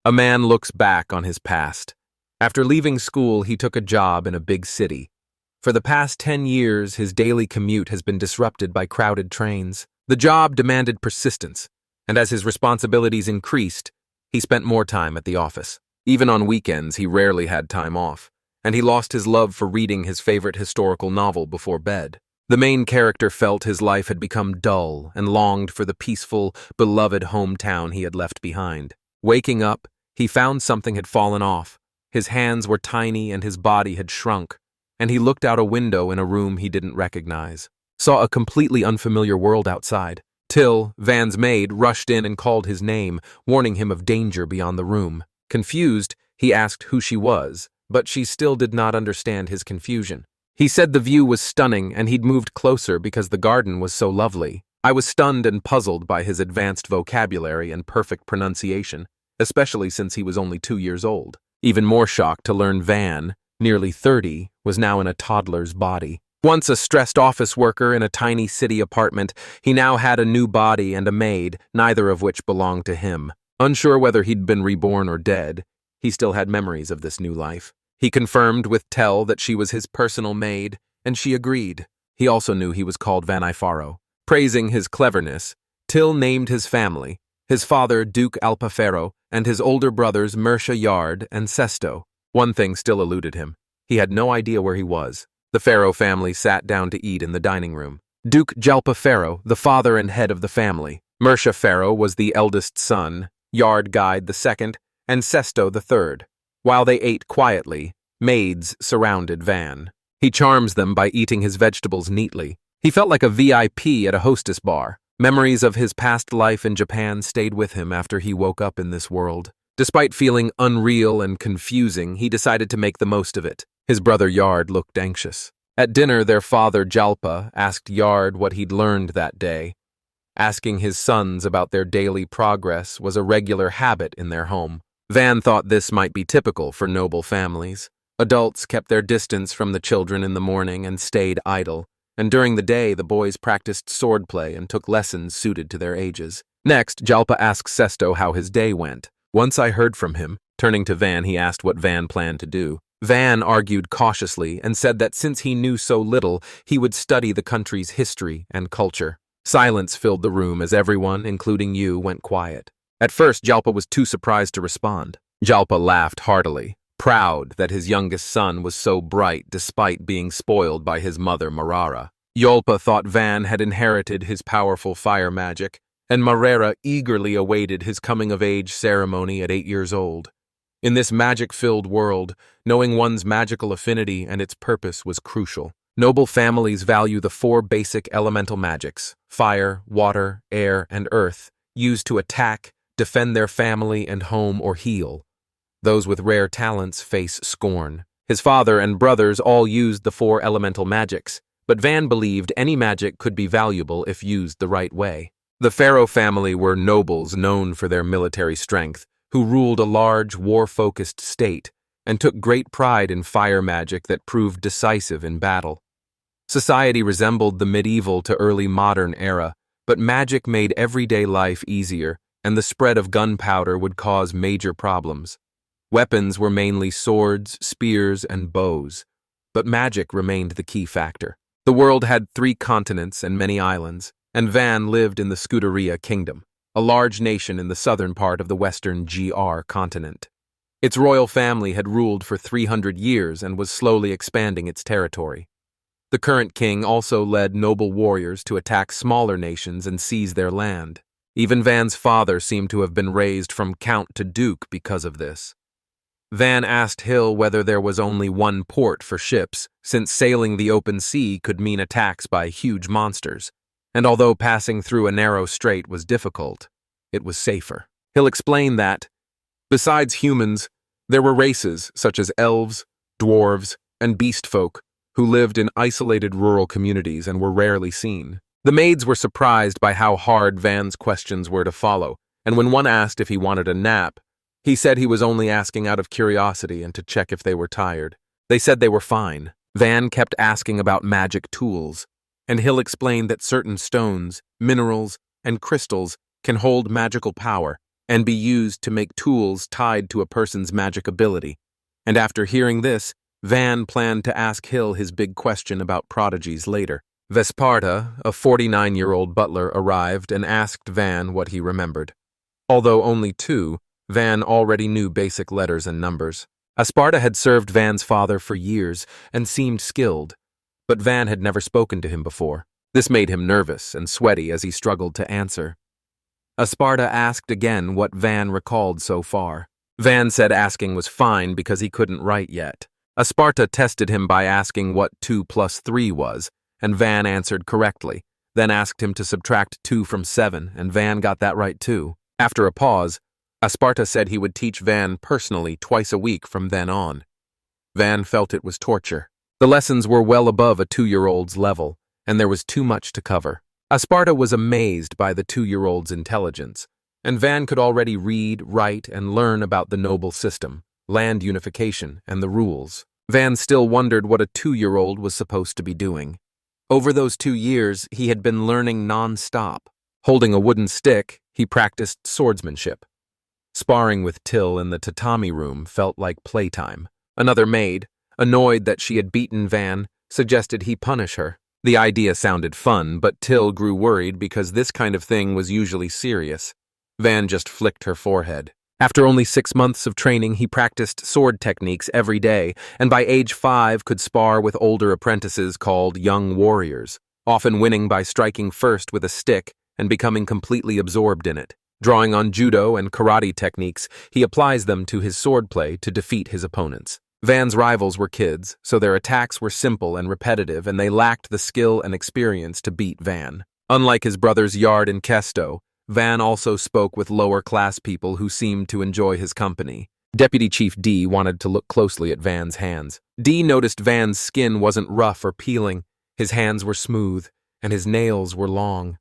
A man looks back on his past. After leaving school, he took a job in a big city. For the past 10 years, his daily commute has been disrupted by crowded trains. The job demanded persistence, and as his responsibilities increased, he spent more time at the office. Even on weekends, he rarely had time off, and he lost his love for reading his favorite historical novel before bed. The main character felt his life had become dull and longed for the peaceful, beloved hometown he had left behind. Waking up, he found something had fallen off. His hands were tiny and his body had shrunk, and he looked out a window in a room he didn't recognize. Saw a completely unfamiliar world outside. Till, Van's maid, rushed in and called his name, warning him of danger beyond the room. Confused, he asked who she was, but she still did not understand his confusion. He said the view was stunning and he'd moved closer because the garden was so lovely. I was stunned and puzzled by his advanced vocabulary and perfect pronunciation, especially since he was only 2 years old. Even more shocked to learn Van, nearly 30, was now in a toddler's body. Once a stressed office worker in a tiny city apartment, he now had a new body and a maid, neither of which belonged to him. Unsure whether he'd been reborn or dead, he still had memories of this new life. He confirmed with Tell that she was his personal maid, and she agreed. He also knew he was called Pharaoh. Praising his cleverness, Till named his family, his father Duke Pharaoh, and his older brothers Mersha Yard and Sesto. One thing still eluded him. He had no idea where he was. The Pharaoh family sat down to eat in the dining room. Duke Pharaoh, the father and head of the family. Mersha Pharaoh was the eldest son, Yard Guide the second, and Sesto the third. While they ate quietly, maids surrounded Van. He charms them by eating his vegetables neatly. He felt like a VIP at a hostess bar. Memories of his past life in Japan stayed with him after he woke up in this world. Despite feeling unreal and confusing, he decided to make the most of it. His brother Yard looked anxious. At dinner, their father Jalpa asked Yard what he'd learned that day. Asking his sons about their daily progress was a regular habit in their home. Van thought this might be typical for noble families. Adults kept their distance from the children in the morning and stayed idle, and during the day the boys practiced swordplay and took lessons suited to their ages. Next, Jalpa asked Sesto how his day went. Once I heard from him, turning to Van, he asked what Van planned to do. Van argued cautiously and said that since he knew so little, he would study the country's history and culture. Silence filled the room as everyone, including you, went quiet. At first, Jalpa was too surprised to respond. Jalpa laughed heartily, proud that his youngest son was so bright despite being spoiled by his mother Marara. Yolpa thought Van had inherited his powerful fire magic, and Marara eagerly awaited his coming-of-age ceremony at 8 years old. In this magic-filled world, knowing one's magical affinity and its purpose was crucial. Noble families value the 4 basic elemental magics, fire, water, air, and earth, used to attack, defend their family and home, or heal. Those with rare talents face scorn. His father and brothers all used the 4 elemental magics, but Van believed any magic could be valuable if used the right way. The Pharaoh family were nobles known for their military strength, who ruled a large, war-focused state, and took great pride in fire magic that proved decisive in battle. Society resembled the medieval to early modern era, but magic made everyday life easier, and the spread of gunpowder would cause major problems. Weapons were mainly swords, spears, and bows, but magic remained the key factor. The world had 3 continents and many islands, and Van lived in the Scuderia Kingdom, a large nation in the southern part of the western GR continent. Its royal family had ruled for 300 years and was slowly expanding its territory. The current king also led noble warriors to attack smaller nations and seize their land. Even Van's father seemed to have been raised from count to duke because of this. Van asked Hill whether there was only one port for ships, since sailing the open sea could mean attacks by huge monsters, and although passing through a narrow strait was difficult, it was safer. Hill explained that, besides humans, there were races such as elves, dwarves, and beast folk who lived in isolated rural communities and were rarely seen. The maids were surprised by how hard Van's questions were to follow, and when one asked if he wanted a nap, he said he was only asking out of curiosity and to check if they were tired. They said they were fine. Van kept asking about magic tools, and Hill explained that certain stones, minerals, and crystals can hold magical power, and be used to make tools tied to a person's magic ability. And after hearing this, Van planned to ask Hill his big question about prodigies later. Vesparta, a 49-year-old butler, arrived and asked Van what he remembered. Although only 2, Van already knew basic letters and numbers. Asparta had served Van's father for years and seemed skilled, but Van had never spoken to him before. This made him nervous and sweaty as he struggled to answer. Asparta asked again what Van recalled so far. Van said asking was fine because he couldn't write yet. Asparta tested him by asking what 2 plus 3 was, and Van answered correctly, then asked him to subtract 2 from 7, and Van got that right too. After a pause, Asparta said he would teach Van personally twice a week from then on. Van felt it was torture. The lessons were well above a 2-year-old's level, and there was too much to cover. Asparta was amazed by the 2-year-old's intelligence, and Van could already read, write, and learn about the noble system, land unification, and the rules. Van still wondered what a 2-year-old was supposed to be doing. Over those 2 years, he had been learning non-stop. Holding a wooden stick, he practiced swordsmanship. Sparring with Till in the tatami room felt like playtime. Another maid, annoyed that she had beaten Van, suggested he punish her. The idea sounded fun, but Till grew worried because this kind of thing was usually serious. Van just flicked her forehead. After only 6 months of training, he practiced sword techniques every day, and by age 5 could spar with older apprentices called young warriors, often winning by striking first with a stick and becoming completely absorbed in it. Drawing on judo and karate techniques, he applies them to his swordplay to defeat his opponents. Van's rivals were kids, so their attacks were simple and repetitive, and they lacked the skill and experience to beat Van. Unlike his brothers Yard and Kesto, Van also spoke with lower-class people who seemed to enjoy his company. Deputy Chief D wanted to look closely at Van's hands. D noticed Van's skin wasn't rough or peeling, his hands were smooth, and his nails were long.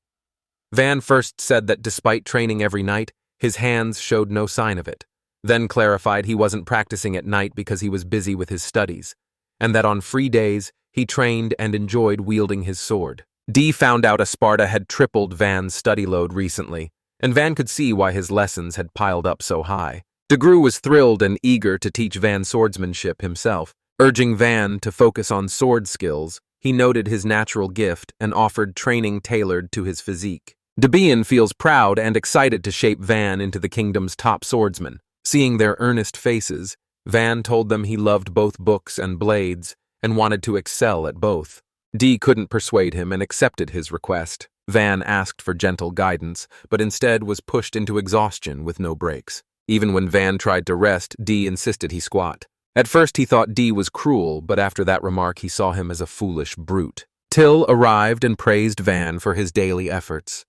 Van first said that despite training every night, his hands showed no sign of it, then clarified he wasn't practicing at night because he was busy with his studies, and that on free days, he trained and enjoyed wielding his sword. D found out Asparta had tripled Van's study load recently, and Van could see why his lessons had piled up so high. DeGru was thrilled and eager to teach Van swordsmanship himself. Urging Van to focus on sword skills, he noted his natural gift and offered training tailored to his physique. Debian feels proud and excited to shape Van into the kingdom's top swordsman. Seeing their earnest faces, Van told them he loved both books and blades and wanted to excel at both. D couldn't persuade him and accepted his request. Van asked for gentle guidance, but instead was pushed into exhaustion with no breaks. Even when Van tried to rest, D insisted he squat. At first he thought D was cruel, but after that remark he saw him as a foolish brute. Till arrived and praised Van for his daily efforts.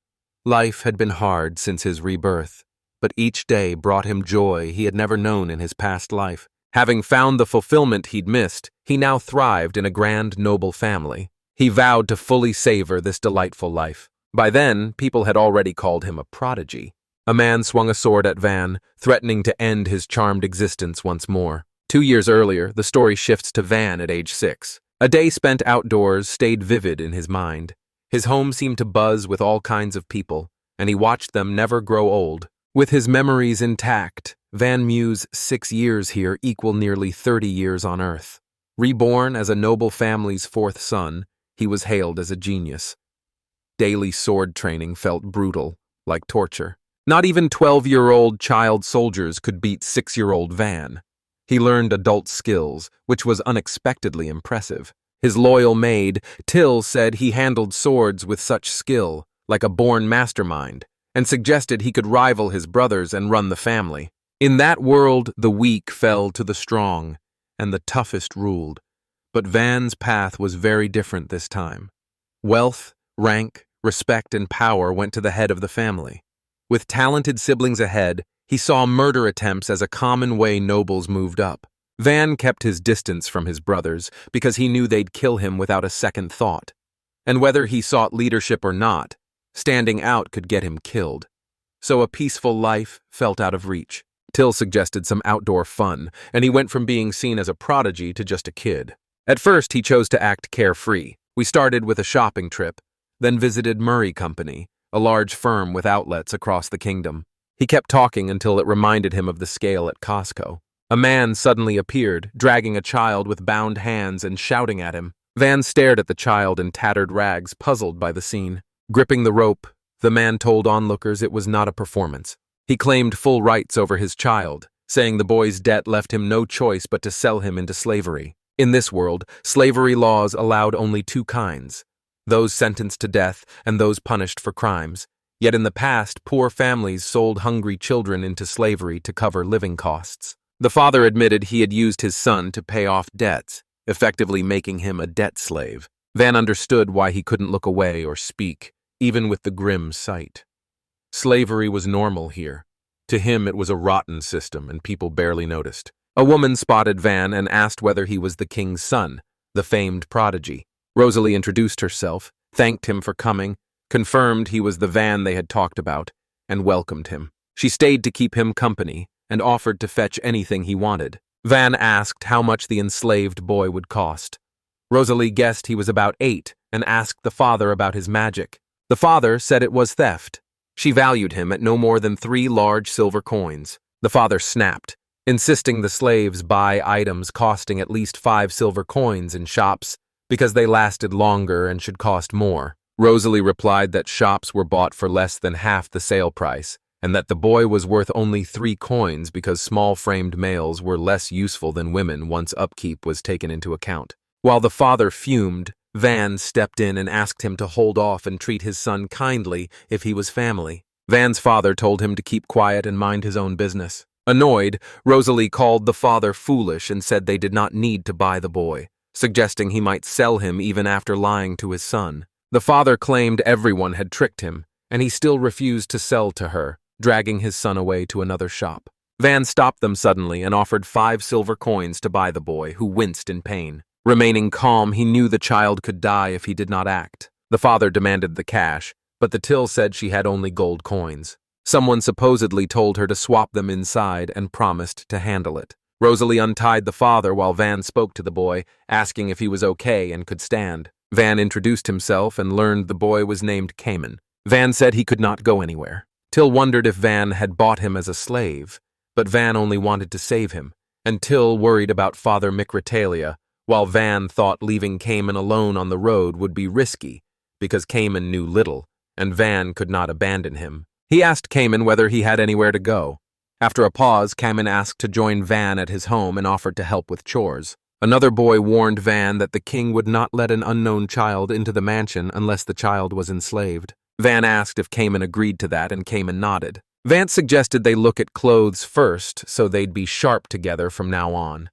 Life had been hard since his rebirth, but each day brought him joy he had never known in his past life. Having found the fulfillment he'd missed, he now thrived in a grand, noble family. He vowed to fully savor this delightful life. By then, people had already called him a prodigy. A man swung a sword at Van, threatening to end his charmed existence once more. 2 years earlier, the story shifts to Van at age 6. A day spent outdoors stayed vivid in his mind. His home seemed to buzz with all kinds of people, and he watched them never grow old. With his memories intact, Van Mew's 6 years here equal nearly 30 years on Earth. Reborn as a noble family's 4th son, he was hailed as a genius. Daily sword training felt brutal, like torture. Not even 12-year-old child soldiers could beat 6-year-old Van. He learned adult skills, which was unexpectedly impressive. His loyal maid, Till, said he handled swords with such skill, like a born mastermind, and suggested he could rival his brothers and run the family. In that world, the weak fell to the strong, and the toughest ruled. But Van's path was very different this time. Wealth, rank, respect, and power went to the head of the family. With talented siblings ahead, he saw murder attempts as a common way nobles moved up. Van kept his distance from his brothers because he knew they'd kill him without a second thought. And whether he sought leadership or not, standing out could get him killed. So a peaceful life felt out of reach. Till suggested some outdoor fun, and he went from being seen as a prodigy to just a kid. At first, he chose to act carefree. We started with a shopping trip, then visited Murray Company, a large firm with outlets across the kingdom. He kept talking until it reminded him of the scale at Costco. A man suddenly appeared, dragging a child with bound hands and shouting at him. Van stared at the child in tattered rags, puzzled by the scene. Gripping the rope, the man told onlookers it was not a performance. He claimed full rights over his child, saying the boy's debt left him no choice but to sell him into slavery. In this world, slavery laws allowed only two kinds: those sentenced to death and those punished for crimes. Yet in the past, poor families sold hungry children into slavery to cover living costs. The father admitted he had used his son to pay off debts, effectively making him a debt slave. Van understood why he couldn't look away or speak, even with the grim sight. Slavery was normal here. To him, it was a rotten system, and people barely noticed. A woman spotted Van and asked whether he was the king's son, the famed prodigy. Rosalie introduced herself, thanked him for coming, confirmed he was the Van they had talked about, and welcomed him. She stayed to keep him company and offered to fetch anything he wanted. Van asked how much the enslaved boy would cost. Rosalie guessed he was about 8 and asked the father about his magic. The father said it was theft. She valued him at no more than 3 large silver coins. The father snapped, insisting the slaves buy items costing at least 5 silver coins in shops because they lasted longer and should cost more. Rosalie replied that shops were bought for less than half the sale price, and that the boy was worth only 3 coins because small-framed males were less useful than women once upkeep was taken into account. While the father fumed, Van stepped in and asked him to hold off and treat his son kindly if he was family. Van's father told him to keep quiet and mind his own business. Annoyed, Rosalie called the father foolish and said they did not need to buy the boy, suggesting he might sell him even after lying to his son. The father claimed everyone had tricked him, and he still refused to sell to her, dragging his son away to another shop. Van stopped them suddenly and offered 5 silver coins to buy the boy, who winced in pain. Remaining calm, he knew the child could die if he did not act. The father demanded the cash, but the till said she had only gold coins. Someone supposedly told her to swap them inside and promised to handle it. Rosalie untied the father while Van spoke to the boy, asking if he was okay and could stand. Van introduced himself and learned the boy was named Cayman. Van said he could not go anywhere. Till wondered if Van had bought him as a slave, but Van only wanted to save him, and Till worried about Father Micratalia, while Van thought leaving Cayman alone on the road would be risky, because Cayman knew little, and Van could not abandon him. He asked Cayman whether he had anywhere to go. After a pause, Cayman asked to join Van at his home and offered to help with chores. Another boy warned Van that the king would not let an unknown child into the mansion unless the child was enslaved. Van asked if Cayman agreed to that, and Cayman nodded. Vance suggested they look at clothes first so they'd be sharp together from now on.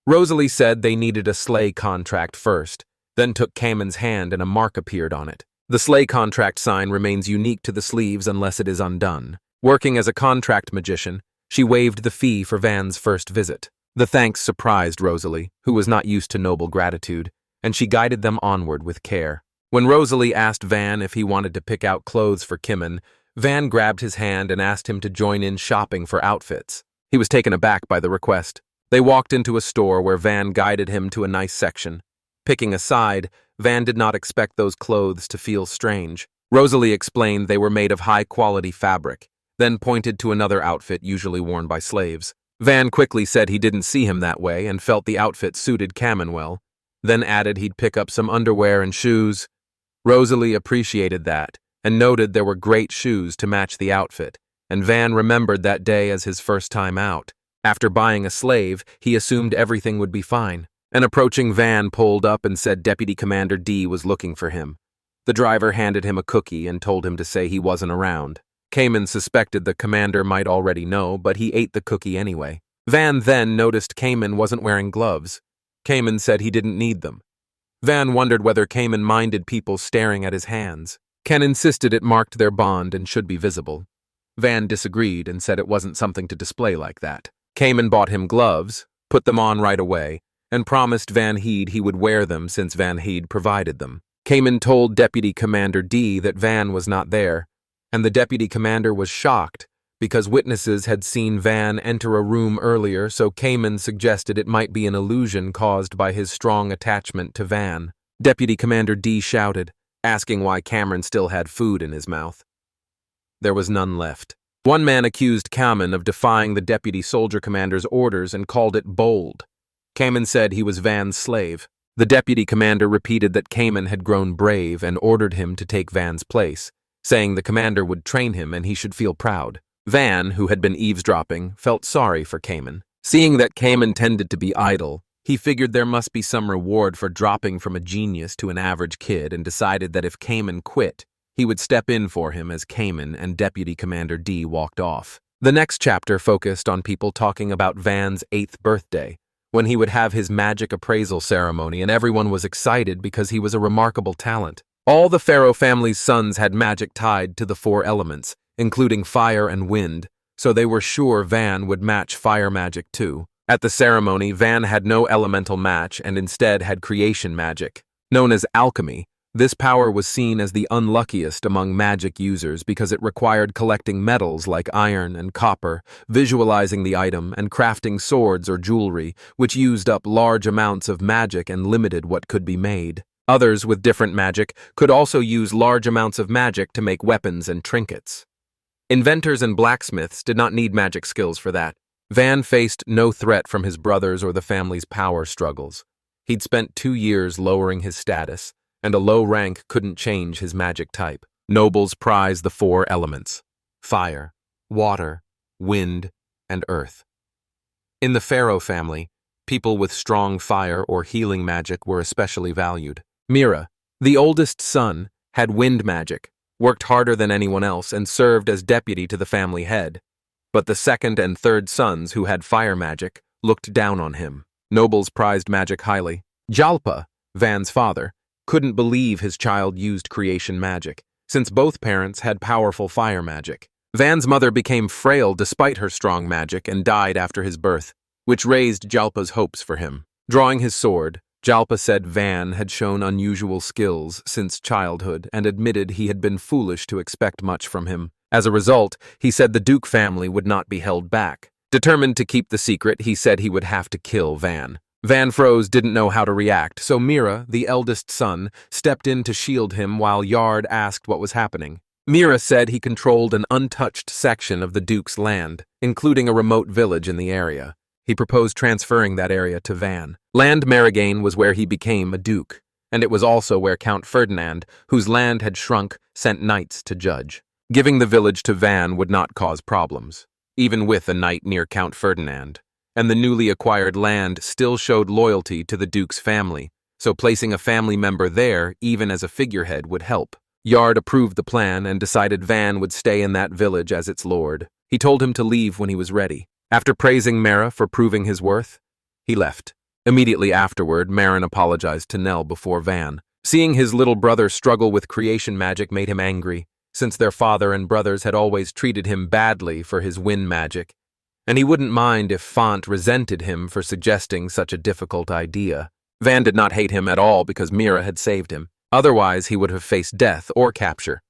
Rosalie said they needed a sleigh contract first, then took Cayman's hand and a mark appeared on it. The sleigh contract sign remains unique to the sleeves unless it is undone. Working as a contract magician, she waived the fee for Van's first visit. The thanks surprised Rosalie, who was not used to noble gratitude, and she guided them onward with care. When Rosalie asked Van if he wanted to pick out clothes for Cayman, Van grabbed his hand and asked him to join in shopping for outfits. He was taken aback by the request. They walked into a store where Van guided him to a nice section. Picking a side, Van did not expect those clothes to feel strange. Rosalie explained they were made of high-quality fabric, then pointed to another outfit usually worn by slaves. Van quickly said he didn't see him that way and felt the outfit suited Cayman well, then added he'd pick up some underwear and shoes. Rosalie appreciated that and noted there were great shoes to match the outfit, and Van remembered that day as his first time out. After buying a slave, he assumed everything would be fine. An approaching van pulled up and said Deputy Commander D was looking for him. The driver handed him a cookie and told him to say he wasn't around. Cayman suspected the commander might already know, but he ate the cookie anyway. Van then noticed Cayman wasn't wearing gloves. Cayman said he didn't need them. Van wondered whether Cayman minded people staring at his hands. Ken insisted it marked their bond and should be visible. Van disagreed and said it wasn't something to display like that. Cayman bought him gloves, put them on right away, and promised Van Heed he would wear them since Van Heed provided them. Cayman told Deputy Commander D that Van was not there, and the deputy commander was shocked because witnesses had seen Van enter a room earlier, so Cayman suggested it might be an illusion caused by his strong attachment to Van. Deputy Commander D shouted, asking why Cameron still had food in his mouth. There was none left. One man accused Cayman of defying the deputy soldier commander's orders and called it bold. Cayman said he was Van's slave. The deputy commander repeated that Cayman had grown brave and ordered him to take Van's place, saying the commander would train him and he should feel proud. Van, who had been eavesdropping, felt sorry for Cayman. Seeing that Cayman tended to be idle, he figured there must be some reward for dropping from a genius to an average kid and decided that if Cayman quit, he would step in for him as Cayman and Deputy Commander D walked off. The next chapter focused on people talking about Van's 8th birthday, when he would have his magic appraisal ceremony, and everyone was excited because he was a remarkable talent. All the Pharaoh family's sons had magic tied to the 4 elements, including fire and wind, so they were sure Van would match fire magic too. At the ceremony, Van had no elemental match and instead had creation magic. Known as alchemy, this power was seen as the unluckiest among magic users because it required collecting metals like iron and copper, visualizing the item, and crafting swords or jewelry, which used up large amounts of magic and limited what could be made. Others with different magic could also use large amounts of magic to make weapons and trinkets. Inventors and blacksmiths did not need magic skills for that. Van faced no threat from his brothers or the family's power struggles. He'd spent 2 years lowering his status, and a low rank couldn't change his magic type. Nobles prize the 4 elements: fire, water, wind, and earth. In the Pharaoh family, people with strong fire or healing magic were especially valued. Mira, the oldest son, had wind magic, worked harder than anyone else, and served as deputy to the family head. But the 2nd and 3rd sons, who had fire magic, looked down on him. Nobles prized magic highly. Jalpa, Van's father, couldn't believe his child used creation magic, since both parents had powerful fire magic. Van's mother became frail despite her strong magic and died after his birth, which raised Jalpa's hopes for him. Drawing his sword, Jalpa said Van had shown unusual skills since childhood and admitted he had been foolish to expect much from him. As a result, he said the Duke family would not be held back. Determined to keep the secret, he said he would have to kill Van. Van froze, didn't know how to react, so Mira, the eldest son, stepped in to shield him while Yard asked what was happening. Mira said he controlled an untouched section of the Duke's land, including a remote village in the area. He proposed transferring that area to Van. Land Maragain was where he became a duke, and it was also where Count Ferdinand, whose land had shrunk, sent knights to judge. Giving the village to Van would not cause problems, even with a knight near Count Ferdinand, and the newly acquired land still showed loyalty to the duke's family, so placing a family member there, even as a figurehead, would help. Yard approved the plan and decided Van would stay in that village as its lord. He told him to leave when he was ready. After praising Mara for proving his worth, he left. Immediately afterward, Marin apologized to Nell before Van. Seeing his little brother struggle with creation magic made him angry, since their father and brothers had always treated him badly for his wind magic, and he wouldn't mind if Font resented him for suggesting such a difficult idea. Van did not hate him at all because Mira had saved him. Otherwise, he would have faced death or capture.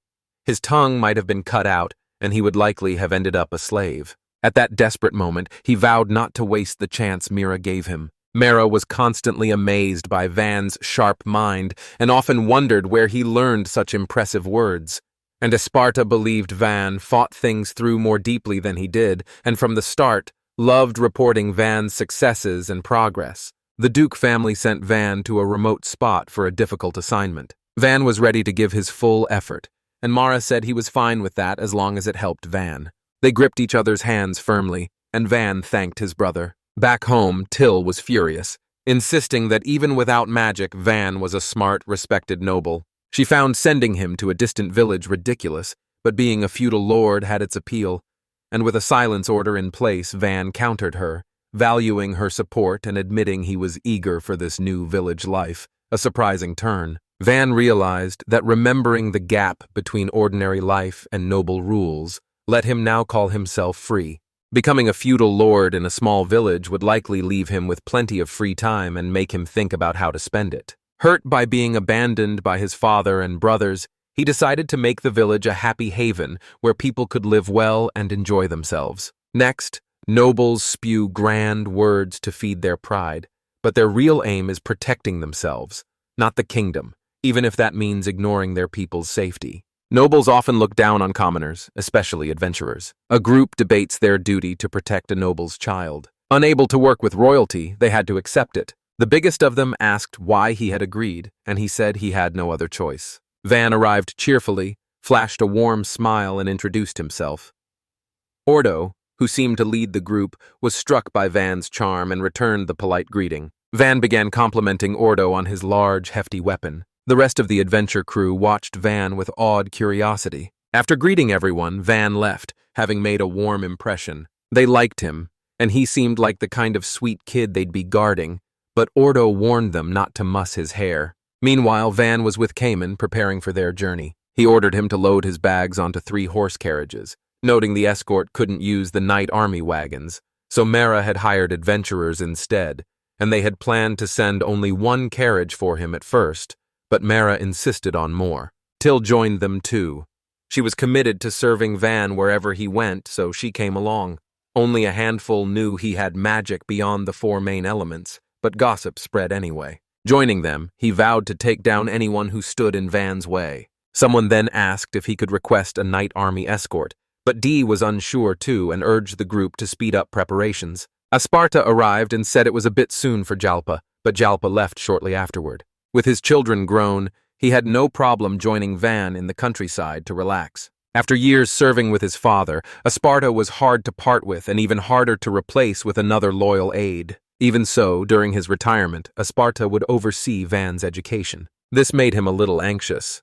His tongue might have been cut out, and he would likely have ended up a slave. At that desperate moment, he vowed not to waste the chance Mira gave him. Mara was constantly amazed by Van's sharp mind and often wondered where he learned such impressive words. And Esparta believed Van fought things through more deeply than he did, and from the start, loved reporting Van's successes and progress. The Duke family sent Van to a remote spot for a difficult assignment. Van was ready to give his full effort, and Mara said he was fine with that as long as it helped Van. They gripped each other's hands firmly, and Van thanked his brother. Back home, Till was furious, insisting that even without magic, Van was a smart, respected noble. She found sending him to a distant village ridiculous, but being a feudal lord had its appeal, and with a silence order in place, Van countered her, valuing her support and admitting he was eager for this new village life, a surprising turn. Van realized that remembering the gap between ordinary life and noble rules let him now call himself free. Becoming a feudal lord in a small village would likely leave him with plenty of free time and make him think about how to spend it. Hurt by being abandoned by his father and brothers, he decided to make the village a happy haven where people could live well and enjoy themselves. Next, nobles spew grand words to feed their pride, but their real aim is protecting themselves, not the kingdom, even if that means ignoring their people's safety. Nobles often look down on commoners, especially adventurers. A group debates their duty to protect a noble's child. Unable to work with royalty, they had to accept it. The biggest of them asked why he had agreed, and he said he had no other choice. Van arrived cheerfully, flashed a warm smile, and introduced himself. Ordo, who seemed to lead the group, was struck by Van's charm and returned the polite greeting. Van began complimenting Ordo on his large, hefty weapon. The rest of the adventure crew watched Van with awed curiosity. After greeting everyone, Van left, having made a warm impression. They liked him, and he seemed like the kind of sweet kid they'd be guarding, but Ordo warned them not to muss his hair. Meanwhile, Van was with Cayman, preparing for their journey. He ordered him to load his bags onto 3 horse carriages, noting the escort couldn't use the night army wagons, so Mara had hired adventurers instead, and they had planned to send only 1 carriage for him at first, but Mara insisted on more. Till joined them too. She was committed to serving Van wherever he went, so she came along. Only a handful knew he had magic beyond the 4 main elements, but gossip spread anyway. Joining them, he vowed to take down anyone who stood in Van's way. Someone then asked if he could request a night army escort, but Dee was unsure too and urged the group to speed up preparations. Asparta arrived and said it was a bit soon for Jalpa, but Jalpa left shortly afterward. With his children grown, he had no problem joining Van in the countryside to relax. After years serving with his father, Asparta was hard to part with and even harder to replace with another loyal aide. Even so, during his retirement, Asparta would oversee Van's education. This made him a little anxious.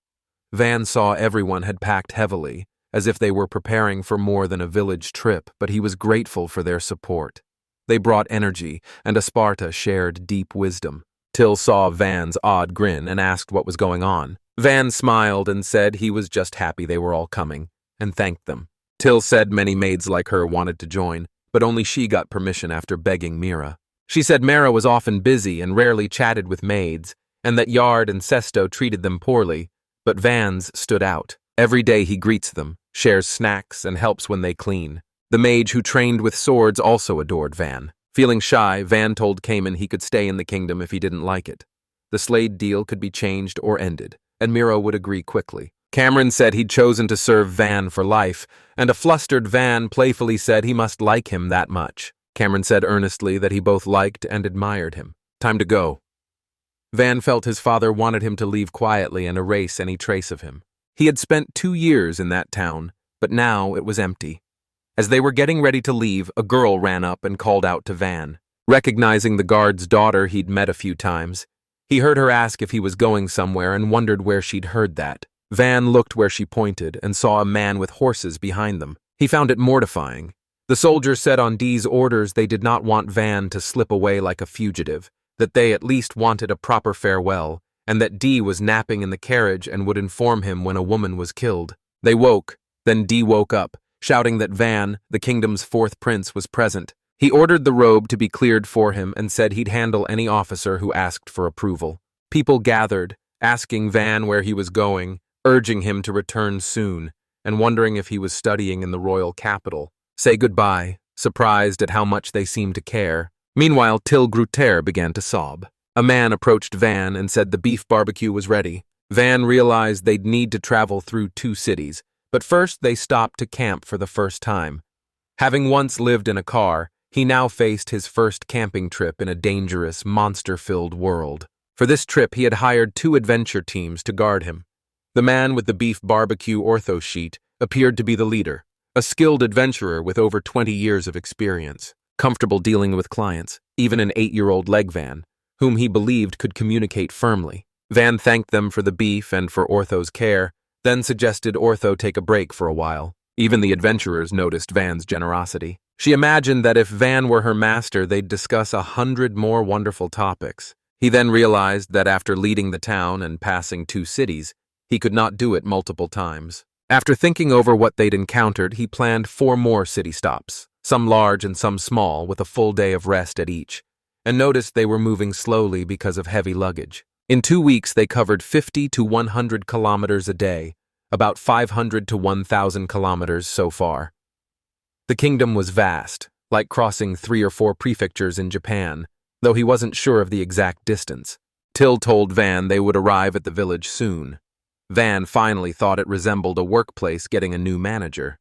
Van saw everyone had packed heavily, as if they were preparing for more than a village trip, but he was grateful for their support. They brought energy, and Asparta shared deep wisdom. Till saw Van's odd grin and asked what was going on. Van smiled and said he was just happy they were all coming, and thanked them. Till said many maids like her wanted to join, but only she got permission after begging Mira. She said Mara was often busy and rarely chatted with maids, and that Yard and Sesto treated them poorly, but Van's stood out. Every day he greets them, shares snacks, and helps when they clean. The mage who trained with swords also adored Van. Feeling shy, Van told Cayman he could stay in the kingdom if he didn't like it. The Slade deal could be changed or ended, and Miro would agree quickly. Cameron said he'd chosen to serve Van for life, and a flustered Van playfully said he must like him that much. Cameron said earnestly that he both liked and admired him. Time to go. Van felt his father wanted him to leave quietly and erase any trace of him. He had spent 2 years in that town, but now it was empty. As they were getting ready to leave, a girl ran up and called out to Van. Recognizing the guard's daughter he'd met a few times, he heard her ask if he was going somewhere and wondered where she'd heard that. Van looked where she pointed and saw a man with horses behind them. He found it mortifying. The soldiers said on Dee's orders they did not want Van to slip away like a fugitive, that they at least wanted a proper farewell, and that Dee was napping in the carriage and would inform him when a woman was killed. They woke, then Dee woke up, shouting that Van, the kingdom's 4th prince, was present. He ordered the robe to be cleared for him and said he'd handle any officer who asked for approval. People gathered, asking Van where he was going, urging him to return soon, and wondering if he was studying in the royal capital. Say goodbye, surprised at how much they seemed to care. Meanwhile, Till Gruter began to sob. A man approached Van and said the beef barbecue was ready. Van realized they'd need to travel through 2 cities, but first they stopped to camp for the first time. Having once lived in a car, he now faced his first camping trip in a dangerous, monster-filled world. For this trip, he had hired 2 adventure teams to guard him. The man with the beef barbecue ortho sheet appeared to be the leader, a skilled adventurer with over 20 years of experience, comfortable dealing with clients, even an 8-year-old leg Van, whom he believed could communicate firmly. Van thanked them for the beef and for Ortho's care, then suggested Ortho take a break for a while. Even the adventurers noticed Van's generosity. She imagined that if Van were her master, they'd discuss 100 more wonderful topics. He then realized that after leading the town and passing 2 cities, he could not do it multiple times. After thinking over what they'd encountered, he planned 4 more city stops, some large and some small, with a full day of rest at each, and noticed they were moving slowly because of heavy luggage. In 2 weeks, they covered 50 to 100 kilometers a day, about 500 to 1,000 kilometers so far. The kingdom was vast, like crossing 3 or 4 prefectures in Japan, though he wasn't sure of the exact distance. Till told Van they would arrive at the village soon. Van finally thought it resembled a workplace getting a new manager.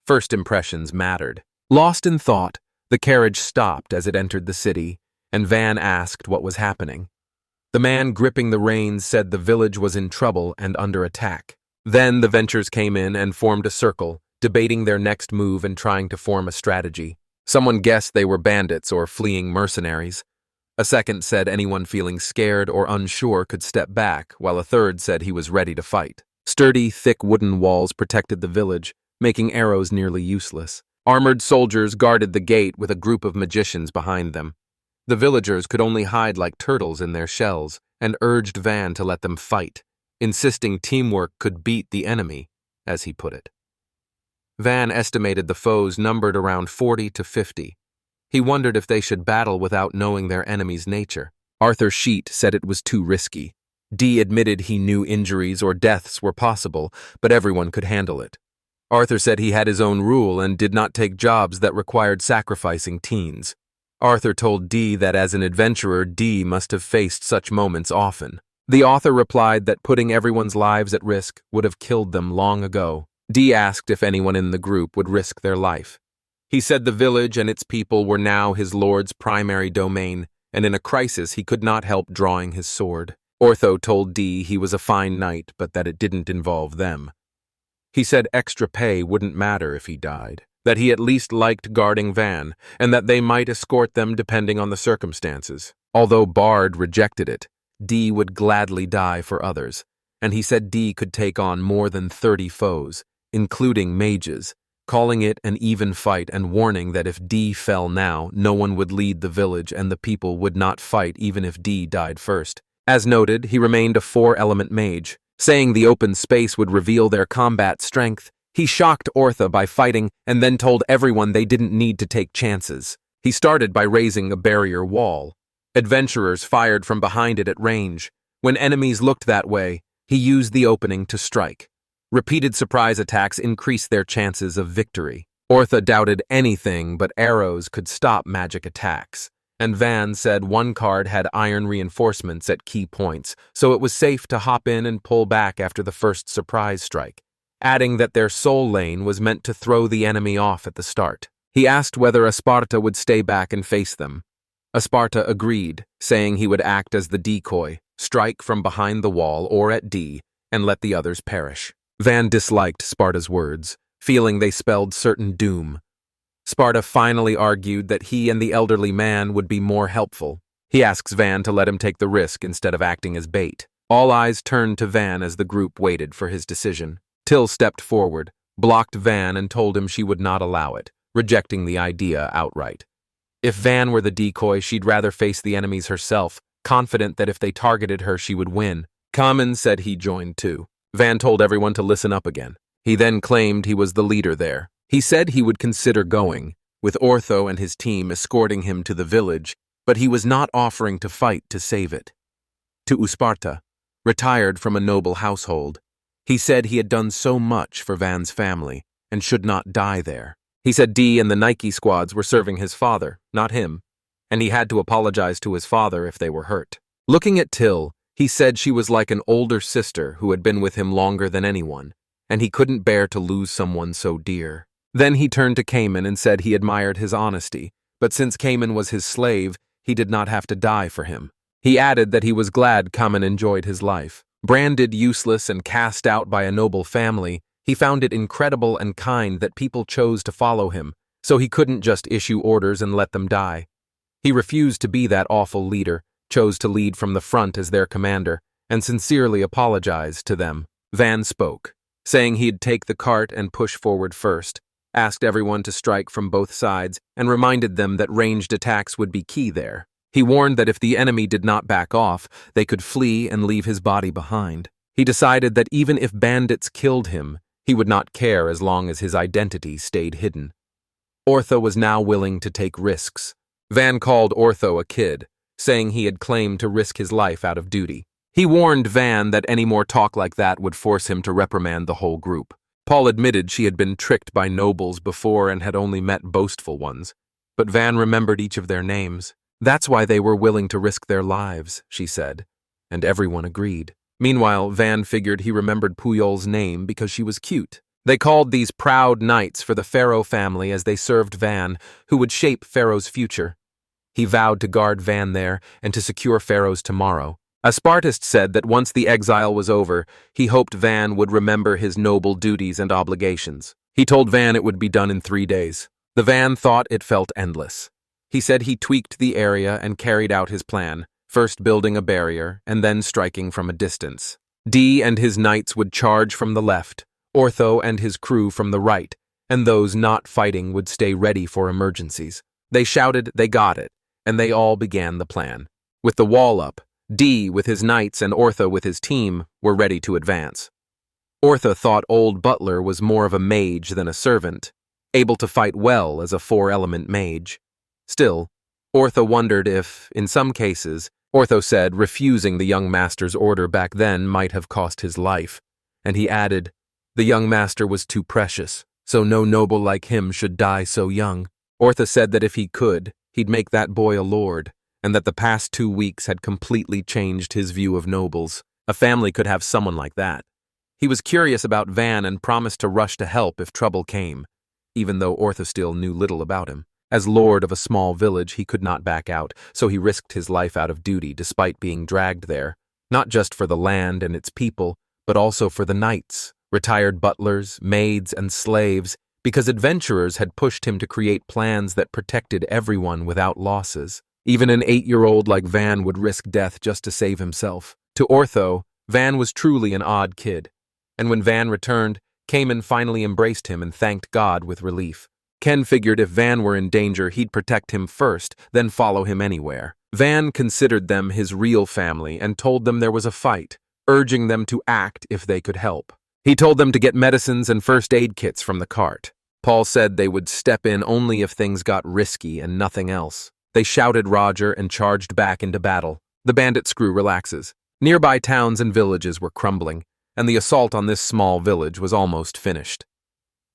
First impressions mattered. Lost in thought, the carriage stopped as it entered the city, and Van asked what was happening. The man gripping the reins said the village was in trouble and under attack. Then the Ventures came in and formed a circle, debating their next move and trying to form a strategy. Someone guessed they were bandits or fleeing mercenaries. A second said anyone feeling scared or unsure could step back, while a third said he was ready to fight. Sturdy, thick wooden walls protected the village, making arrows nearly useless. Armored soldiers guarded the gate with a group of magicians behind them. The villagers could only hide like turtles in their shells and urged Van to let them fight, insisting teamwork could beat the enemy, as he put it. Van estimated the foes numbered around 40 to 50. He wondered if they should battle without knowing their enemy's nature. Arthur Sheet said it was too risky. Dee admitted he knew injuries or deaths were possible, but everyone could handle it. Arthur said he had his own rule and did not take jobs that required sacrificing teens. Arthur told Dee that as an adventurer, Dee must have faced such moments often. The author replied that putting everyone's lives at risk would have killed them long ago. Dee asked if anyone in the group would risk their life. He said the village and its people were now his lord's primary domain, and in a crisis he could not help drawing his sword. Ortho told Dee he was a fine knight, but that it didn't involve them. He said extra pay wouldn't matter if he died, that he at least liked guarding Van, and that they might escort them depending on the circumstances. Although Bard rejected it, Dee would gladly die for others, and he said Dee could take on more than 30 foes, including mages, calling it an even fight and warning that if Dee fell now, no one would lead the village and the people would not fight even if Dee died first. As noted, he remained a 4-element mage, saying the open space would reveal their combat strength. He shocked Ortha by fighting and then told everyone they didn't need to take chances. He started by raising a barrier wall. Adventurers fired from behind it at range. When enemies looked that way, he used the opening to strike. Repeated surprise attacks increased their chances of victory. Ortha doubted anything but arrows could stop magic attacks, and Van said one card had iron reinforcements at key points, so it was safe to hop in and pull back after the first surprise strike, adding that their soul lane was meant to throw the enemy off at the start. He asked whether Asparta would stay back and face them. Asparta agreed, saying he would act as the decoy, strike from behind the wall or at D, and let the others perish. Van disliked Sparta's words, feeling they spelled certain doom. Sparta finally argued that he and the elderly man would be more helpful. He asks Van to let him take the risk instead of acting as bait. All eyes turned to Van as the group waited for his decision. Till stepped forward, blocked Van and told him she would not allow it, rejecting the idea outright. If Van were the decoy, she'd rather face the enemies herself, confident that if they targeted her, she would win. Cayman said he joined too. Van told everyone to listen up again. He then claimed he was the leader there. He said he would consider going, with Ortho and his team escorting him to the village, but he was not offering to fight to save it. To Usparta, retired from a noble household, he said he had done so much for Van's family and should not die there. He said Dee and the Nike squads were serving his father, not him, and he had to apologize to his father if they were hurt. Looking at Till, he said she was like an older sister who had been with him longer than anyone, and he couldn't bear to lose someone so dear. Then he turned to Cayman and said he admired his honesty, but since Cayman was his slave, he did not have to die for him. He added that he was glad Cayman enjoyed his life. Branded useless and cast out by a noble family, he found it incredible and kind that people chose to follow him, so he couldn't just issue orders and let them die. He refused to be that awful leader, chose to lead from the front as their commander, and sincerely apologized to them. Van spoke, saying he'd take the cart and push forward first, asked everyone to strike from both sides, and reminded them that ranged attacks would be key there. He warned that if the enemy did not back off, they could flee and leave his body behind. He decided that even if bandits killed him, he would not care as long as his identity stayed hidden. Ortho was now willing to take risks. Van called Ortho a kid, saying he had claimed to risk his life out of duty. He warned Van that any more talk like that would force him to reprimand the whole group. Paul admitted she had been tricked by nobles before and had only met boastful ones, but Van remembered each of their names. That's why they were willing to risk their lives, she said, and everyone agreed. Meanwhile, Van figured he remembered Puyol's name because she was cute. They called these proud knights for the Pharaoh family as they served Van, who would shape Pharaoh's future. He vowed to guard Van there and to secure Pharaoh's tomorrow. A Spartist said that once the exile was over, he hoped Van would remember his noble duties and obligations. He told Van it would be done in 3 days. The Van thought it felt endless. He said he tweaked the area and carried out his plan, first building a barrier and then striking from a distance. D and his knights would charge from the left, Ortho and his crew from the right, and those not fighting would stay ready for emergencies. They shouted they got it, and they all began the plan. With the wall up, D with his knights and Ortho with his team were ready to advance. Ortho thought old Butler was more of a mage than a servant, able to fight well as a 4-element mage. Still, Ortho wondered if, in some cases, Ortho said refusing the young master's order back then might have cost his life, and he added, the young master was too precious, so no noble like him should die so young. Ortho said that if he could, he'd make that boy a lord, and that the past 2 weeks had completely changed his view of nobles. A family could have someone like that. He was curious about Van and promised to rush to help if trouble came, even though Ortho still knew little about him. As lord of a small village, he could not back out, so he risked his life out of duty despite being dragged there, not just for the land and its people, but also for the knights, retired butlers, maids, and slaves, because adventurers had pushed him to create plans that protected everyone without losses. Even an 8-year-old like Van would risk death just to save himself. To Ortho, Van was truly an odd kid, and when Van returned, Cayman finally embraced him and thanked God with relief. Ken figured if Van were in danger, he'd protect him first, then follow him anywhere. Van considered them his real family and told them there was a fight, urging them to act if they could help. He told them to get medicines and first aid kits from the cart. Paul said they would step in only if things got risky and nothing else. They shouted Roger and charged back into battle. The bandit screw relaxes. Nearby towns and villages were crumbling, and the assault on this small village was almost finished.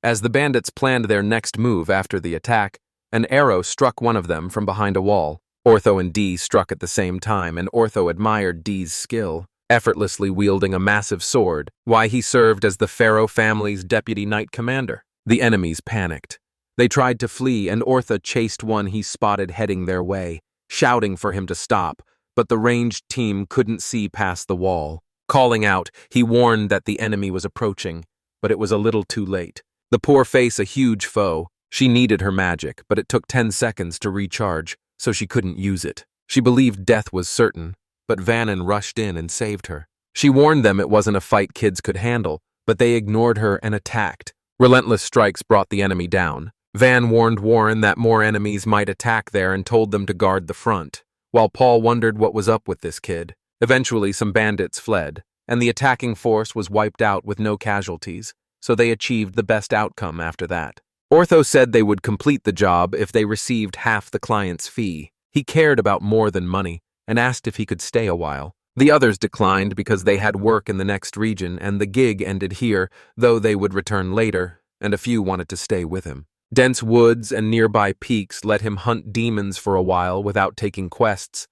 As the bandits planned their next move after the attack, an arrow struck one of them from behind a wall. Ortho and D struck at the same time, and Ortho admired D's skill, effortlessly wielding a massive sword, why he served as the Pharaoh family's deputy knight commander. The enemies panicked. They tried to flee, and Ortho chased one he spotted heading their way, shouting for him to stop, but the ranged team couldn't see past the wall. Calling out, he warned that the enemy was approaching, but it was a little too late. The poor face a huge foe. She needed her magic, but it took 10 seconds to recharge, so she couldn't use it. She believed death was certain, but Vannon rushed in and saved her. She warned them it wasn't a fight kids could handle, but they ignored her and attacked. Relentless strikes brought the enemy down. Van warned Warren that more enemies might attack there and told them to guard the front, while Paul wondered what was up with this kid. Eventually, some bandits fled, and the attacking force was wiped out with no casualties, so they achieved the best outcome after that. Ortho said they would complete the job if they received half the client's fee. He cared about more than money, and asked if he could stay a while. The others declined because they had work in the next region, and the gig ended here, though they would return later, and a few wanted to stay with him. Dense woods and nearby peaks let him hunt demons for a while without taking quests,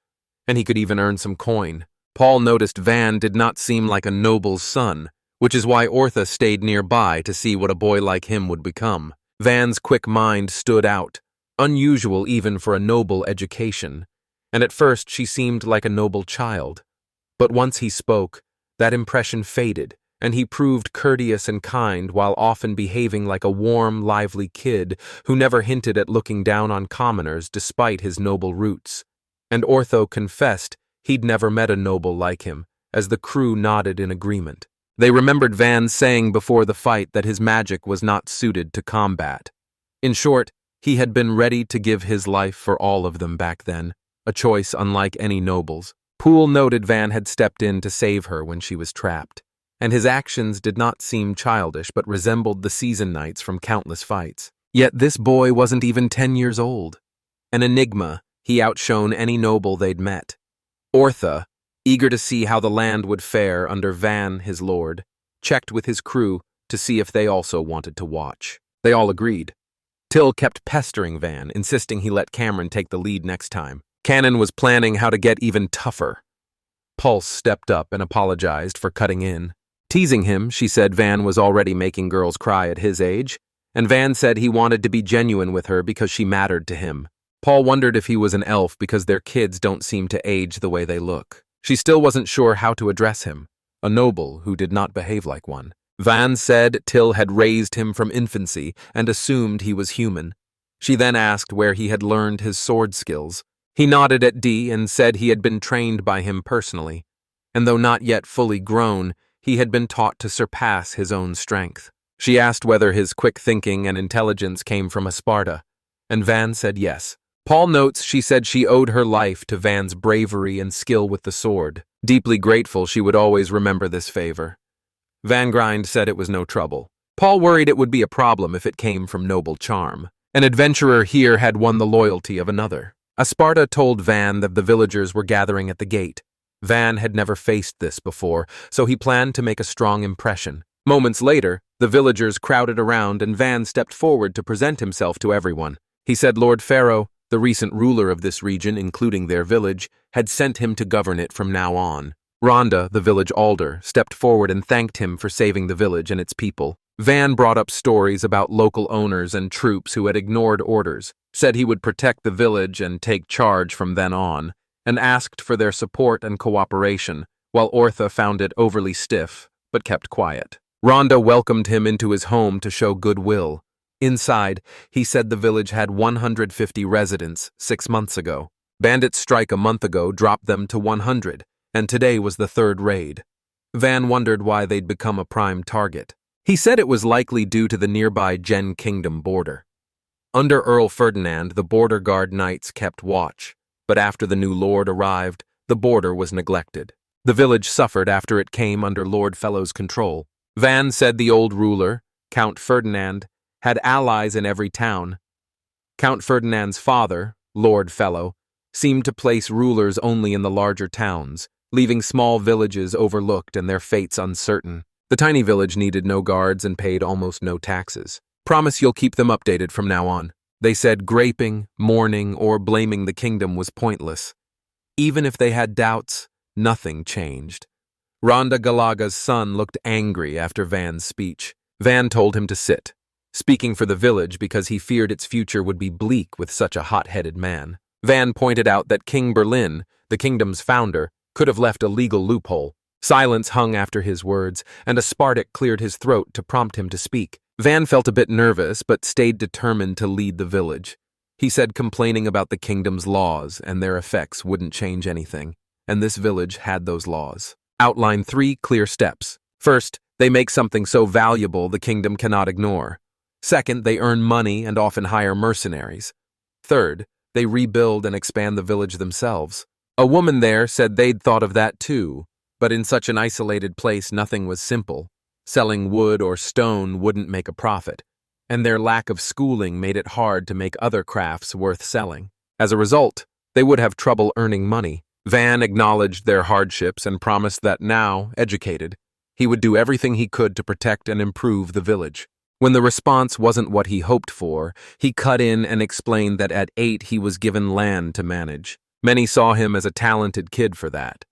and he could even earn some coin. Paul noticed Van did not seem like a noble's son, which is why Ortho stayed nearby to see what a boy like him would become. Van's quick mind stood out, unusual even for a noble education, and at first she seemed like a noble child. But once he spoke, that impression faded, and he proved courteous and kind while often behaving like a warm, lively kid who never hinted at looking down on commoners despite his noble roots. And Ortho confessed he'd never met a noble like him, as the crew nodded in agreement. They remembered Van saying before the fight that his magic was not suited to combat. In short, he had been ready to give his life for all of them back then, a choice unlike any noble's. Poole noted Van had stepped in to save her when she was trapped, and his actions did not seem childish but resembled the season knights from countless fights. Yet this boy wasn't even 10 years old. An enigma, he outshone any noble they'd met. Ortho, eager to see how the land would fare under Van, his lord, checked with his crew to see if they also wanted to watch. They all agreed. Till kept pestering Van, insisting he let Cameron take the lead next time. Cannon was planning how to get even tougher. Pulse stepped up and apologized for cutting in. Teasing him, she said Van was already making girls cry at his age, and Van said he wanted to be genuine with her because she mattered to him. Paul wondered if he was an elf because their kids don't seem to age the way they look. She still wasn't sure how to address him, a noble who did not behave like one. Van said Till had raised him from infancy and assumed he was human. She then asked where he had learned his sword skills. He nodded at Dee and said he had been trained by him personally, and though not yet fully grown, he had been taught to surpass his own strength. She asked whether his quick thinking and intelligence came from Sparta, and Van said yes. Paul notes she said she owed her life to Van's bravery and skill with the sword. Deeply grateful, she would always remember this favor. Vangrind said it was no trouble. Paul worried it would be a problem if it came from noble charm. An adventurer here had won the loyalty of another. Sparta told Van that the villagers were gathering at the gate. Van had never faced this before, so he planned to make a strong impression. Moments later, the villagers crowded around and Van stepped forward to present himself to everyone. He said Lord Pharaoh, the recent ruler of this region, including their village, had sent him to govern it from now on. Rhonda, the village alder, stepped forward and thanked him for saving the village and its people. Van brought up stories about local owners and troops who had ignored orders, said he would protect the village and take charge from then on, and asked for their support and cooperation, while Ortha found it overly stiff, but kept quiet. Rhonda welcomed him into his home to show goodwill. Inside, he said the village had 150 residents 6 months ago. Bandits' strike a month ago dropped them to 100, and today was the third raid. Van wondered why they'd become a prime target. He said it was likely due to the nearby Gen Kingdom border. Under Earl Ferdinand, the border guard knights kept watch, but after the new lord arrived, the border was neglected. The village suffered after it came under Lord Fellow's control. Van said the old ruler, Count Ferdinand, had allies in every town. Count Ferdinand's father, Lord Fellow, seemed to place rulers only in the larger towns, leaving small villages overlooked and their fates uncertain. The tiny village needed no guards and paid almost no taxes. Promise you'll keep them updated from now on. They said griping, mourning, or blaming the kingdom was pointless. Even if they had doubts, nothing changed. Rhonda Galaga's son looked angry after Van's speech. Van told him to sit, speaking for the village because he feared its future would be bleak with such a hot-headed man. Van pointed out that King Berlin, the kingdom's founder, could have left a legal loophole. Silence hung after his words, and a Spartic cleared his throat to prompt him to speak. Van felt a bit nervous, but stayed determined to lead the village. He said complaining about the kingdom's laws and their effects wouldn't change anything, and this village had those laws. Outline 3 clear steps. First, they make something so valuable the kingdom cannot ignore. Second, they earn money and often hire mercenaries. Third, they rebuild and expand the village themselves. A woman there said they'd thought of that too, but in such an isolated place nothing was simple. Selling wood or stone wouldn't make a profit, and their lack of schooling made it hard to make other crafts worth selling. As a result, they would have trouble earning money. Van acknowledged their hardships and promised that now, educated, he would do everything he could to protect and improve the village. When the response wasn't what he hoped for, he cut in and explained that at 8 he was given land to manage. Many saw him as a talented kid for that.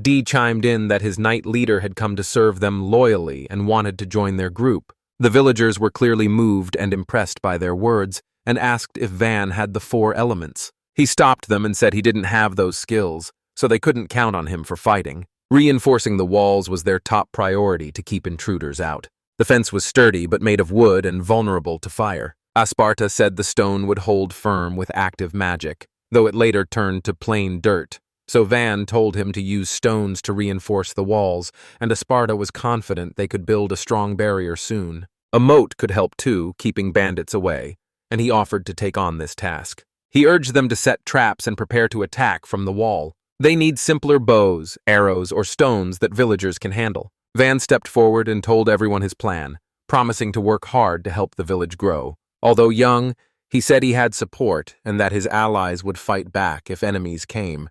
Dee chimed in that his knight leader had come to serve them loyally and wanted to join their group. The villagers were clearly moved and impressed by their words and asked if Van had the 4 elements. He stopped them and said he didn't have those skills, so they couldn't count on him for fighting. Reinforcing the walls was their top priority to keep intruders out. The fence was sturdy but made of wood and vulnerable to fire. Sparta said the stone would hold firm with active magic, though it later turned to plain dirt. So Van told him to use stones to reinforce the walls, and Sparta was confident they could build a strong barrier soon. A moat could help too, keeping bandits away, and he offered to take on this task. He urged them to set traps and prepare to attack from the wall. They need simpler bows, arrows, or stones that villagers can handle. Van stepped forward and told everyone his plan, promising to work hard to help the village grow. Although young, he said he had support and that his allies would fight back if enemies came.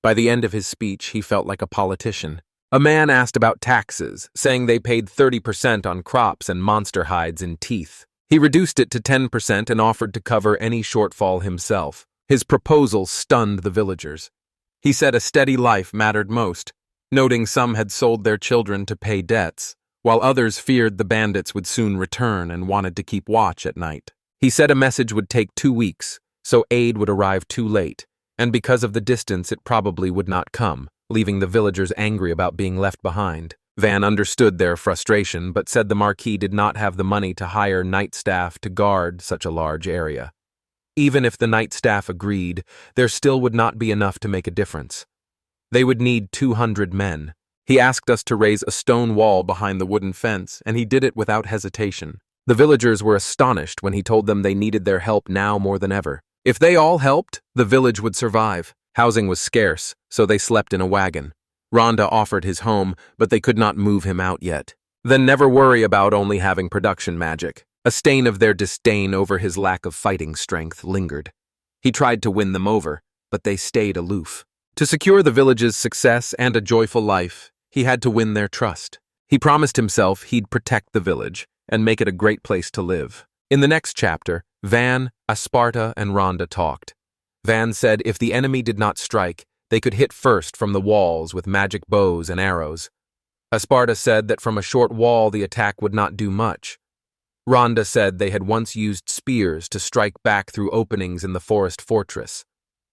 By the end of his speech, he felt like a politician. A man asked about taxes, saying they paid 30% on crops and monster hides and teeth. He reduced it to 10% and offered to cover any shortfall himself. His proposal stunned the villagers. He said a steady life mattered most, noting some had sold their children to pay debts, while others feared the bandits would soon return and wanted to keep watch at night. He said a message would take 2 weeks, so aid would arrive too late, and because of the distance it probably would not come, leaving the villagers angry about being left behind. Van understood their frustration, but said the Marquis did not have the money to hire night staff to guard such a large area. Even if the night staff agreed, there still would not be enough to make a difference. They would need 200 men. He asked us to raise a stone wall behind the wooden fence, and he did it without hesitation. The villagers were astonished when he told them they needed their help now more than ever. If they all helped, the village would survive. Housing was scarce, so they slept in a wagon. Rhonda offered his home, but they could not move him out yet. Then never worry about only having production magic. A stain of their disdain over his lack of fighting strength lingered. He tried to win them over, but they stayed aloof. To secure the village's success and a joyful life, he had to win their trust. He promised himself he'd protect the village and make it a great place to live. In the next chapter, Van, Asparta, and Rhonda talked. Van said if the enemy did not strike, they could hit first from the walls with magic bows and arrows. Asparta said that from a short wall the attack would not do much. Rhonda said they had once used spears to strike back through openings in the forest fortress.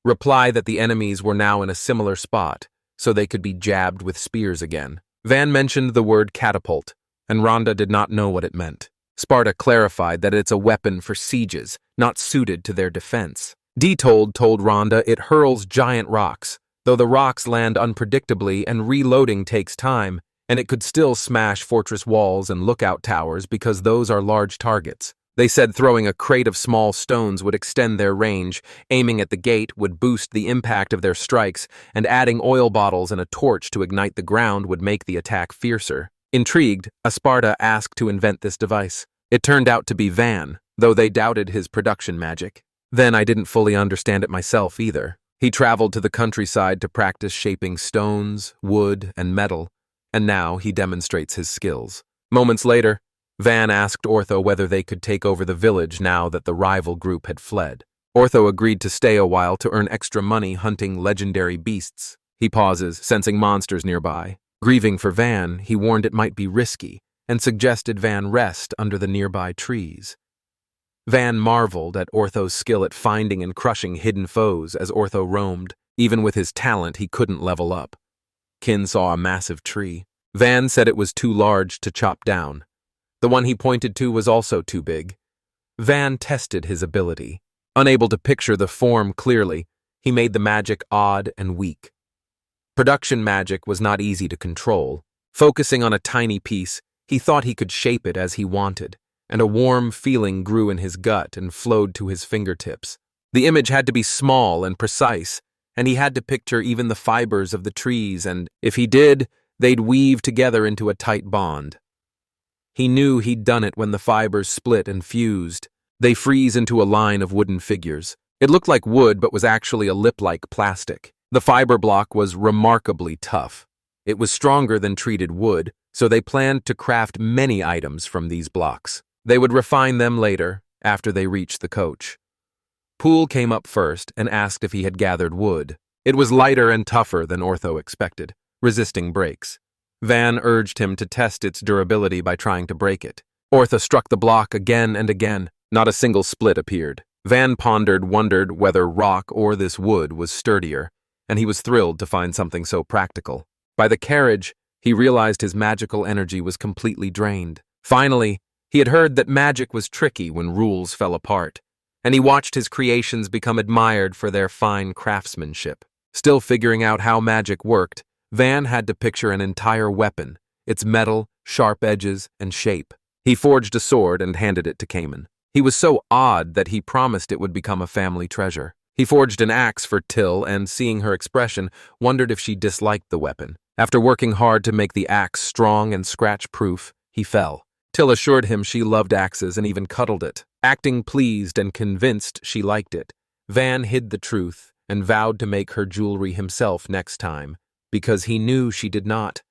Reply that the enemies were now in a similar spot, so they could be jabbed with spears again. Van mentioned the word catapult, and Rhonda did not know what it meant. Sparta clarified that it's a weapon for sieges, not suited to their defense. Detold told Rhonda it hurls giant rocks, though the rocks land unpredictably and reloading takes time, and it could still smash fortress walls and lookout towers because those are large targets. They said throwing a crate of small stones would extend their range, aiming at the gate would boost the impact of their strikes, and adding oil bottles and a torch to ignite the ground would make the attack fiercer. Intrigued, Asparta asked to invent this device. It turned out to be Van, though they doubted his production magic. Then I didn't fully understand it myself either. He traveled to the countryside to practice shaping stones, wood, and metal, and now he demonstrates his skills. Moments later, Van asked Ortho whether they could take over the village now that the rival group had fled. Ortho agreed to stay a while to earn extra money hunting legendary beasts. He pauses, sensing monsters nearby. Grieving for Van, he warned it might be risky, and suggested Van rest under the nearby trees. Van marveled at Ortho's skill at finding and crushing hidden foes as Ortho roamed. Even with his talent, he couldn't level up. Kin saw a massive tree. Van said it was too large to chop down. The one he pointed to was also too big. Van tested his ability. Unable to picture the form clearly, he made the magic odd and weak. Production magic was not easy to control. Focusing on a tiny piece, he thought he could shape it as he wanted, and a warm feeling grew in his gut and flowed to his fingertips. The image had to be small and precise, and he had to picture even the fibers of the trees, and if he did, they'd weave together into a tight bond. He knew he'd done it when the fibers split and fused. They freeze into a line of wooden figures. It looked like wood but was actually a lip-like plastic. The fiber block was remarkably tough. It was stronger than treated wood, so they planned to craft many items from these blocks. They would refine them later, after they reached the coach. Poole came up first and asked if he had gathered wood. It was lighter and tougher than Ortho expected, resisting breaks. Van urged him to test its durability by trying to break it. Ortho struck the block again and again. Not a single split appeared. Van wondered whether rock or this wood was sturdier, and he was thrilled to find something so practical. By the carriage, he realized his magical energy was completely drained. Finally, he had heard that magic was tricky when rules fell apart, and he watched his creations become admired for their fine craftsmanship. Still figuring out how magic worked, Van had to picture an entire weapon, its metal, sharp edges, and shape. He forged a sword and handed it to Cayman. He was so odd that he promised it would become a family treasure. He forged an axe for Till and, seeing her expression, wondered if she disliked the weapon. After working hard to make the axe strong and scratch-proof, he fell. Till assured him she loved axes and even cuddled it. Acting pleased and convinced she liked it, Van hid the truth and vowed to make her jewelry himself next time, because he knew she did not.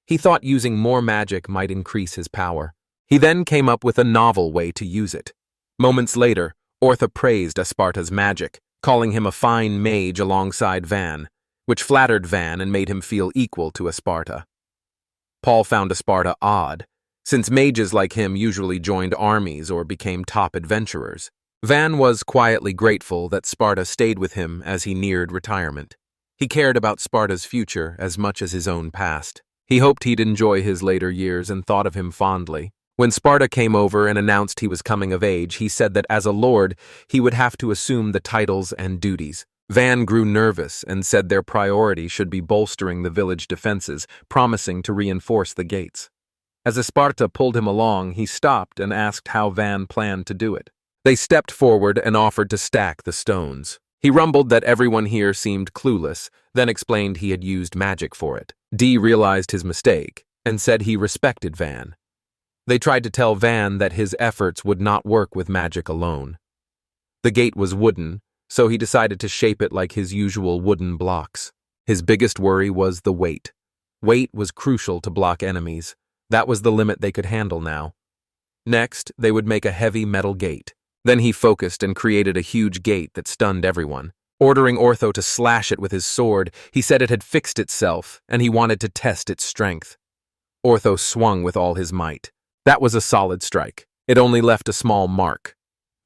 He thought using more magic might increase his power. He then came up with a novel way to use it. Moments later, Ortho praised Asparta's magic, calling him a fine mage alongside Van. which flattered Van and made him feel equal to a Sparta. Paul found a Sparta odd, since mages like him usually joined armies or became top adventurers. Van was quietly grateful that Sparta stayed with him as he neared retirement. He cared about Sparta's future as much as his own past. He hoped he'd enjoy his later years and thought of him fondly. When Sparta came over and announced he was coming of age, he said that as a lord, he would have to assume the titles and duties. Van grew nervous and said their priority should be bolstering the village defenses, promising to reinforce the gates. As Sparta pulled him along, he stopped and asked how Van planned to do it. They stepped forward and offered to stack the stones. He rumbled that everyone here seemed clueless, then explained he had used magic for it. Dee realized his mistake and said he respected Van. They tried to tell Van that his efforts would not work with magic alone. The gate was wooden, so he decided to shape it like his usual wooden blocks. His biggest worry was the weight. Weight was crucial to block enemies. That was the limit they could handle now. Next, they would make a heavy metal gate. Then he focused and created a huge gate that stunned everyone. Ordering Ortho to slash it with his sword, he said it had fixed itself, and he wanted to test its strength. Ortho swung with all his might. That was a solid strike. It only left a small mark.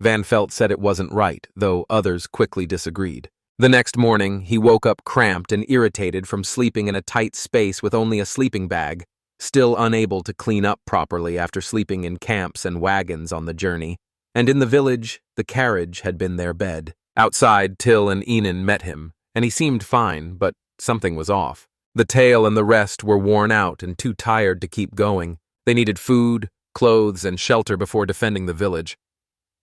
Van Felt said it wasn't right, though others quickly disagreed. The next morning, he woke up cramped and irritated from sleeping in a tight space with only a sleeping bag, still unable to clean up properly after sleeping in camps and wagons on the journey. And in the village, the carriage had been their bed. Outside, Till and Enan met him, and he seemed fine, but something was off. The tail and the rest were worn out and too tired to keep going. They needed food, clothes, and shelter before defending the village.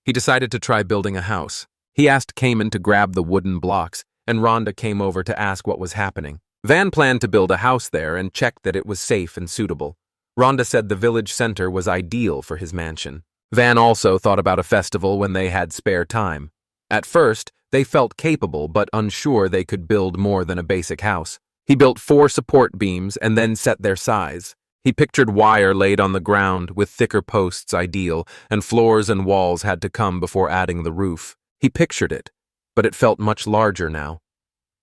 He decided to try building a house. He asked Cayman to grab the wooden blocks, and Rhonda came over to ask what was happening. Van planned to build a house there and checked that it was safe and suitable. Rhonda said the village center was ideal for his mansion. Van also thought about a festival when they had spare time. At first, they felt capable but unsure they could build more than a basic house. He built 4 support beams and then set their size. He pictured wire laid on the ground with thicker posts ideal, and floors and walls had to come before adding the roof. He pictured it, but it felt much larger now.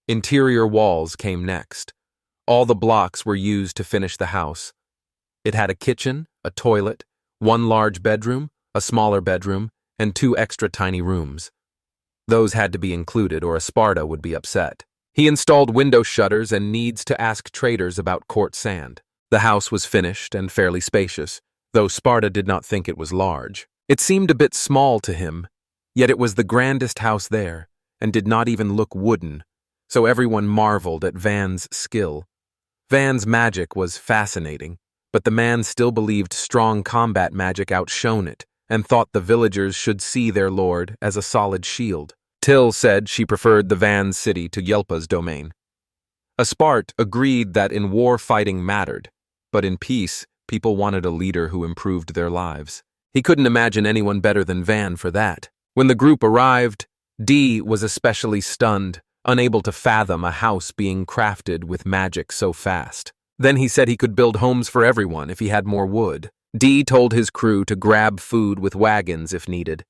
Interior walls came next. All the blocks were used to finish the house. It had a kitchen, a toilet, 1 large bedroom, a smaller bedroom, and 2 extra tiny rooms. Those had to be included or a Sparta would be upset. He installed window shutters and needs to ask traders about court sand. The house was finished and fairly spacious, though Sparta did not think it was large. It seemed a bit small to him, yet it was the grandest house there, and did not even look wooden, so everyone marveled at Van's skill. Van's magic was fascinating, but the man still believed strong combat magic outshone it, and thought the villagers should see their lord as a solid shield. Till said she preferred the Van city to Yelpa's domain. Aspart agreed that in war fighting mattered, but in peace, people wanted a leader who improved their lives. He couldn't imagine anyone better than Van for that. When the group arrived, Dee was especially stunned, unable to fathom a house being crafted with magic so fast. Then he said he could build homes for everyone if he had more wood. Dee told his crew to grab food with wagons if needed.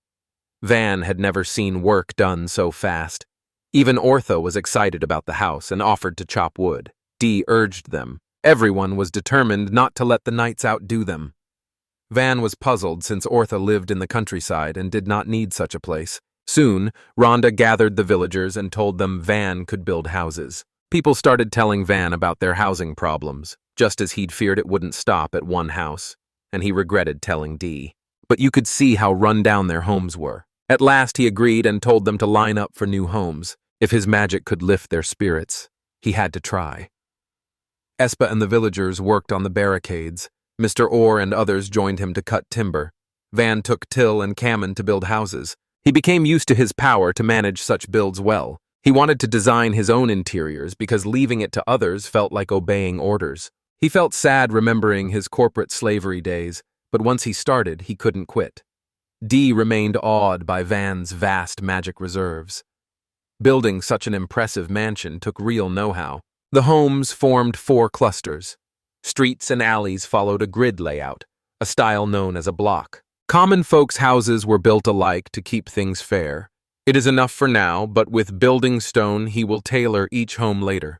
Van had never seen work done so fast. Even Ortho was excited about the house and offered to chop wood. Dee urged them. Everyone was determined not to let the nights outdo them. Van was puzzled since Ortho lived in the countryside and did not need such a place. Soon, Rhonda gathered the villagers and told them Van could build houses. People started telling Van about their housing problems, just as he'd feared it wouldn't stop at one house, and he regretted telling Dee. But you could see how run down their homes were. At last he agreed and told them to line up for new homes. If his magic could lift their spirits, he had to try. Espa and the villagers worked on the barricades. Mr. Orr and others joined him to cut timber. Van took Till and Cayman to build houses. He became used to his power to manage such builds well. He wanted to design his own interiors because leaving it to others felt like obeying orders. He felt sad remembering his corporate slavery days, but once he started, he couldn't quit. Dee remained awed by Van's vast magic reserves. Building such an impressive mansion took real know-how. The homes formed 4 clusters. Streets and alleys followed a grid layout, a style known as a block. Common folks' houses were built alike to keep things fair. It is enough for now, but with building stone he will tailor each home later.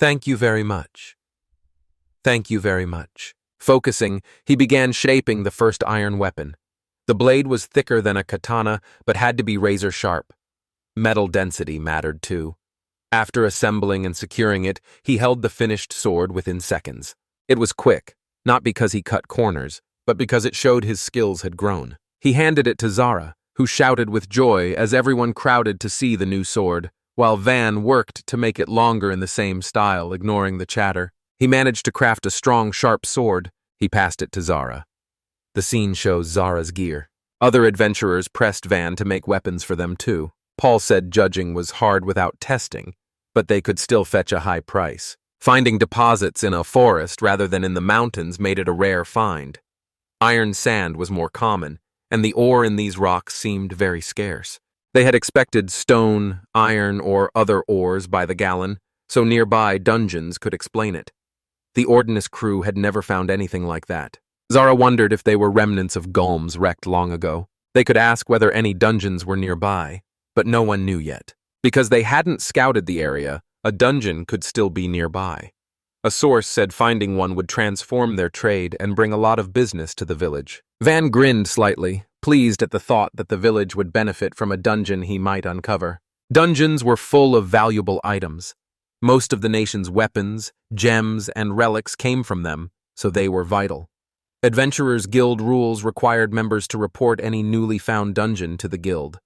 Thank you very much. Thank you very much. Focusing, he began shaping the first iron weapon. The blade was thicker than a katana, but had to be razor sharp. Metal density mattered too. After assembling and securing it, he held the finished sword within seconds. It was quick, not because he cut corners, but because it showed his skills had grown. He handed it to Zara, who shouted with joy as everyone crowded to see the new sword, while Van worked to make it longer in the same style, ignoring the chatter. He managed to craft a strong, sharp sword. He passed it to Zara. The scene shows Zara's gear. Other adventurers pressed Van to make weapons for them too. Paul said judging was hard without testing, but they could still fetch a high price. Finding deposits in a forest rather than in the mountains made it a rare find. Iron sand was more common, and the ore in these rocks seemed very scarce. They had expected stone, iron, or other ores by the gallon, so nearby dungeons could explain it. The Ordinance crew had never found anything like that. Zara wondered if they were remnants of gulms wrecked long ago. They could ask whether any dungeons were nearby, but no one knew yet. Because they hadn't scouted the area, a dungeon could still be nearby. A source said finding one would transform their trade and bring a lot of business to the village. Van grinned slightly, pleased at the thought that the village would benefit from a dungeon he might uncover. Dungeons were full of valuable items. Most of the nation's weapons, gems, and relics came from them, so they were vital. Adventurers' Guild rules required members to report any newly found dungeon to the guild.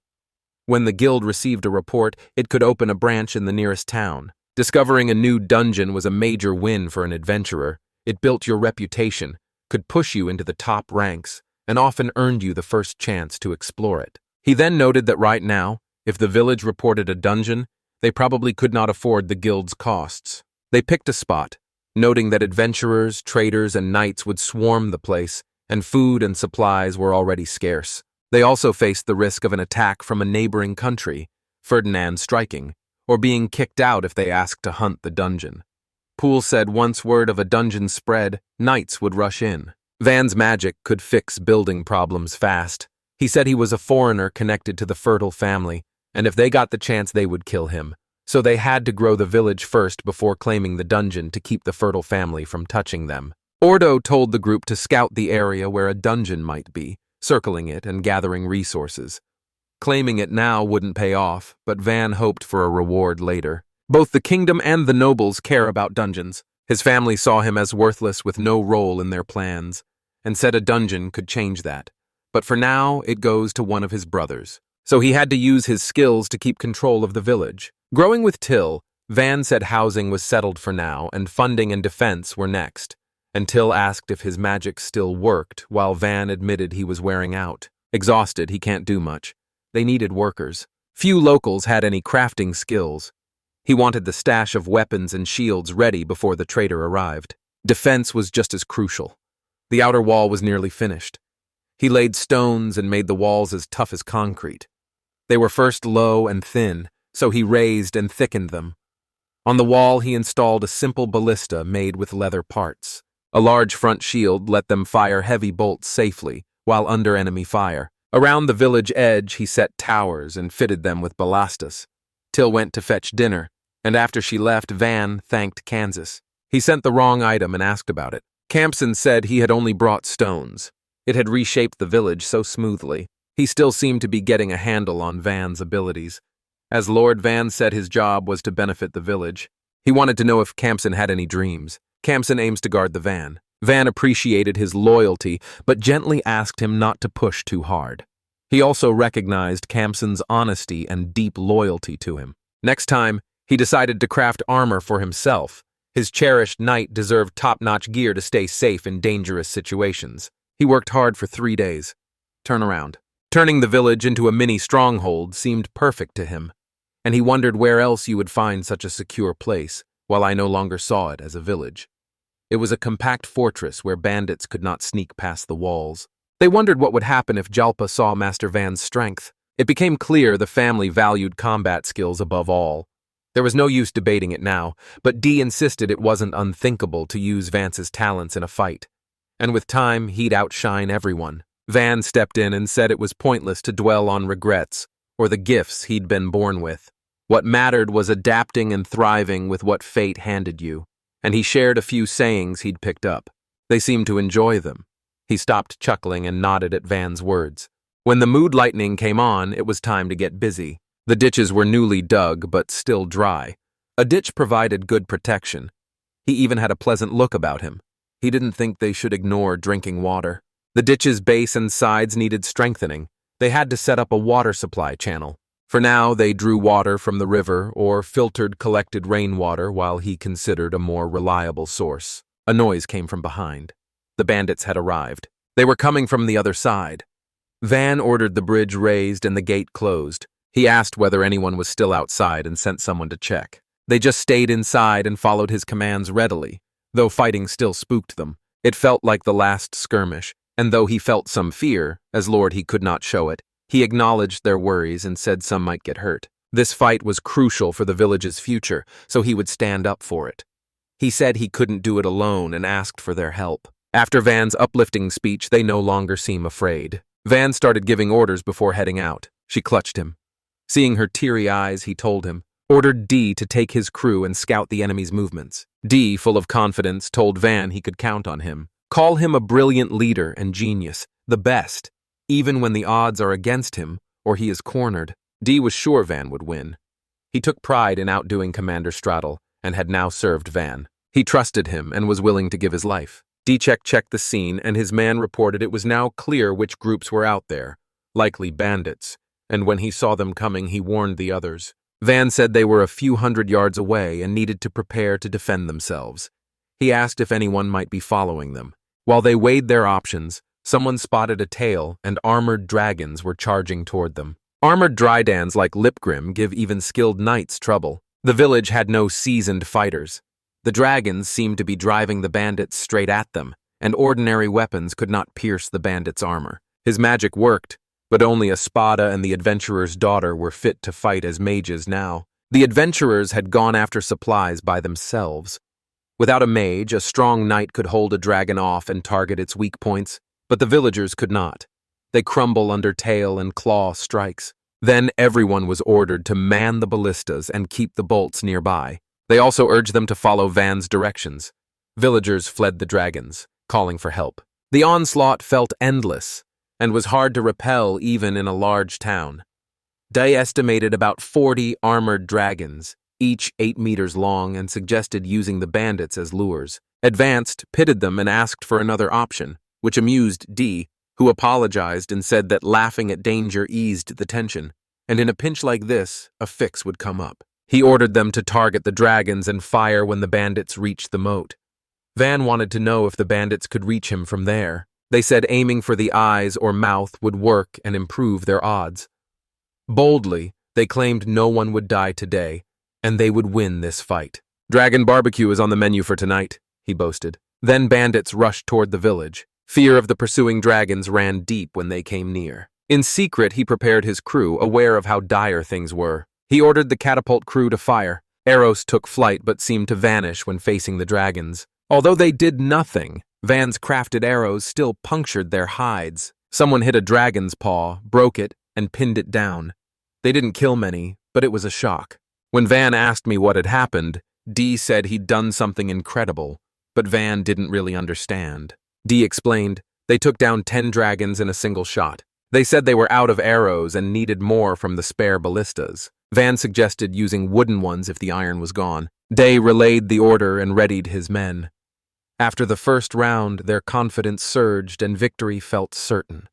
When the guild received a report, it could open a branch in the nearest town. Discovering a new dungeon was a major win for an adventurer. It built your reputation, could push you into the top ranks, and often earned you the first chance to explore it. He then noted that right now, if the village reported a dungeon, they probably could not afford the guild's costs. They picked a spot, noting that adventurers, traders, and knights would swarm the place, and food and supplies were already scarce. They also faced the risk of an attack from a neighboring country, Ferdinand striking, or being kicked out if they asked to hunt the dungeon. Poole said once word of a dungeon spread, knights would rush in. Van's magic could fix building problems fast. He said he was a foreigner connected to the Fertile family, and if they got the chance they would kill him. So they had to grow the village first before claiming the dungeon to keep the Fertile family from touching them. Ordo told the group to scout the area where a dungeon might be, circling it and gathering resources. Claiming it now wouldn't pay off, but Van hoped for a reward later. Both the kingdom and the nobles care about dungeons. His family saw him as worthless with no role in their plans, and said a dungeon could change that. But for now, it goes to one of his brothers. So he had to use his skills to keep control of the village. Growing with Till, Van said housing was settled for now, and funding and defense were next. And Till asked if his magic still worked, while Van admitted he was wearing out. Exhausted, he can't do much. They needed workers. Few locals had any crafting skills. He wanted the stash of weapons and shields ready before the trader arrived. Defense was just as crucial. The outer wall was nearly finished. He laid stones and made the walls as tough as concrete. They were first low and thin, so he raised and thickened them. On the wall, he installed a simple ballista made with leather parts. A large front shield let them fire heavy bolts safely, while under enemy fire. Around the village edge, he set towers and fitted them with ballastas. Till went to fetch dinner, and after she left, Van thanked Kansas. He sent the wrong item and asked about it. Campson said he had only brought stones. It had reshaped the village so smoothly. He still seemed to be getting a handle on Van's abilities. As Lord Van said his job was to benefit the village, he wanted to know if Campson had any dreams. Campson aims to guard the van. Van appreciated his loyalty, but gently asked him not to push too hard. He also recognized Campson's honesty and deep loyalty to him. Next time, he decided to craft armor for himself. His cherished knight deserved top-notch gear to stay safe in dangerous situations. He worked hard for 3 days. Turnaround. Turning the village into a mini stronghold seemed perfect to him, and he wondered where else you would find such a secure place, while I no longer saw it as a village. It was a compact fortress where bandits could not sneak past the walls. They wondered what would happen if Jalpa saw Master Van's strength. It became clear the family valued combat skills above all. There was no use debating it now, but Dee insisted it wasn't unthinkable to use Vance's talents in a fight. And with time, he'd outshine everyone. Van stepped in and said it was pointless to dwell on regrets or the gifts he'd been born with. What mattered was adapting and thriving with what fate handed you, and he shared a few sayings he'd picked up. They seemed to enjoy them. He stopped chuckling and nodded at Van's words. When the mood lightning came on, it was time to get busy. The ditches were newly dug, but still dry. A ditch provided good protection. He even had a pleasant look about him. He didn't think they should ignore drinking water. The ditch's base and sides needed strengthening. They had to set up a water supply channel. For now, they drew water from the river or filtered collected rainwater while he considered a more reliable source. A noise came from behind. The bandits had arrived. They were coming from the other side. Van ordered the bridge raised and the gate closed. He asked whether anyone was still outside and sent someone to check. They just stayed inside and followed his commands readily, though fighting still spooked them. It felt like the last skirmish, and though he felt some fear, as Lord he could not show it, he acknowledged their worries and said some might get hurt. This fight was crucial for the village's future, so he would stand up for it. He said he couldn't do it alone and asked for their help. After Van's uplifting speech, they no longer seemed afraid. Van started giving orders before heading out. She clutched him. Seeing her teary eyes, he told him, ordered D to take his crew and scout the enemy's movements. D, full of confidence, told Van he could count on him. Call him a brilliant leader and genius, the best, even when the odds are against him or he is cornered. D was sure Van would win. He took pride in outdoing Commander Straddle and had now served Van. He trusted him and was willing to give his life. D checked the scene, and his man reported it was now clear which groups were out there, likely bandits, and when he saw them coming, he warned the others. Van said they were a few hundred yards away and needed to prepare to defend themselves. He asked if anyone might be following them. While they weighed their options, someone spotted a tail and armored dragons were charging toward them. Armored drydans like Lipgrim give even skilled knights trouble. The village had no seasoned fighters. The dragons seemed to be driving the bandits straight at them, and ordinary weapons could not pierce the bandits' armor. His magic worked, but only Espada and the adventurer's daughter were fit to fight as mages now. The adventurers had gone after supplies by themselves. Without a mage, a strong knight could hold a dragon off and target its weak points, but the villagers could not. They crumble under tail and claw strikes. Then everyone was ordered to man the ballistas and keep the bolts nearby. They also urged them to follow Van's directions. Villagers fled the dragons, calling for help. The onslaught felt endless and was hard to repel even in a large town. They estimated about 40 armored dragons, each 8 meters long, and suggested using the bandits as lures. Advanced, pitted them, and asked for another option, which amused D, who apologized and said that laughing at danger eased the tension, and in a pinch like this, a fix would come up. He ordered them to target the dragons and fire when the bandits reached the moat. Van wanted to know if the bandits could reach him from there. They said aiming for the eyes or mouth would work and improve their odds. Boldly, they claimed no one would die today, and they would win this fight. Dragon barbecue is on the menu for tonight, he boasted. Then bandits rushed toward the village. Fear of the pursuing dragons ran deep when they came near. In secret, he prepared his crew, aware of how dire things were. He ordered the catapult crew to fire. Arrows took flight but seemed to vanish when facing the dragons. Although they did nothing, Van's crafted arrows still punctured their hides. Someone hit a dragon's paw, broke it, and pinned it down. They didn't kill many, but it was a shock. When Van asked me what had happened, D said he'd done something incredible, but Van didn't really understand. D explained, they took down 10 dragons in a single shot. They said they were out of arrows and needed more from the spare ballistas. Van suggested using wooden ones if the iron was gone. Day relayed the order and readied his men. After the first round, their confidence surged and victory felt certain.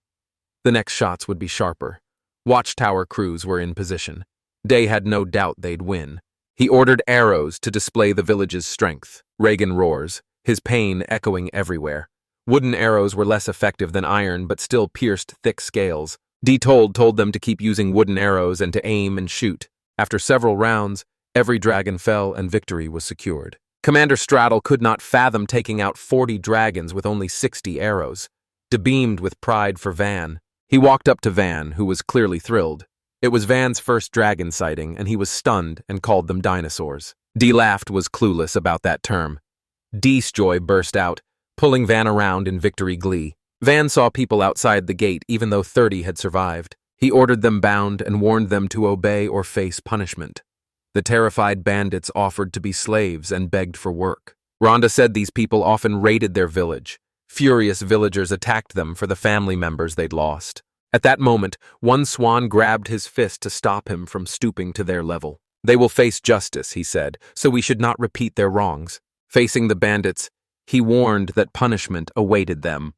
The next shots would be sharper. Watchtower crews were in position. Day had no doubt they'd win. He ordered arrows to display the village's strength. Reagan roars, his pain echoing everywhere. Wooden arrows were less effective than iron but still pierced thick scales. D told them to keep using wooden arrows and to aim and shoot. After several rounds, every dragon fell and victory was secured. Commander Straddle could not fathom taking out 40 dragons with only 60 arrows. Beamed with pride for Van, he walked up to Van, who was clearly thrilled. It was Van's first dragon sighting, and he was stunned and called them dinosaurs. D laughed was clueless about that term. D's joy burst out, pulling Van around in victory glee. Van saw people outside the gate even though 30 had survived. He ordered them bound and warned them to obey or face punishment. The terrified bandits offered to be slaves and begged for work. Rhonda said these people often raided their village. Furious villagers attacked them for the family members they'd lost. At that moment, one swan grabbed his fist to stop him from stooping to their level. They will face justice, he said, so we should not repeat their wrongs. Facing the bandits, he warned that punishment awaited them.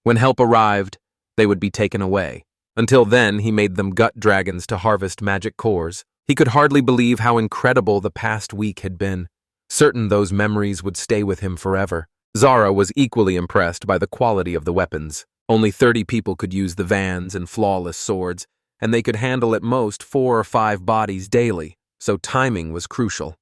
When help arrived, they would be taken away. Until then, he made them gut dragons to harvest magic cores. He could hardly believe how incredible the past week had been. Certain those memories would stay with him forever. Zara was equally impressed by the quality of the weapons. Only 30 people could use the vans and flawless swords, and they could handle at most 4 or 5 bodies daily, so timing was crucial.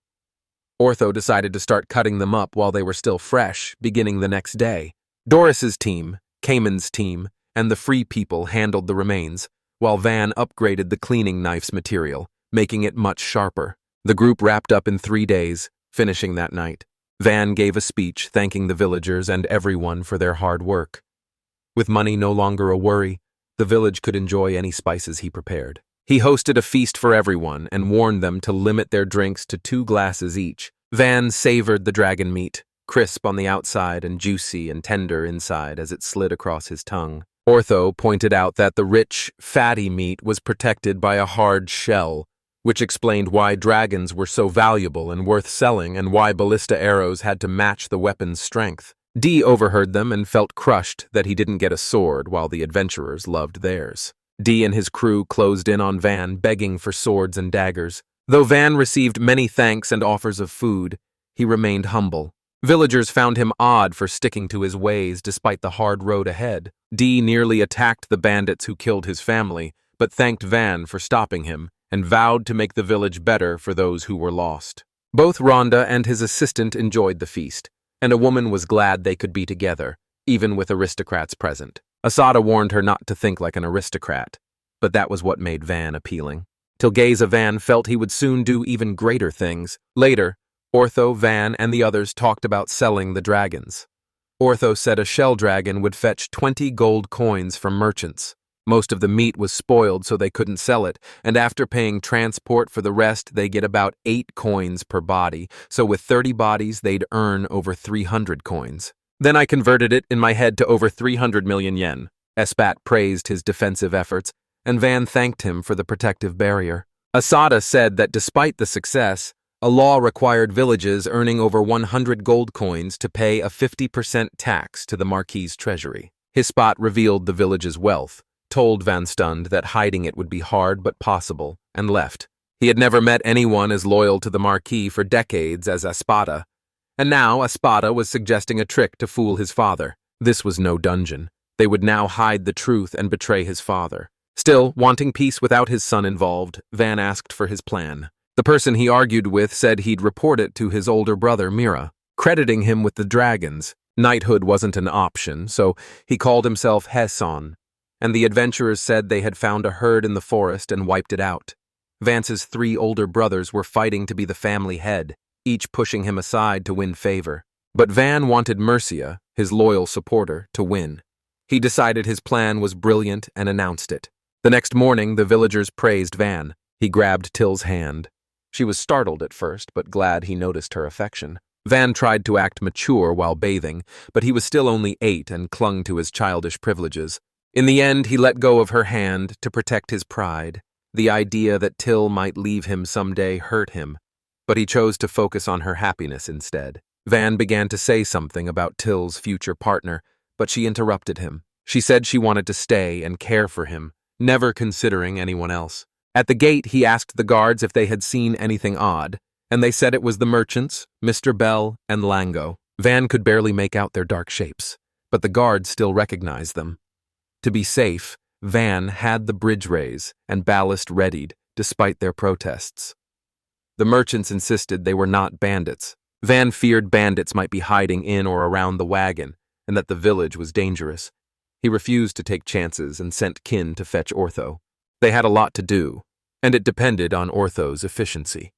Ortho decided to start cutting them up while they were still fresh, beginning the next day. Doris's team, Cayman's team, and the Free People handled the remains, while Van upgraded the cleaning knife's material, making it much sharper. The group wrapped up in 3 days, finishing that night. Van gave a speech thanking the villagers and everyone for their hard work. With money no longer a worry, the village could enjoy any spices he prepared. He hosted a feast for everyone and warned them to limit their drinks to 2 glasses each. Van savored the dragon meat, crisp on the outside and juicy and tender inside as it slid across his tongue. Ortho pointed out that the rich, fatty meat was protected by a hard shell, which explained why dragons were so valuable and worth selling and why ballista arrows had to match the weapon's strength. Dee overheard them and felt crushed that he didn't get a sword while the adventurers loved theirs. Dee and his crew closed in on Van, begging for swords and daggers. Though Van received many thanks and offers of food, he remained humble. Villagers found him odd for sticking to his ways despite the hard road ahead. Dee nearly attacked the bandits who killed his family, but thanked Van for stopping him and vowed to make the village better for those who were lost. Both Rhonda and his assistant enjoyed the feast, and a woman was glad they could be together, even with aristocrats present. Asada warned her not to think like an aristocrat, but that was what made Van appealing. Tilgaza Van felt he would soon do even greater things. Later, Ortho, Van, and the others talked about selling the dragons. Ortho said a shell dragon would fetch 20 gold coins from merchants. Most of the meat was spoiled so they couldn't sell it, and after paying transport for the rest, they get about 8 coins per body, so with 30 bodies, they'd earn over 300 coins. Then I converted it in my head to over 300 million yen. Espat praised his defensive efforts, and Van thanked him for the protective barrier. Asada said that despite the success, a law required villages earning over 100 gold coins to pay a 50% tax to the Marquis's treasury. Hispat revealed the village's wealth, told Van Stund that hiding it would be hard but possible, and left. He had never met anyone as loyal to the Marquis for decades as Espada, and now Espada was suggesting a trick to fool his father. This was no dungeon. They would now hide the truth and betray his father. Still, wanting peace without his son involved, Van asked for his plan. The person he argued with said he'd report it to his older brother, Mira, crediting him with the dragons. Knighthood wasn't an option, so he called himself Heson, and the adventurers said they had found a herd in the forest and wiped it out. Vance's 3 older brothers were fighting to be the family head, each pushing him aside to win favor. But Van wanted Mercia, his loyal supporter, to win. He decided his plan was brilliant and announced it. The next morning, the villagers praised Van. He grabbed Till's hand. She was startled at first, but glad he noticed her affection. Van tried to act mature while bathing, but he was still only 8 and clung to his childish privileges. In the end, he let go of her hand to protect his pride. The idea that Till might leave him someday hurt him, but he chose to focus on her happiness instead. Van began to say something about Till's future partner, but she interrupted him. She said she wanted to stay and care for him, never considering anyone else. At the gate, he asked the guards if they had seen anything odd, and they said it was the merchants, Mr. Bell, and Lango. Van could barely make out their dark shapes, but the guards still recognized them. To be safe, Van had the bridge raise and ballast readied, despite their protests. The merchants insisted they were not bandits. Van feared bandits might be hiding in or around the wagon, and that the village was dangerous. He refused to take chances and sent kin to fetch Ortho. They had a lot to do, and it depended on Ortho's efficiency.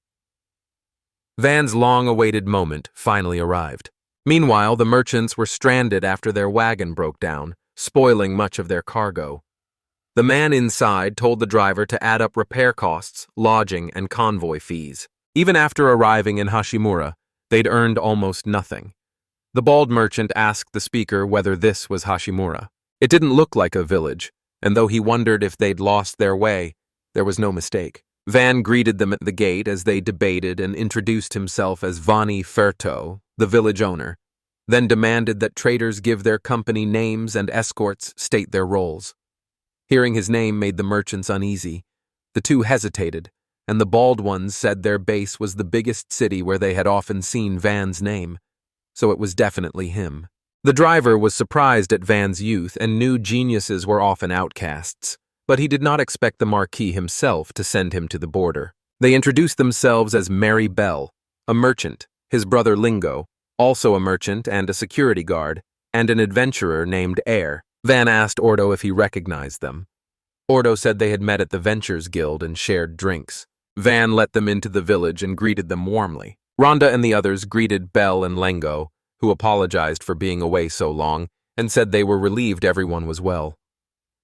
Van's long-awaited moment finally arrived. Meanwhile, the merchants were stranded after their wagon broke down, spoiling much of their cargo. The man inside told the driver to add up repair costs, lodging, and convoy fees. Even after arriving in Hashimura, they'd earned almost nothing. The bald merchant asked the speaker whether this was Hashimura. It didn't look like a village, and though he wondered if they'd lost their way, there was no mistake. Van greeted them at the gate as they debated and introduced himself as Vani Ferto, the village owner, then demanded that traders give their company names and escorts state their roles. Hearing his name made the merchants uneasy. The two hesitated, and the bald ones said their base was the biggest city where they had often seen Van's name, so it was definitely him. The driver was surprised at Van's youth and knew geniuses were often outcasts, but he did not expect the Marquis himself to send him to the border. They introduced themselves as Mary Bell, a merchant, his brother Lingo, also a merchant and a security guard, and an adventurer named Air. Van asked Ordo if he recognized them. Ordo said they had met at the Ventures Guild and shared drinks. Van let them into the village and greeted them warmly. Rhonda and the others greeted Bell and Lengo, who apologized for being away so long, and said they were relieved everyone was well.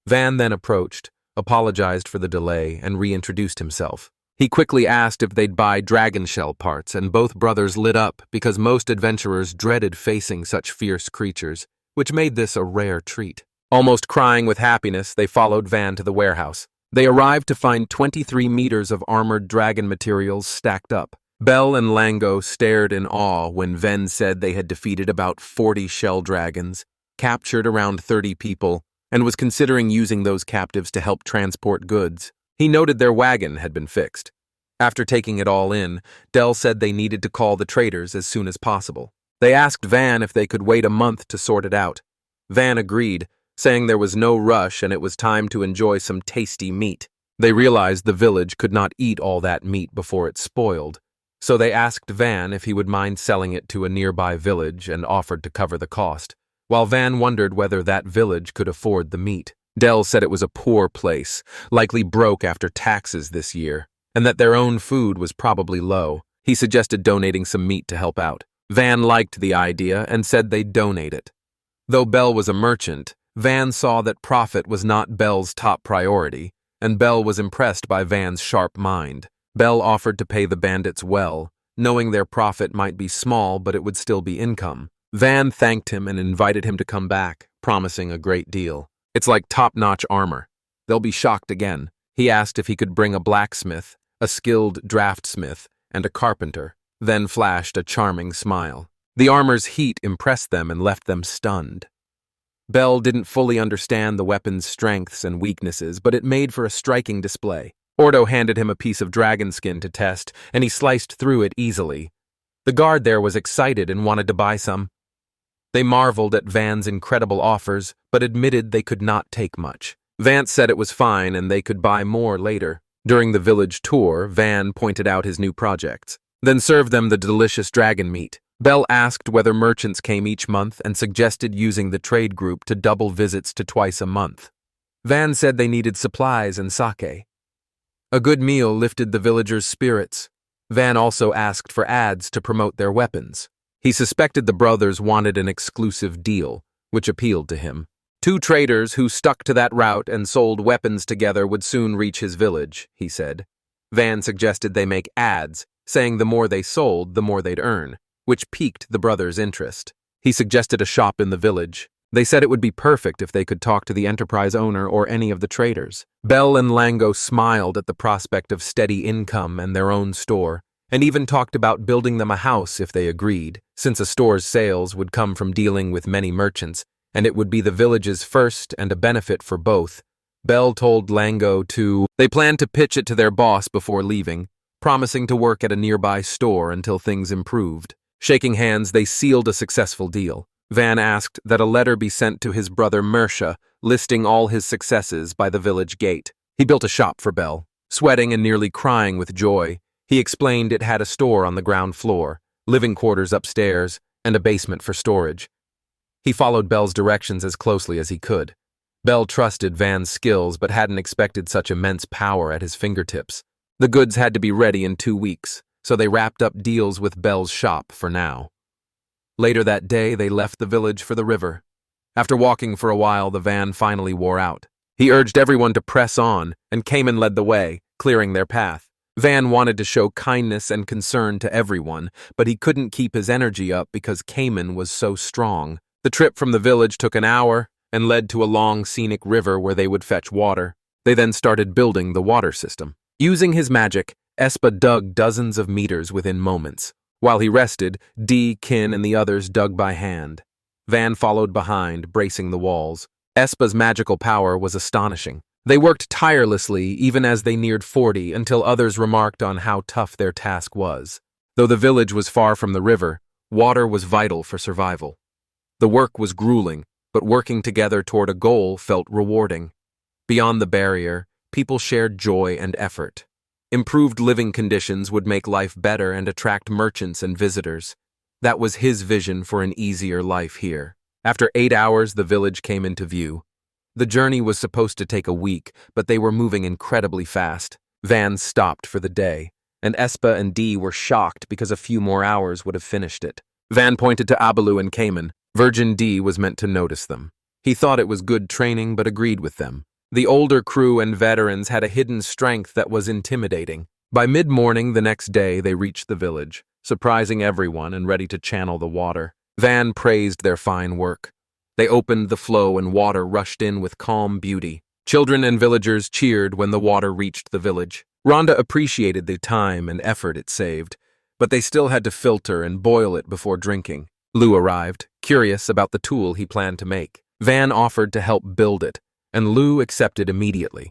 Van then approached, apologized for the delay, and reintroduced himself. He quickly asked if they'd buy dragon shell parts, and both brothers lit up because most adventurers dreaded facing such fierce creatures, which made this a rare treat. Almost crying with happiness, they followed Van to the warehouse. They arrived to find 23 meters of armored dragon materials stacked up. Bell and Lango stared in awe when Ven said they had defeated about 40 shell dragons, captured around 30 people, and was considering using those captives to help transport goods. He noted their wagon had been fixed. After taking it all in, Dell said they needed to call the traders as soon as possible. They asked Van if they could wait a month to sort it out. Van agreed, saying there was no rush and it was time to enjoy some tasty meat. They realized the village could not eat all that meat before it spoiled, so they asked Van if he would mind selling it to a nearby village and offered to cover the cost, while Van wondered whether that village could afford the meat. Dell said it was a poor place, likely broke after taxes this year, and that their own food was probably low. He suggested donating some meat to help out. Van liked the idea and said they'd donate it. Though Bell was a merchant, Van saw that profit was not Bell's top priority, and Bell was impressed by Van's sharp mind. Bell offered to pay the bandits well, knowing their profit might be small but it would still be income. Van thanked him and invited him to come back, promising a great deal. It's like top-notch armor. They'll be shocked again. He asked if he could bring a blacksmith, a skilled draftsmith, and a carpenter, then flashed a charming smile. The armor's heat impressed them and left them stunned. Bell didn't fully understand the weapon's strengths and weaknesses, but it made for a striking display. Ordo handed him a piece of dragon skin to test, and he sliced through it easily. The guard there was excited and wanted to buy some. They marveled at Van's incredible offers, but admitted they could not take much. Vance said it was fine and they could buy more later. During the village tour, Van pointed out his new projects, then served them the delicious dragon meat. Bell asked whether merchants came each month and suggested using the trade group to double visits to twice a month. Van said they needed supplies and sake. A good meal lifted the villagers' spirits. Van also asked for ads to promote their weapons. He suspected the brothers wanted an exclusive deal, which appealed to him. 2 traders who stuck to that route and sold weapons together would soon reach his village, he said. Van suggested they make ads, saying the more they sold, the more they'd earn, which piqued the brothers' interest. He suggested a shop in the village. They said it would be perfect if they could talk to the enterprise owner or any of the traders. Bell and Lango smiled at the prospect of steady income and their own store, and even talked about building them a house if they agreed, since a store's sales would come from dealing with many merchants, and it would be the village's first and a benefit for both. Bell told Lango they planned to pitch it to their boss before leaving, promising to work at a nearby store until things improved. Shaking hands, they sealed a successful deal. Van asked that a letter be sent to his brother Mersha, listing all his successes by the village gate. He built a shop for Bell. Sweating and nearly crying with joy, he explained it had a store on the ground floor, living quarters upstairs, and a basement for storage. He followed Bell's directions as closely as he could. Bell trusted Van's skills but hadn't expected such immense power at his fingertips. The goods had to be ready in 2 weeks, so they wrapped up deals with Bell's shop for now. Later that day, they left the village for the river. After walking for a while, the van finally wore out. He urged everyone to press on, and Cayman led the way, clearing their path. Van wanted to show kindness and concern to everyone, but he couldn't keep his energy up because Cayman was so strong. The trip from the village took an hour and led to a long scenic river where they would fetch water. They then started building the water system. Using his magic, Espa dug dozens of meters within moments. While he rested, Dee, Kin, and the others dug by hand. Van followed behind, bracing the walls. Espa's magical power was astonishing. They worked tirelessly even as they neared 40 until others remarked on how tough their task was. Though the village was far from the river, water was vital for survival. The work was grueling, but working together toward a goal felt rewarding. Beyond the barrier, people shared joy and effort. Improved living conditions would make life better and attract merchants and visitors. That was his vision for an easier life here. After 8 hours, the village came into view. The journey was supposed to take a week, but they were moving incredibly fast. Van stopped for the day, and Espa and Dee were shocked because a few more hours would have finished it. Van pointed to Abalu and Cayman. Virgin Dee was meant to notice them. He thought it was good training but agreed with them. The older crew and veterans had a hidden strength that was intimidating. By mid-morning the next day, they reached the village, surprising everyone and ready to channel the water. Van praised their fine work. They opened the flow and water rushed in with calm beauty. Children and villagers cheered when the water reached the village. Rhonda appreciated the time and effort it saved, but they still had to filter and boil it before drinking. Lou arrived, curious about the tool he planned to make. Van offered to help build it, and Lou accepted immediately.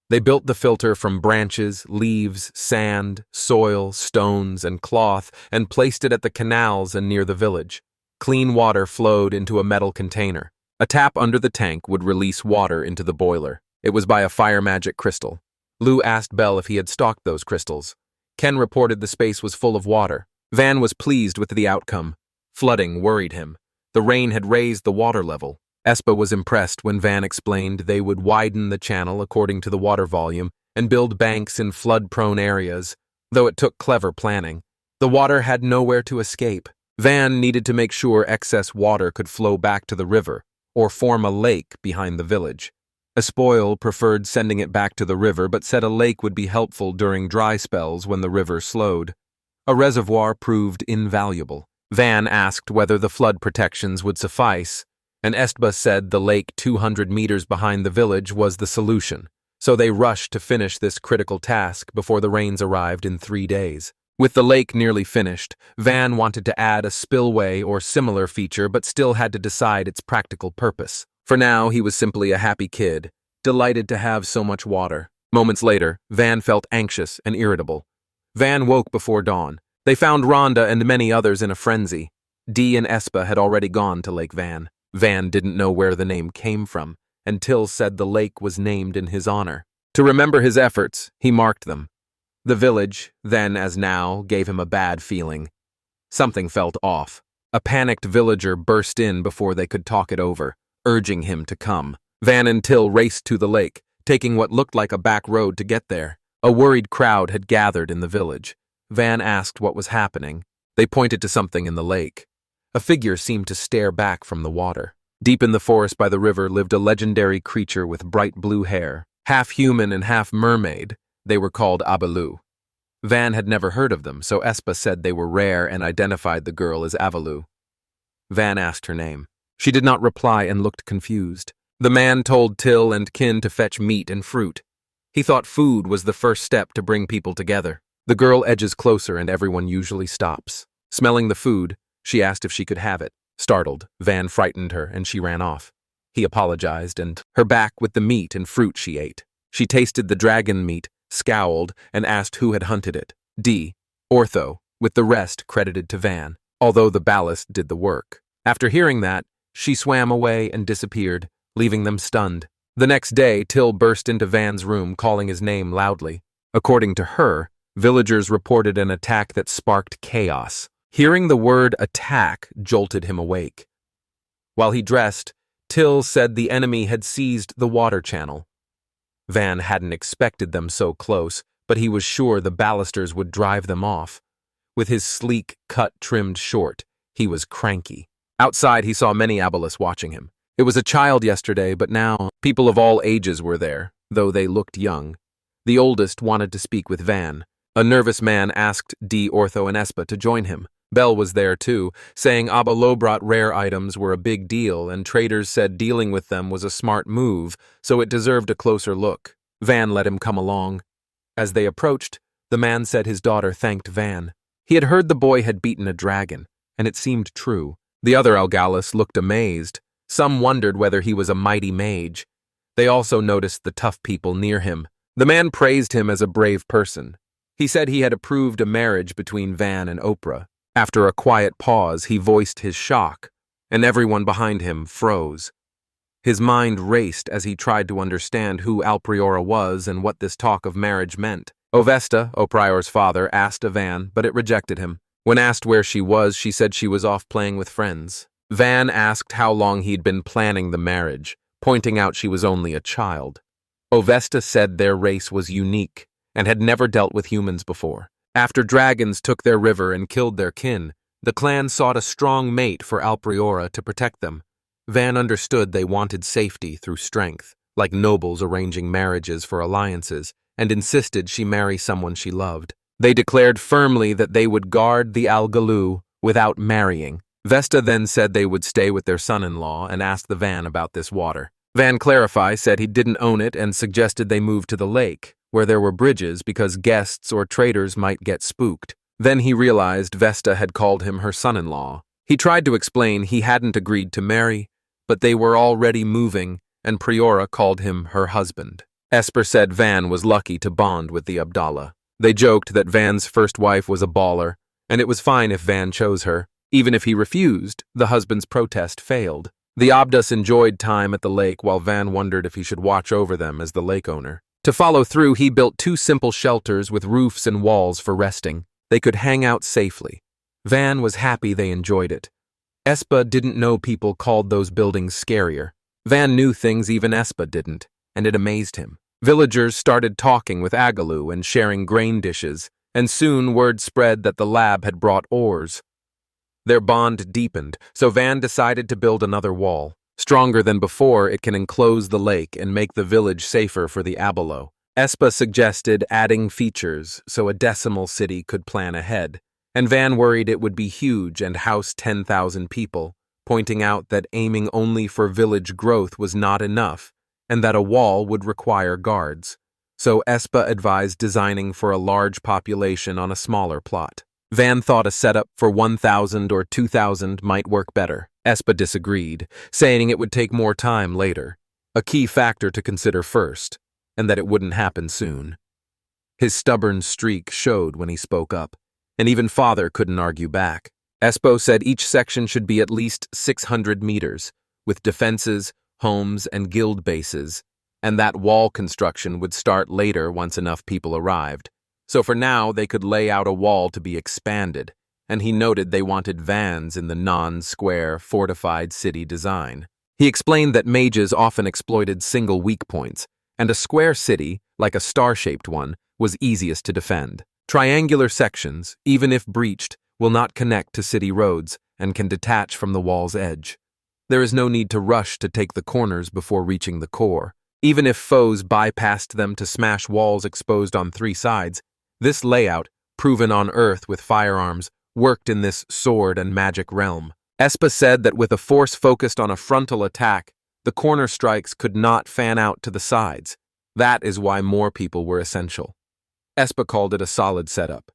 They built the filter from branches, leaves, sand, soil, stones, and cloth, and placed it at the canals and near the village. Clean water flowed into a metal container. A tap under the tank would release water into the boiler. It was by a fire magic crystal. Lou asked Belle if he had stocked those crystals. Ken reported the space was full of water. Van was pleased with the outcome. Flooding worried him. The rain had raised the water level. Espa was impressed when Van explained they would widen the channel according to the water volume and build banks in flood-prone areas, though it took clever planning. The water had nowhere to escape. Van needed to make sure excess water could flow back to the river or form a lake behind the village. Espoil preferred sending it back to the river but said a lake would be helpful during dry spells when the river slowed. A reservoir proved invaluable. Van asked whether the flood protections would suffice, and Espa said the lake 200 meters behind the village was the solution, so they rushed to finish this critical task before the rains arrived in 3 days. With the lake nearly finished, Van wanted to add a spillway or similar feature but still had to decide its practical purpose. For now, he was simply a happy kid, delighted to have so much water. Moments later, Van felt anxious and irritable. Van woke before dawn. They found Rhonda and many others in a frenzy. Dee and Espa had already gone to Lake Van. Van didn't know where the name came from, and Till said the lake was named in his honor. To remember his efforts, he marked them. The village, then as now, gave him a bad feeling. Something felt off. A panicked villager burst in before they could talk it over, urging him to come. Van and Till raced to the lake, taking what looked like a back road to get there. A worried crowd had gathered in the village. Van asked what was happening. They pointed to something in the lake. A figure seemed to stare back from the water. Deep in the forest by the river lived a legendary creature with bright blue hair. Half human and half mermaid, they were called Abalu. Van had never heard of them, so Espa said they were rare and identified the girl as Avalu. Van asked her name. She did not reply and looked confused. The man told Till and Kin to fetch meat and fruit. He thought food was the first step to bring people together. The girl edges closer and everyone usually stops. Smelling the food, she asked if she could have it. Startled, Van frightened her and she ran off. He apologized and her back with the meat and fruit she ate. She tasted the dragon meat, scowled, and asked who had hunted it. Dee, Ortho, with the rest credited to Van, although the ballast did the work. After hearing that, she swam away and disappeared, leaving them stunned. The next day, Till burst into Van's room calling his name loudly. According to her, villagers reported an attack that sparked chaos. Hearing the word attack jolted him awake. While he dressed, Till said the enemy had seized the water channel. Van hadn't expected them so close, but he was sure the ballisters would drive them off. With his sleek cut trimmed short, he was cranky. Outside, he saw many abolus watching him. It was a child yesterday, but now people of all ages were there, though they looked young. The oldest wanted to speak with Van. A nervous man asked D. Ortho and Espa to join him. Bell was there too, saying Abba Lobrat rare items were a big deal and traders said dealing with them was a smart move, so it deserved a closer look. Van let him come along. As they approached, the man said his daughter thanked Van. He had heard the boy had beaten a dragon, and it seemed true. The other Algalis looked amazed. Some wondered whether he was a mighty mage. They also noticed the tough people near him. The man praised him as a brave person. He said he had approved a marriage between Van and Oprah. After a quiet pause, he voiced his shock, and everyone behind him froze. His mind raced as he tried to understand who Alpriora was and what this talk of marriage meant. Ovesta, Oprior's father, asked of Van, but it rejected him. When asked where she was, she said she was off playing with friends. Van asked how long he'd been planning the marriage, pointing out she was only a child. Ovesta said their race was unique and had never dealt with humans before. After dragons took their river and killed their kin, the clan sought a strong mate for Alpriora to protect them. Van understood they wanted safety through strength, like nobles arranging marriages for alliances, and insisted she marry someone she loved. They declared firmly that they would guard the Algalu without marrying. Vesta then said they would stay with their son-in-law and asked the Van about this water. Van Clarify said he didn't own it and suggested they move to the lake, where there were bridges because guests or traders might get spooked. Then he realized Vesta had called him her son-in-law. He tried to explain he hadn't agreed to marry, but they were already moving, and Priora called him her husband. Esper said Van was lucky to bond with the Abdallah. They joked that Van's first wife was a baller, and it was fine if Van chose her. Even if he refused, the husband's protest failed. The Abdas enjoyed time at the lake while Van wondered if he should watch over them as the lake owner. To follow through, he built 2 simple shelters with roofs and walls for resting. They could hang out safely. Van was happy they enjoyed it. Espa didn't know people called those buildings scarier. Van knew things even Espa didn't, and it amazed him. Villagers started talking with Agalu and sharing grain dishes, and soon word spread that the lab had brought ores. Their bond deepened, so Van decided to build another wall. Stronger than before, it can enclose the lake and make the village safer for the Abalo. Espa suggested adding features so a decimal city could plan ahead, and Van worried it would be huge and house 10,000 people, pointing out that aiming only for village growth was not enough, and that a wall would require guards. So Espa advised designing for a large population on a smaller plot. Van thought a setup for 1,000 or 2,000 might work better. Espa disagreed, saying it would take more time later, a key factor to consider first, and that it wouldn't happen soon. His stubborn streak showed when he spoke up, and even Father couldn't argue back. Espo said each section should be at least 600 meters, with defenses, homes, and guild bases, and that wall construction would start later once enough people arrived. So for now, they could lay out a wall to be expanded, and he noted they wanted vans in the non-square, fortified city design. He explained that mages often exploited single weak points, and a square city, like a star-shaped one, was easiest to defend. Triangular sections, even if breached, will not connect to city roads and can detach from the wall's edge. There is no need to rush to take the corners before reaching the core. Even if foes bypassed them to smash walls exposed on 3 sides, this layout, proven on Earth with firearms, worked in this sword and magic realm. Espa said that with a force focused on a frontal attack, the corner strikes could not fan out to the sides. That is why more people were essential. Espa called it a solid setup.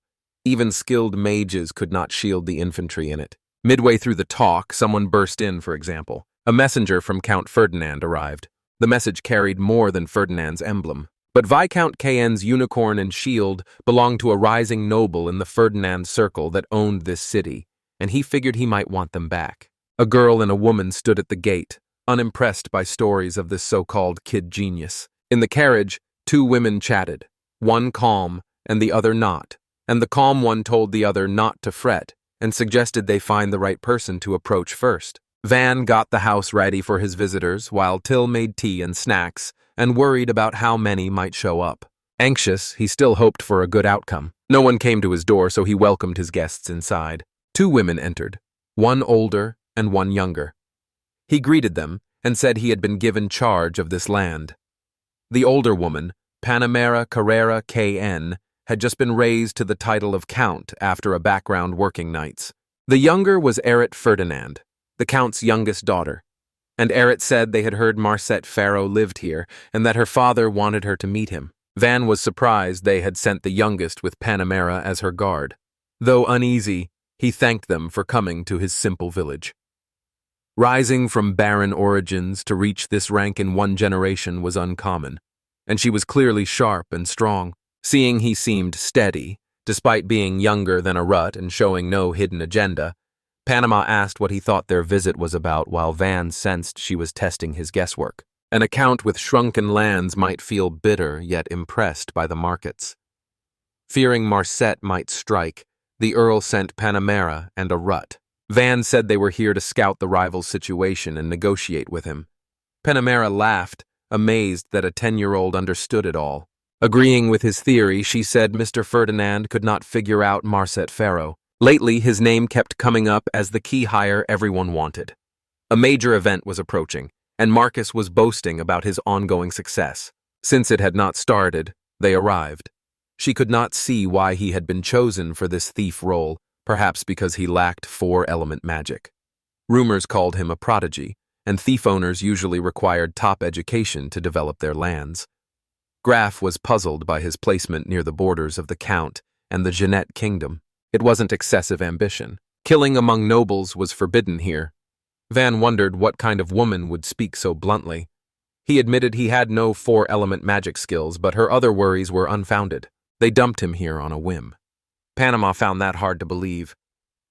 Even skilled mages could not shield the infantry in it. Midway through the talk, someone burst in, for example. A messenger from Count Ferdinand arrived. The message carried more than Ferdinand's emblem. But Viscount Cayenne's unicorn and shield belonged to a rising noble in the Ferdinand circle that owned this city, and he figured he might want them back. A girl and a woman stood at the gate, unimpressed by stories of this so-called kid genius. In the carriage, 2 women chatted, one calm and the other not, and the calm one told the other not to fret and suggested they find the right person to approach first. Van got the house ready for his visitors while Till made tea and snacks and worried about how many might show up. Anxious, he still hoped for a good outcome. No one came to his door, so he welcomed his guests inside. 2 women entered, one older and one younger. He greeted them and said he had been given charge of this land. The older woman, Panamera Carrera KN, had just been raised to the title of Count after a background working nights. The younger was Erit Ferdinand, the Count's youngest daughter, and Erit said they had heard Marset Pharaoh lived here and that her father wanted her to meet him. Van was surprised they had sent the youngest with Panamera as her guard. Though uneasy, he thanked them for coming to his simple village. Rising from barren origins to reach this rank in one generation was uncommon, and she was clearly sharp and strong. Seeing he seemed steady, despite being younger than a rut and showing no hidden agenda, Panama asked what he thought their visit was about while Van sensed she was testing his guesswork. An account with shrunken lands might feel bitter yet impressed by the markets. Fearing Marset might strike, the Earl sent Panamera and a rut. Van said they were here to scout the rival's situation and negotiate with him. Panamera laughed, amazed that a 10-year-old understood it all. Agreeing with his theory, she said Mr. Ferdinand could not figure out Marset Pharaoh. Lately, his name kept coming up as the key hire everyone wanted. A major event was approaching, and Marcus was boasting about his ongoing success. Since it had not started, they arrived. She could not see why he had been chosen for this thief role, perhaps because he lacked 4-element magic. Rumors called him a prodigy, and thief owners usually required top education to develop their lands. Graf was puzzled by his placement near the borders of the Count and the Jeanette kingdom. It wasn't excessive ambition. Killing among nobles was forbidden here. Van wondered what kind of woman would speak so bluntly. He admitted he had no 4-element magic skills, but her other worries were unfounded. They dumped him here on a whim. Panama found that hard to believe.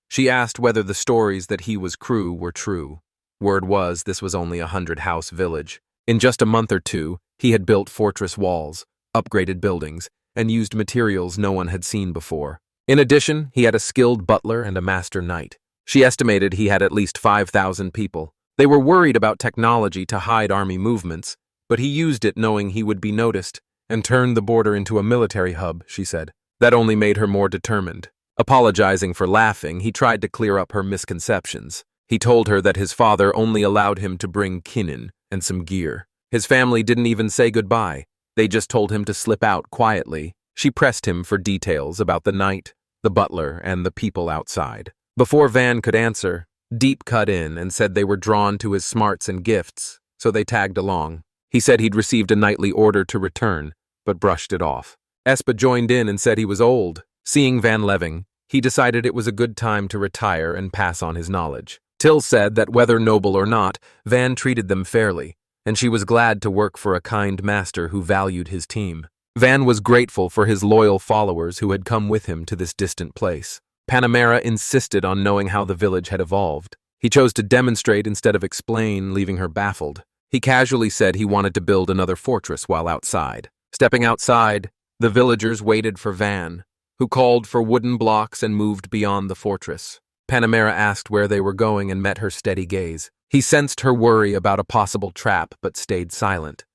She asked whether the stories that he was crew were true. Word was this was only a 100-house village. In just a month or two, he had built fortress walls, upgraded buildings, and used materials no one had seen before. In addition, he had a skilled butler and a master knight. She estimated he had at least 5,000 people. They were worried about technology to hide army movements, but he used it knowing he would be noticed and turned the border into a military hub, she said. That only made her more determined. Apologizing for laughing, he tried to clear up her misconceptions. He told her that his father only allowed him to bring kinin and some gear. His family didn't even say goodbye. They just told him to slip out quietly. She pressed him for details about the knight, the butler, and the people outside. Before Van could answer, Deep cut in and said they were drawn to his smarts and gifts, so they tagged along. He said he'd received a nightly order to return, but brushed it off. Espa joined in and said he was old. Seeing Van Leving, he decided it was a good time to retire and pass on his knowledge. Till said that whether noble or not, Van treated them fairly, and she was glad to work for a kind master who valued his team. Van was grateful for his loyal followers who had come with him to this distant place. Panamera insisted on knowing how the village had evolved. He chose to demonstrate instead of explain, leaving her baffled. He casually said he wanted to build another fortress while outside. Stepping outside, the villagers waited for Van, who called for wooden blocks and moved beyond the fortress. Panamera asked where they were going and met her steady gaze. He sensed her worry about a possible trap but stayed silent.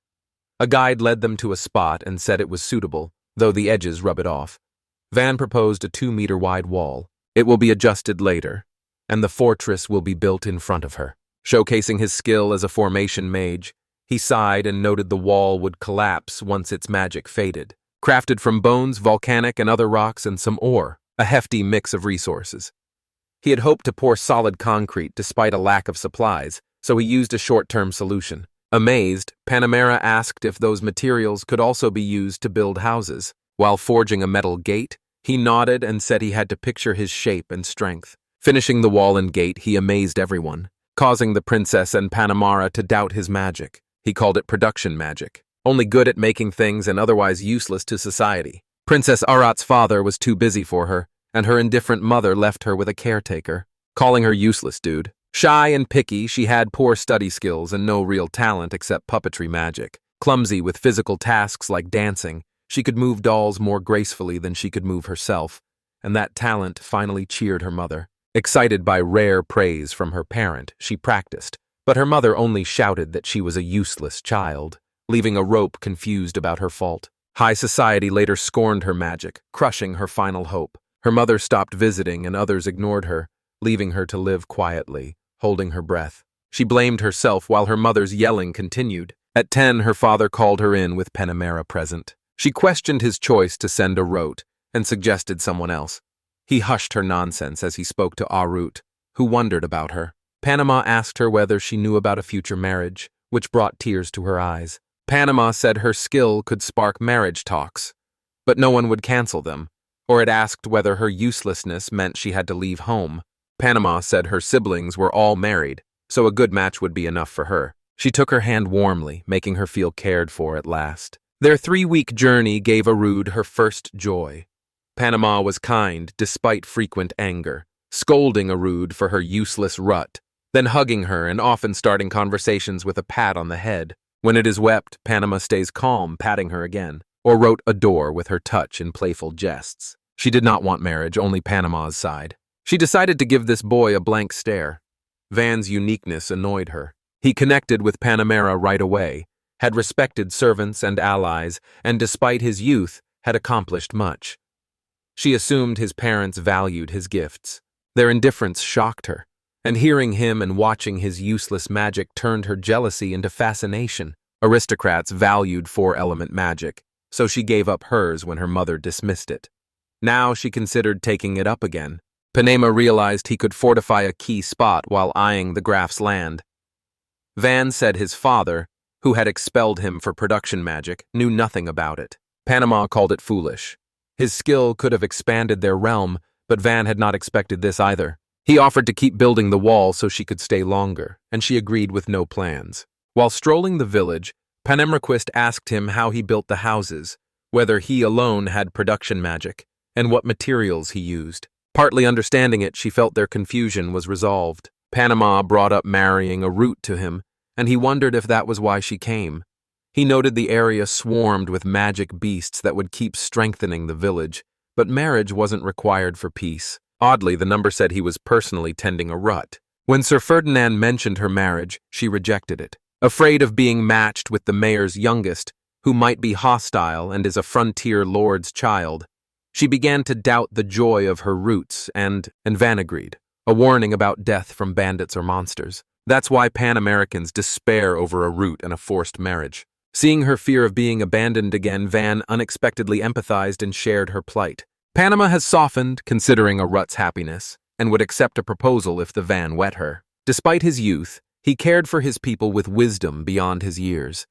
A guide led them to a spot and said it was suitable, though the edges rub it off. Van proposed a 2-meter-wide wall. It will be adjusted later, and the fortress will be built in front of her. Showcasing his skill as a formation mage, he sighed and noted the wall would collapse once its magic faded. Crafted from bones, volcanic, and other rocks, and some ore, a hefty mix of resources. He had hoped to pour solid concrete despite a lack of supplies, so he used a short-term solution. Amazed, Panamera asked if those materials could also be used to build houses. While forging a metal gate, he nodded and said he had to picture his shape and strength. Finishing the wall and gate, he amazed everyone, causing the princess and Panamera to doubt his magic. He called it production magic, only good at making things and otherwise useless to society. Princess Arat's father was too busy for her, and her indifferent mother left her with a caretaker, calling her useless dude. Shy and picky, she had poor study skills and no real talent except puppetry magic. Clumsy with physical tasks like dancing, she could move dolls more gracefully than she could move herself, and that talent finally cheered her mother. Excited by rare praise from her parent, she practiced, but her mother only shouted that she was a useless child, leaving a rope confused about her fault. High society later scorned her magic, crushing her final hope. Her mother stopped visiting and others ignored her, leaving her to live quietly, holding her breath. She blamed herself while her mother's yelling continued. At 10, her father called her in with Panamera present. She questioned his choice to send Arut and suggested someone else. He hushed her nonsense as he spoke to Arut, who wondered about her. Panama asked her whether she knew about a future marriage, which brought tears to her eyes. Panama said her skill could spark marriage talks, but no one would cancel them, or it asked whether her uselessness meant she had to leave home. Panama said her siblings were all married, so a good match would be enough for her. She took her hand warmly, making her feel cared for at last. Their 3-week journey gave Arud her first joy. Panama was kind despite frequent anger, scolding Arud for her useless rut, then hugging her and often starting conversations with a pat on the head. When it is wept, Panama stays calm, patting her again, or wrote adore with her touch in playful jests. She did not want marriage, only Panama's side. She decided to give this boy a blank stare. Van's uniqueness annoyed her. He connected with Panamera right away, had respected servants and allies, and despite his youth, had accomplished much. She assumed his parents valued his gifts. Their indifference shocked her, and hearing him and watching his useless magic turned her jealousy into fascination. Aristocrats valued 4-element magic, so she gave up hers when her mother dismissed it. Now she considered taking it up again. Panema realized he could fortify a key spot while eyeing the Graf's land. Van said his father, who had expelled him for production magic, knew nothing about it. Panama called it foolish. His skill could have expanded their realm, but Van had not expected this either. He offered to keep building the wall so she could stay longer, and she agreed with no plans. While strolling the village, Panemrequist asked him how he built the houses, whether he alone had production magic, and what materials he used. Partly understanding it, she felt their confusion was resolved. Panama brought up marrying a root to him, and he wondered if that was why she came. He noted the area swarmed with magic beasts that would keep strengthening the village, but marriage wasn't required for peace. Oddly, the number said he was personally tending a rut. When Sir Ferdinand mentioned her marriage, she rejected it. Afraid of being matched with the mayor's youngest, who might be hostile and is a frontier lord's child, she began to doubt the joy of her roots and Van agreed, a warning about death from bandits or monsters. That's why Pan-Americans despair over a root and a forced marriage. Seeing her fear of being abandoned again, Van unexpectedly empathized and shared her plight. Panama has softened, considering a rut's happiness, and would accept a proposal if the Van wet her. Despite his youth, he cared for his people with wisdom beyond his years.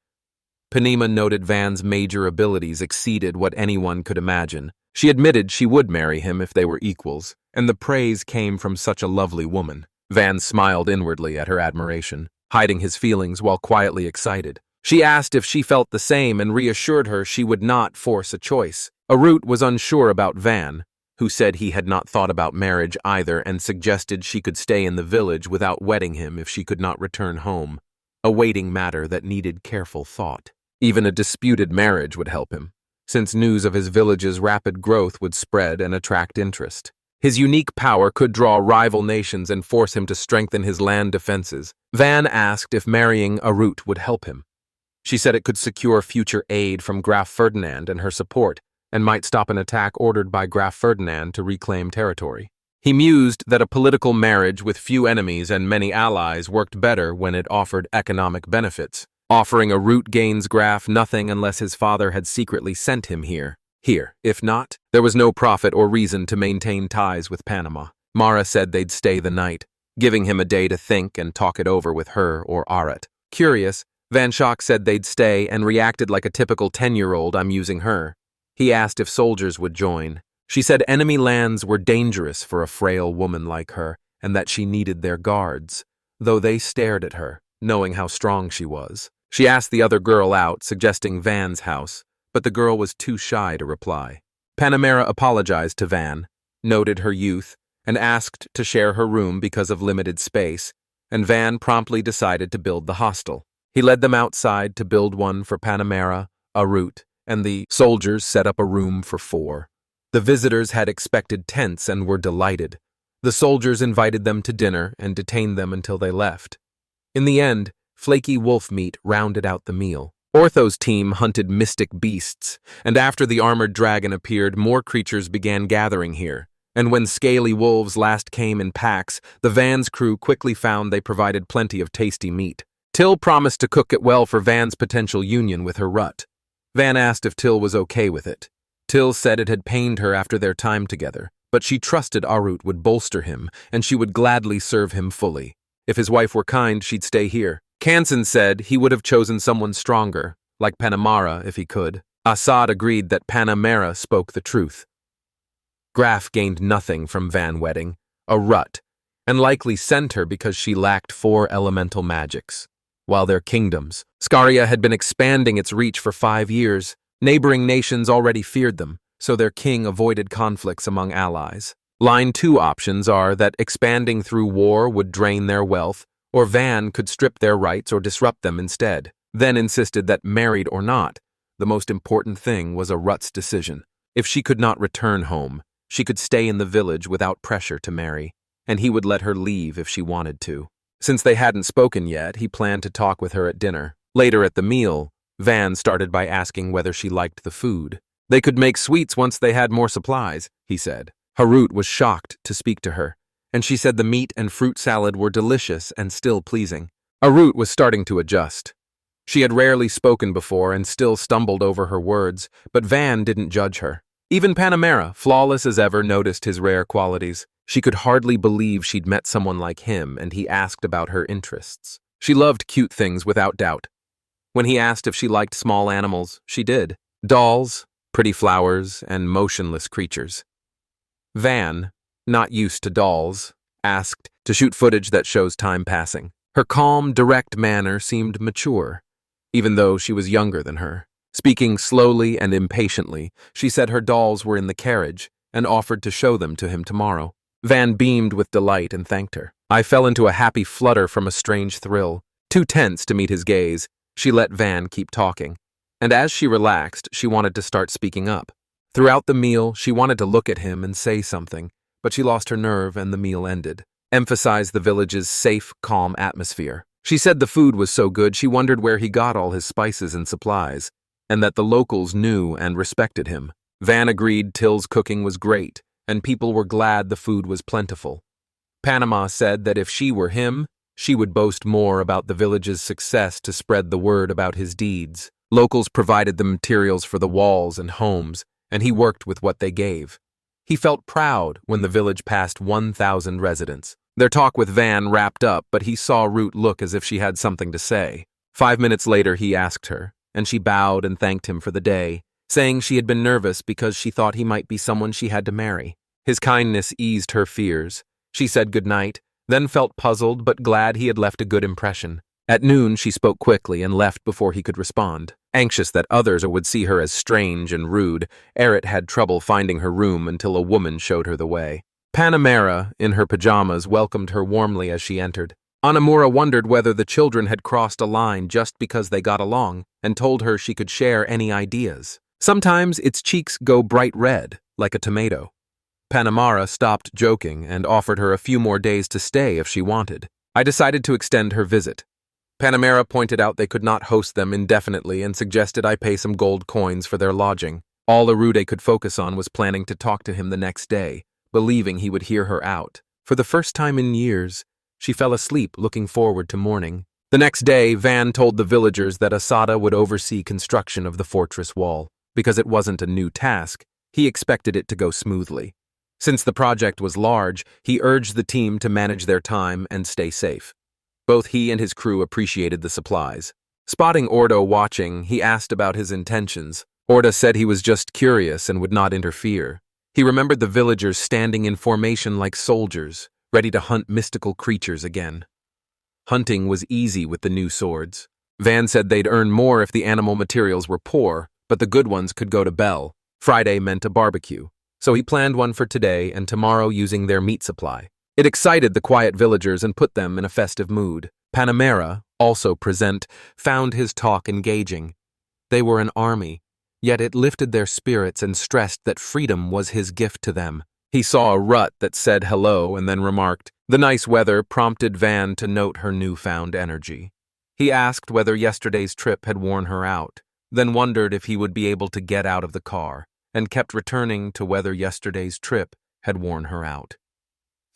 Panema noted Van's major abilities exceeded what anyone could imagine. She admitted she would marry him if they were equals, and the praise came from such a lovely woman. Van smiled inwardly at her admiration, hiding his feelings while quietly excited. She asked if she felt the same and reassured her she would not force a choice. Arut was unsure about Van, who said he had not thought about marriage either and suggested she could stay in the village without wedding him if she could not return home, a waiting matter that needed careful thought. Even a disputed marriage would help him, since news of his village's rapid growth would spread and attract interest. His unique power could draw rival nations and force him to strengthen his land defenses. Van asked if marrying Arut would help him. She said it could secure future aid from Graf Ferdinand and her support, and might stop an attack ordered by Graf Ferdinand to reclaim territory. He mused that a political marriage with few enemies and many allies worked better when it offered economic benefits. Offering Arut gains Graf nothing unless his father had secretly sent him here. If not, there was no profit or reason to maintain ties with Panama. Mara said they'd stay the night, giving him a day to think and talk it over with her or Arat. Curious, Van Schock said they'd stay and reacted like a typical 10-year-old. I'm using her. He asked if soldiers would join. She said enemy lands were dangerous for a frail woman like her, and that she needed their guards, though they stared at her, knowing how strong she was. She asked the other girl out, suggesting Van's house, but the girl was too shy to reply. Panamera apologized to Van, noted her youth, and asked to share her room because of limited space, and Van promptly decided to build the hostel. He led them outside to build one for Panamera, Arut, and the soldiers set up a room for 4. The visitors had expected tents and were delighted. The soldiers invited them to dinner and detained them until they left. In the end, flaky wolf meat rounded out the meal. Ortho's team hunted mystic beasts, and after the armored dragon appeared, more creatures began gathering here. And when scaly wolves last came in packs, the van's crew quickly found they provided plenty of tasty meat. Till promised to cook it well for Van's potential union with her rut. Van asked if Till was okay with it. Till said it had pained her after their time together, but she trusted Arut would bolster him, and she would gladly serve him fully. If his wife were kind, she'd stay here. Kansan said he would have chosen someone stronger, like Panamara if he could. Assad agreed that Panamera spoke the truth. Graf gained nothing from Van wedding, a rut, and likely sent her because she lacked 4 elemental magics. While their kingdoms, Scaria had been expanding its reach for 5 years. Neighboring nations already feared them, so their king avoided conflicts among allies. Line 2 options are that expanding through war would drain their wealth, or Van could strip their rights or disrupt them instead. Then insisted that, married or not, the most important thing was Arut's decision. If she could not return home, she could stay in the village without pressure to marry, and he would let her leave if she wanted to. Since they hadn't spoken yet, he planned to talk with her at dinner. Later at the meal, Van started by asking whether she liked the food. They could make sweets once they had more supplies, he said. Harut was shocked to speak to her, and she said the meat and fruit salad were delicious and still pleasing. Arut was starting to adjust. She had rarely spoken before and still stumbled over her words, but Van didn't judge her. Even Panamera, flawless as ever, noticed his rare qualities. She could hardly believe she'd met someone like him, and he asked about her interests. She loved cute things without doubt. When he asked if she liked small animals, she did. Dolls, pretty flowers, and motionless creatures. Van, not used to dolls, asked to shoot footage that shows time passing. Her calm, direct manner seemed mature, even though she was younger than her. Speaking slowly and impatiently, she said her dolls were in the carriage and offered to show them to him tomorrow. Van beamed with delight and thanked her. I fell into a happy flutter from a strange thrill. Too tense to meet his gaze, she let Van keep talking. And as she relaxed, she wanted to start speaking up. Throughout the meal, she wanted to look at him and say something, but she lost her nerve and the meal ended. Emphasized the village's safe, calm atmosphere. She said the food was so good she wondered where he got all his spices and supplies, and that the locals knew and respected him. Van agreed Till's cooking was great, and people were glad the food was plentiful. Panama said that if she were him, she would boast more about the village's success to spread the word about his deeds. Locals provided the materials for the walls and homes, and he worked with what they gave. He felt proud when the village passed 1,000 residents. Their talk with Van wrapped up, but he saw Root look as if she had something to say. 5 minutes later, he asked her, and she bowed and thanked him for the day, saying she had been nervous because she thought he might be someone she had to marry. His kindness eased her fears. She said goodnight, then felt puzzled but glad he had left a good impression. At noon, she spoke quickly and left before he could respond. Anxious that others would see her as strange and rude, Erit had trouble finding her room until a woman showed her the way. Panamera, in her pajamas, welcomed her warmly as she entered. Anamura wondered whether the children had crossed a line just because they got along, and told her she could share any ideas. Sometimes its cheeks go bright red, like a tomato. Panamera stopped joking and offered her a few more days to stay if she wanted. I decided to extend her visit. Panamera pointed out they could not host them indefinitely and suggested I pay some gold coins for their lodging. All Arude could focus on was planning to talk to him the next day, believing he would hear her out. For the first time in years, she fell asleep looking forward to morning. The next day, Van told the villagers that Asada would oversee construction of the fortress wall. Because it wasn't a new task, he expected it to go smoothly. Since the project was large, he urged the team to manage their time and stay safe. Both he and his crew appreciated the supplies. Spotting Ordo watching, he asked about his intentions. Orda said he was just curious and would not interfere. He remembered the villagers standing in formation like soldiers, ready to hunt mystical creatures again. Hunting was easy with the new swords. Van said they'd earn more if the animal materials were poor, but the good ones could go to Bell. Friday meant a barbecue, so he planned one for today and tomorrow using their meat supply. It excited the quiet villagers and put them in a festive mood. Panamera, also present, found his talk engaging. They were an army, yet it lifted their spirits and stressed that freedom was his gift to them. He saw a rut that said hello and then remarked. The nice weather prompted Van to note her newfound energy. He asked whether yesterday's trip had worn her out, then wondered if he would be able to get out of the car, and kept returning to whether yesterday's trip had worn her out.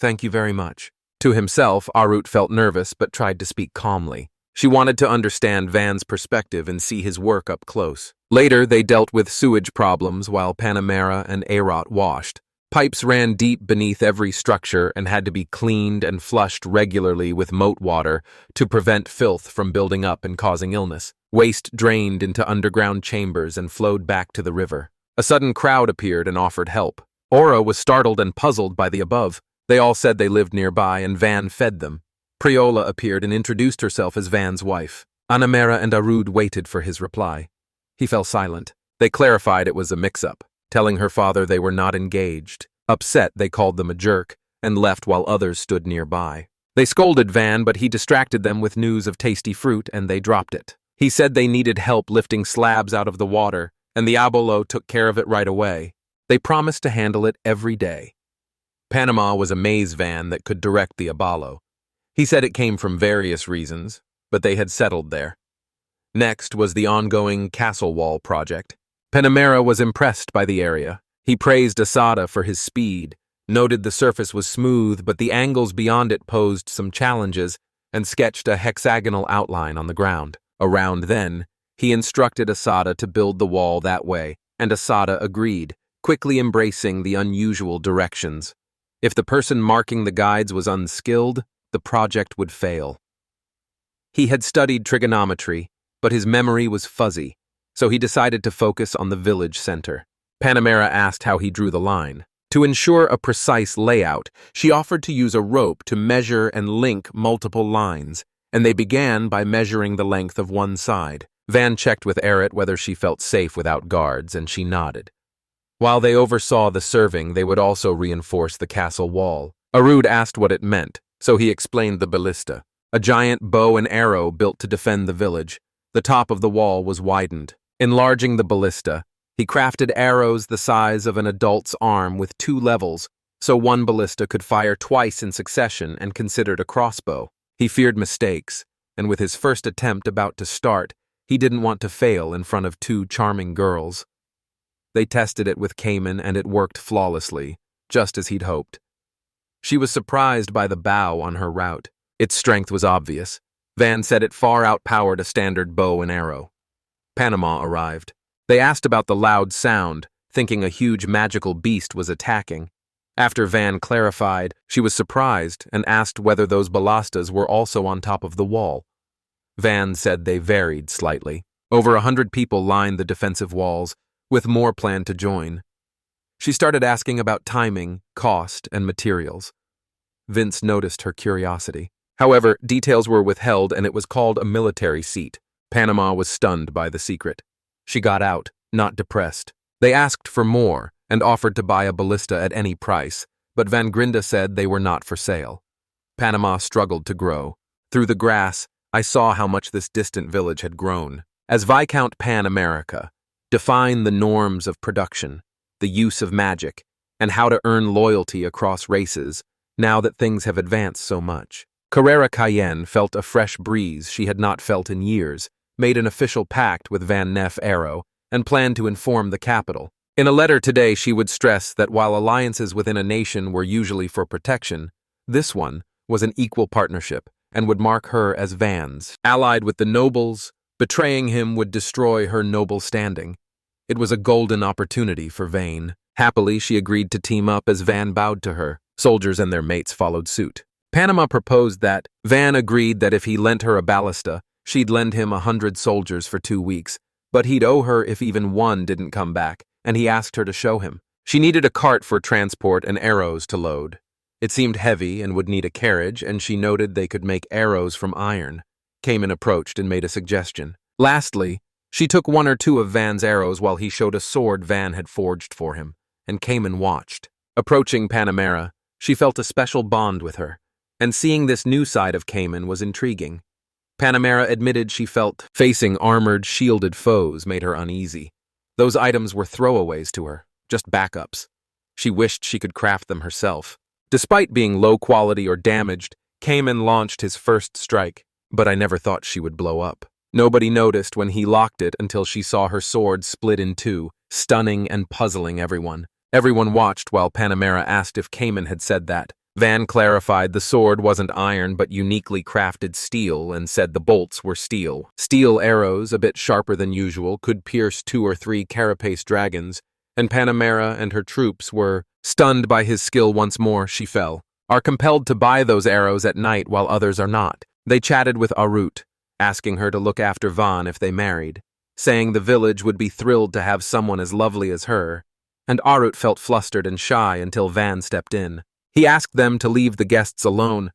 "Thank you very much." To himself, Arut felt nervous but tried to speak calmly. She wanted to understand Van's perspective and see his work up close. Later, they dealt with sewage problems while Panamera and Arot washed. Pipes ran deep beneath every structure and had to be cleaned and flushed regularly with moat water to prevent filth from building up and causing illness. Waste drained into underground chambers and flowed back to the river. A sudden crowd appeared and offered help. Aura was startled and puzzled by the above. They all said they lived nearby and Van fed them. Priola appeared and introduced herself as Van's wife. Anamera and Arud waited for his reply. He fell silent. They clarified it was a mix-up, telling her father they were not engaged. Upset, they called them a jerk and left while others stood nearby. They scolded Van, but he distracted them with news of tasty fruit and they dropped it. He said they needed help lifting slabs out of the water, and the Abolo took care of it right away. They promised to handle it every day. Panama was a maze van that could direct the Abalo. He said it came from various reasons, but they had settled there. Next was the ongoing Castle Wall project. Panamera was impressed by the area. He praised Asada for his speed, noted the surface was smooth, but the angles beyond it posed some challenges, and sketched a hexagonal outline on the ground. Around then, he instructed Asada to build the wall that way, and Asada agreed, quickly embracing the unusual directions. If the person marking the guides was unskilled, the project would fail. He had studied trigonometry, but his memory was fuzzy, so he decided to focus on the village center. Panamera asked how he drew the line. To ensure a precise layout, she offered to use a rope to measure and link multiple lines, and they began by measuring the length of one side. Van checked with Arit whether she felt safe without guards, and she nodded. While they oversaw the serving, they would also reinforce the castle wall. Arud asked what it meant, so he explained the ballista, a giant bow and arrow built to defend the village. The top of the wall was widened. Enlarging the ballista, he crafted arrows the size of an adult's arm with 2 levels, so one ballista could fire twice in succession and considered a crossbow. He feared mistakes, and with his first attempt about to start, he didn't want to fail in front of 2 charming girls. They tested it with Cayman and it worked flawlessly, just as he'd hoped. She was surprised by the bow on her route. Its strength was obvious. Van said it far outpowered a standard bow and arrow. Panama arrived. They asked about the loud sound, thinking a huge magical beast was attacking. After Van clarified, she was surprised and asked whether those ballastas were also on top of the wall. Van said they varied slightly. Over 100 people lined the defensive walls, with more planned to join. She started asking about timing, cost, and materials. Vince noticed her curiosity. However, details were withheld and it was called a military seat. Panama was stunned by the secret. She got out, not depressed. They asked for more and offered to buy a ballista at any price, but Van Grinda said they were not for sale. Panama struggled to grow. Through the grass, I saw how much this distant village had grown. As Viscount Pan America, define the norms of production, the use of magic, and how to earn loyalty across races, now that things have advanced so much. Carrera Cayenne felt a fresh breeze she had not felt in years, made an official pact with Van Neff Arrow, and planned to inform the capital. In a letter today, she would stress that while alliances within a nation were usually for protection, this one was an equal partnership and would mark her as Van's. Allied with the nobles, betraying him would destroy her noble standing. It was a golden opportunity for Vane. Happily, she agreed to team up as Van bowed to her. Soldiers and their mates followed suit. Panama proposed that. Van agreed that if he lent her a ballista, she'd lend him 100 soldiers for 2 weeks, but he'd owe her if even one didn't come back, and he asked her to show him. She needed a cart for transport and arrows to load. It seemed heavy and would need a carriage, and she noted they could make arrows from iron. Cayman approached and made a suggestion. Lastly, she took 1 or 2 of Van's arrows while he showed a sword Van had forged for him, and Cayman watched. Approaching Panamera, she felt a special bond with her, and seeing this new side of Cayman was intriguing. Panamera admitted she felt facing armored, shielded foes made her uneasy. Those items were throwaways to her, just backups. She wished she could craft them herself. Despite being low quality or damaged, Cayman launched his first strike, but I never thought she would blow up. Nobody noticed when he locked it until she saw her sword split in 2, stunning and puzzling everyone. Everyone watched while Panamera asked if Cayman had said that. Van clarified the sword wasn't iron but uniquely crafted steel and said the bolts were steel. Steel arrows, a bit sharper than usual, could pierce 2 or 3 carapace dragons, and Panamera and her troops were stunned by his skill once more. She fell. Are compelled to buy those arrows at night while others are not. They chatted with Arut, asking her to look after Van if they married, saying the village would be thrilled to have someone as lovely as her, and Arut felt flustered and shy until Van stepped in. He asked them to leave the guests alone,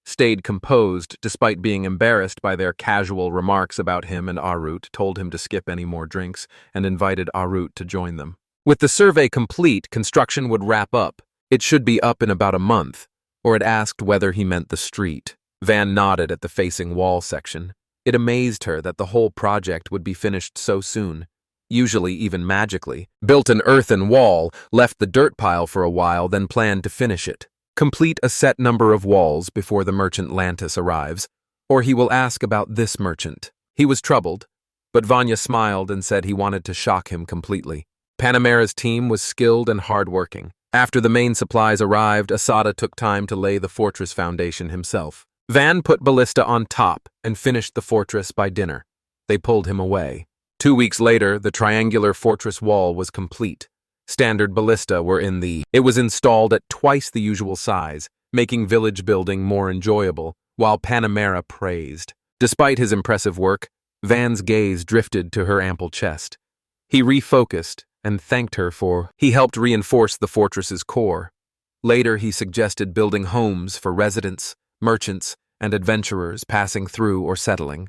stayed composed despite being embarrassed by their casual remarks about him, and Arut told him to skip any more drinks and invited Arut to join them. With the survey complete, construction would wrap up. It should be up in about a month, or it asked whether he meant the street. Van nodded at the facing wall section. It amazed her that the whole project would be finished so soon. Usually even magically. Built an earthen wall, left the dirt pile for a while, then planned to finish it. Complete a set number of walls before the merchant Lantis arrives, or he will ask about this merchant. He was troubled, but Vanya smiled and said he wanted to shock him completely. Panamera's team was skilled and hardworking. After the main supplies arrived, Asada took time to lay the fortress foundation himself. Van put Ballista on top and finished the fortress by dinner. They pulled him away. 2 weeks later, the triangular fortress wall was complete. Standard ballista were in the... It was installed at twice the usual size, making village building more enjoyable, while Panamera praised. Despite his impressive work, Van's gaze drifted to her ample chest. He refocused and thanked her for... He helped reinforce the fortress's core. Later, he suggested building homes for residents, merchants, and adventurers passing through or settling.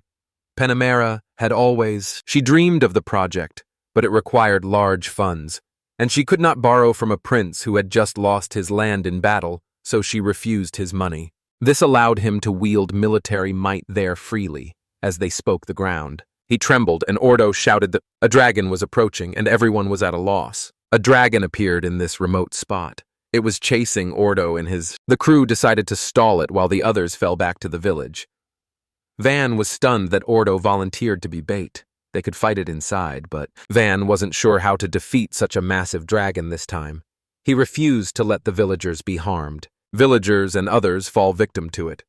Panamera had always... She dreamed of the project, but it required large funds, and she could not borrow from a prince who had just lost his land in battle, so she refused his money. This allowed him to wield military might there freely, as they spoke the ground. He trembled, and Ordo shouted that a dragon was approaching, and everyone was at a loss. A dragon appeared in this remote spot. It was chasing Ordo and his... The crew decided to stall it while the others fell back to the village. Van was stunned that Ordo volunteered to be bait. They could fight it inside, but Van wasn't sure how to defeat such a massive dragon this time. He refused to let the villagers be harmed. Villagers and others fall victim to it.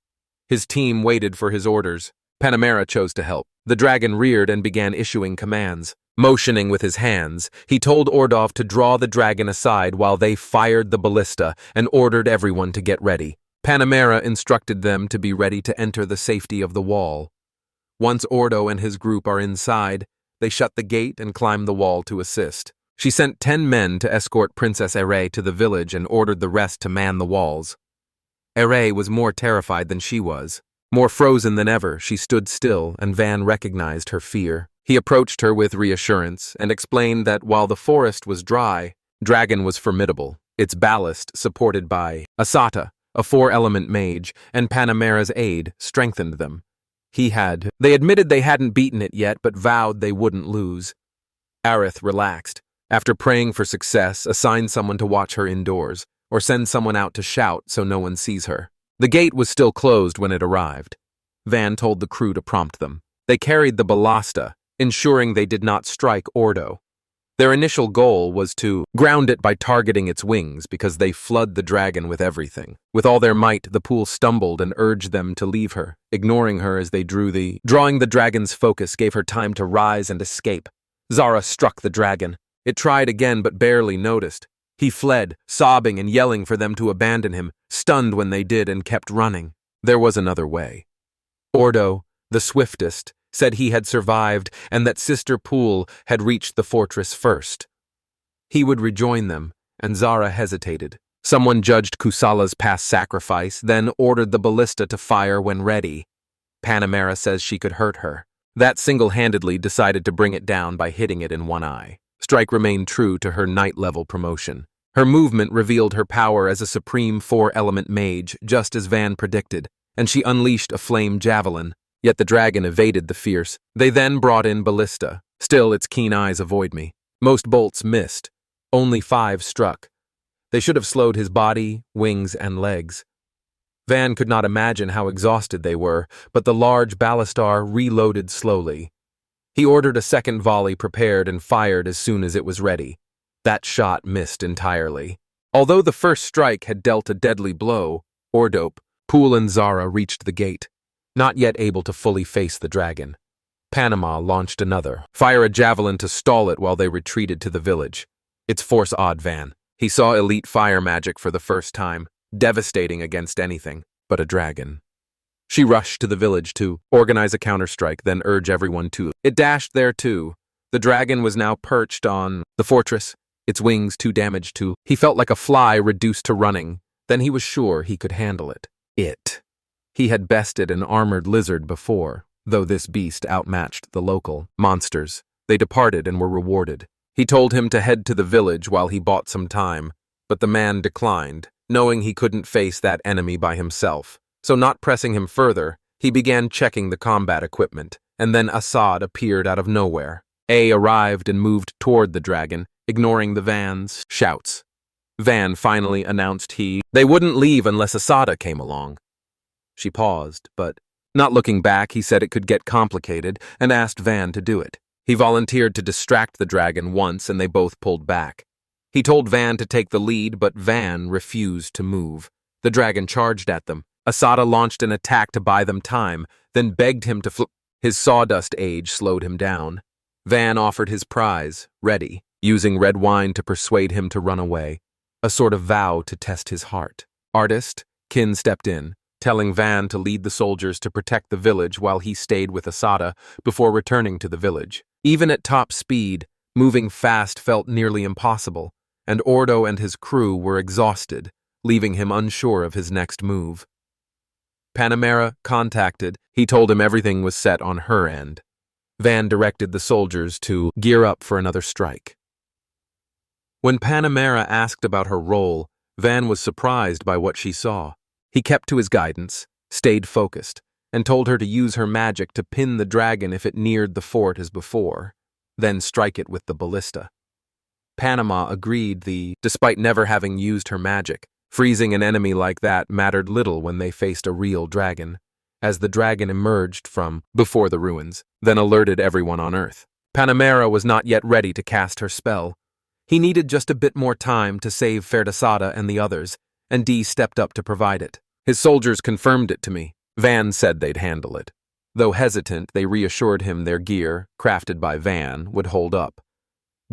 His team waited for his orders. Panamera chose to help. The dragon reared and began issuing commands. Motioning with his hands, he told Ordov to draw the dragon aside while they fired the ballista and ordered everyone to get ready. Panamera instructed them to be ready to enter the safety of the wall. Once Ordo and his group are inside, they shut the gate and climb the wall to assist. She sent 10 men to escort Princess Ere to the village and ordered the rest to man the walls. Ere was more terrified than she was. More frozen than ever, she stood still, and Van recognized her fear. He approached her with reassurance and explained that while the forest was dry, Dragon was formidable, its ballast supported by Asata, a 4-element mage, and Panamera's aid strengthened them. They admitted they hadn't beaten it yet, but vowed they wouldn't lose. Arith relaxed. After praying for success, assigned someone to watch her indoors, or send someone out to shout so no one sees her. The gate was still closed when it arrived. Van told the crew to prompt them. They carried the ballista, ensuring they did not strike Ordo. Their initial goal was to ground it by targeting its wings because they flood the dragon with everything. With all their might, the pool stumbled and urged them to leave her, ignoring her as they drawing the dragon's focus gave her time to rise and escape. Zara struck the dragon. It tried again but barely noticed. He fled, sobbing and yelling for them to abandon him, stunned when they did and kept running. There was another way. Ordo, the swiftest, said he had survived and that Sister Pool had reached the fortress first. He would rejoin them, and Zara hesitated. Someone judged Kusala's past sacrifice, then ordered the ballista to fire when ready. Panamera says she could hurt her. That single-handedly decided to bring it down by hitting it in one eye. Strike remained true to her night-level promotion. Her movement revealed her power as a supreme 4-element mage, just as Van predicted, and she unleashed a flame javelin. Yet the dragon evaded the fierce. They then brought in ballista. Still, its keen eyes avoid me. Most bolts missed. Only 5 struck. They should have slowed his body, wings, and legs. Van could not imagine how exhausted they were, but the large ballistar reloaded slowly. He ordered a second volley prepared and fired as soon as it was ready. That shot missed entirely. Although the first strike had dealt a deadly blow, Ordope, Pool and Zara reached the gate, not yet able to fully face the dragon. Panama launched another, fire a javelin to stall it while they retreated to the village. Its force awed Van. He saw elite fire magic for the first time, devastating against anything but a dragon. She rushed to the village to organize a counterstrike, then urge everyone to. It dashed there too. The dragon was now perched on the fortress, its wings too damaged to. He felt like a fly reduced to running. Then he was sure he could handle it. He had bested an armored lizard before, though this beast outmatched the local monsters. They departed and were rewarded. He told him to head to the village while he bought some time, but the man declined, knowing he couldn't face that enemy by himself. So not pressing him further, he began checking the combat equipment, and then Assad appeared out of nowhere. A arrived and moved toward the dragon, ignoring the Van's shouts. Van finally announced they wouldn't leave unless Assad came along. She paused, but, not looking back, he said it could get complicated and asked Van to do it. He volunteered to distract the dragon once and they both pulled back. He told Van to take the lead, but Van refused to move. The dragon charged at them. Asada launched an attack to buy them time, then begged him to His sawdust age slowed him down. Van offered his prize, ready, using red wine to persuade him to run away, a sort of vow to test his heart. Artist, Kin stepped in, telling Van to lead the soldiers to protect the village while he stayed with Asada before returning to the village. Even at top speed, moving fast felt nearly impossible, and Ordo and his crew were exhausted, leaving him unsure of his next move. Panamera contacted, he told him everything was set on her end. Van directed the soldiers to gear up for another strike. When Panamera asked about her role, Van was surprised by what she saw. He kept to his guidance, stayed focused, and told her to use her magic to pin the dragon if it neared the fort as before, then strike it with the ballista. Panama agreed despite never having used her magic, freezing an enemy like that mattered little when they faced a real dragon, as the dragon emerged from before the ruins, then alerted everyone on Earth. Panamera was not yet ready to cast her spell. He needed just a bit more time to save Ferdasada and the others, and Dee stepped up to provide it. His soldiers confirmed it to me. Van said they'd handle it. Though hesitant, they reassured him their gear, crafted by Van, would hold up.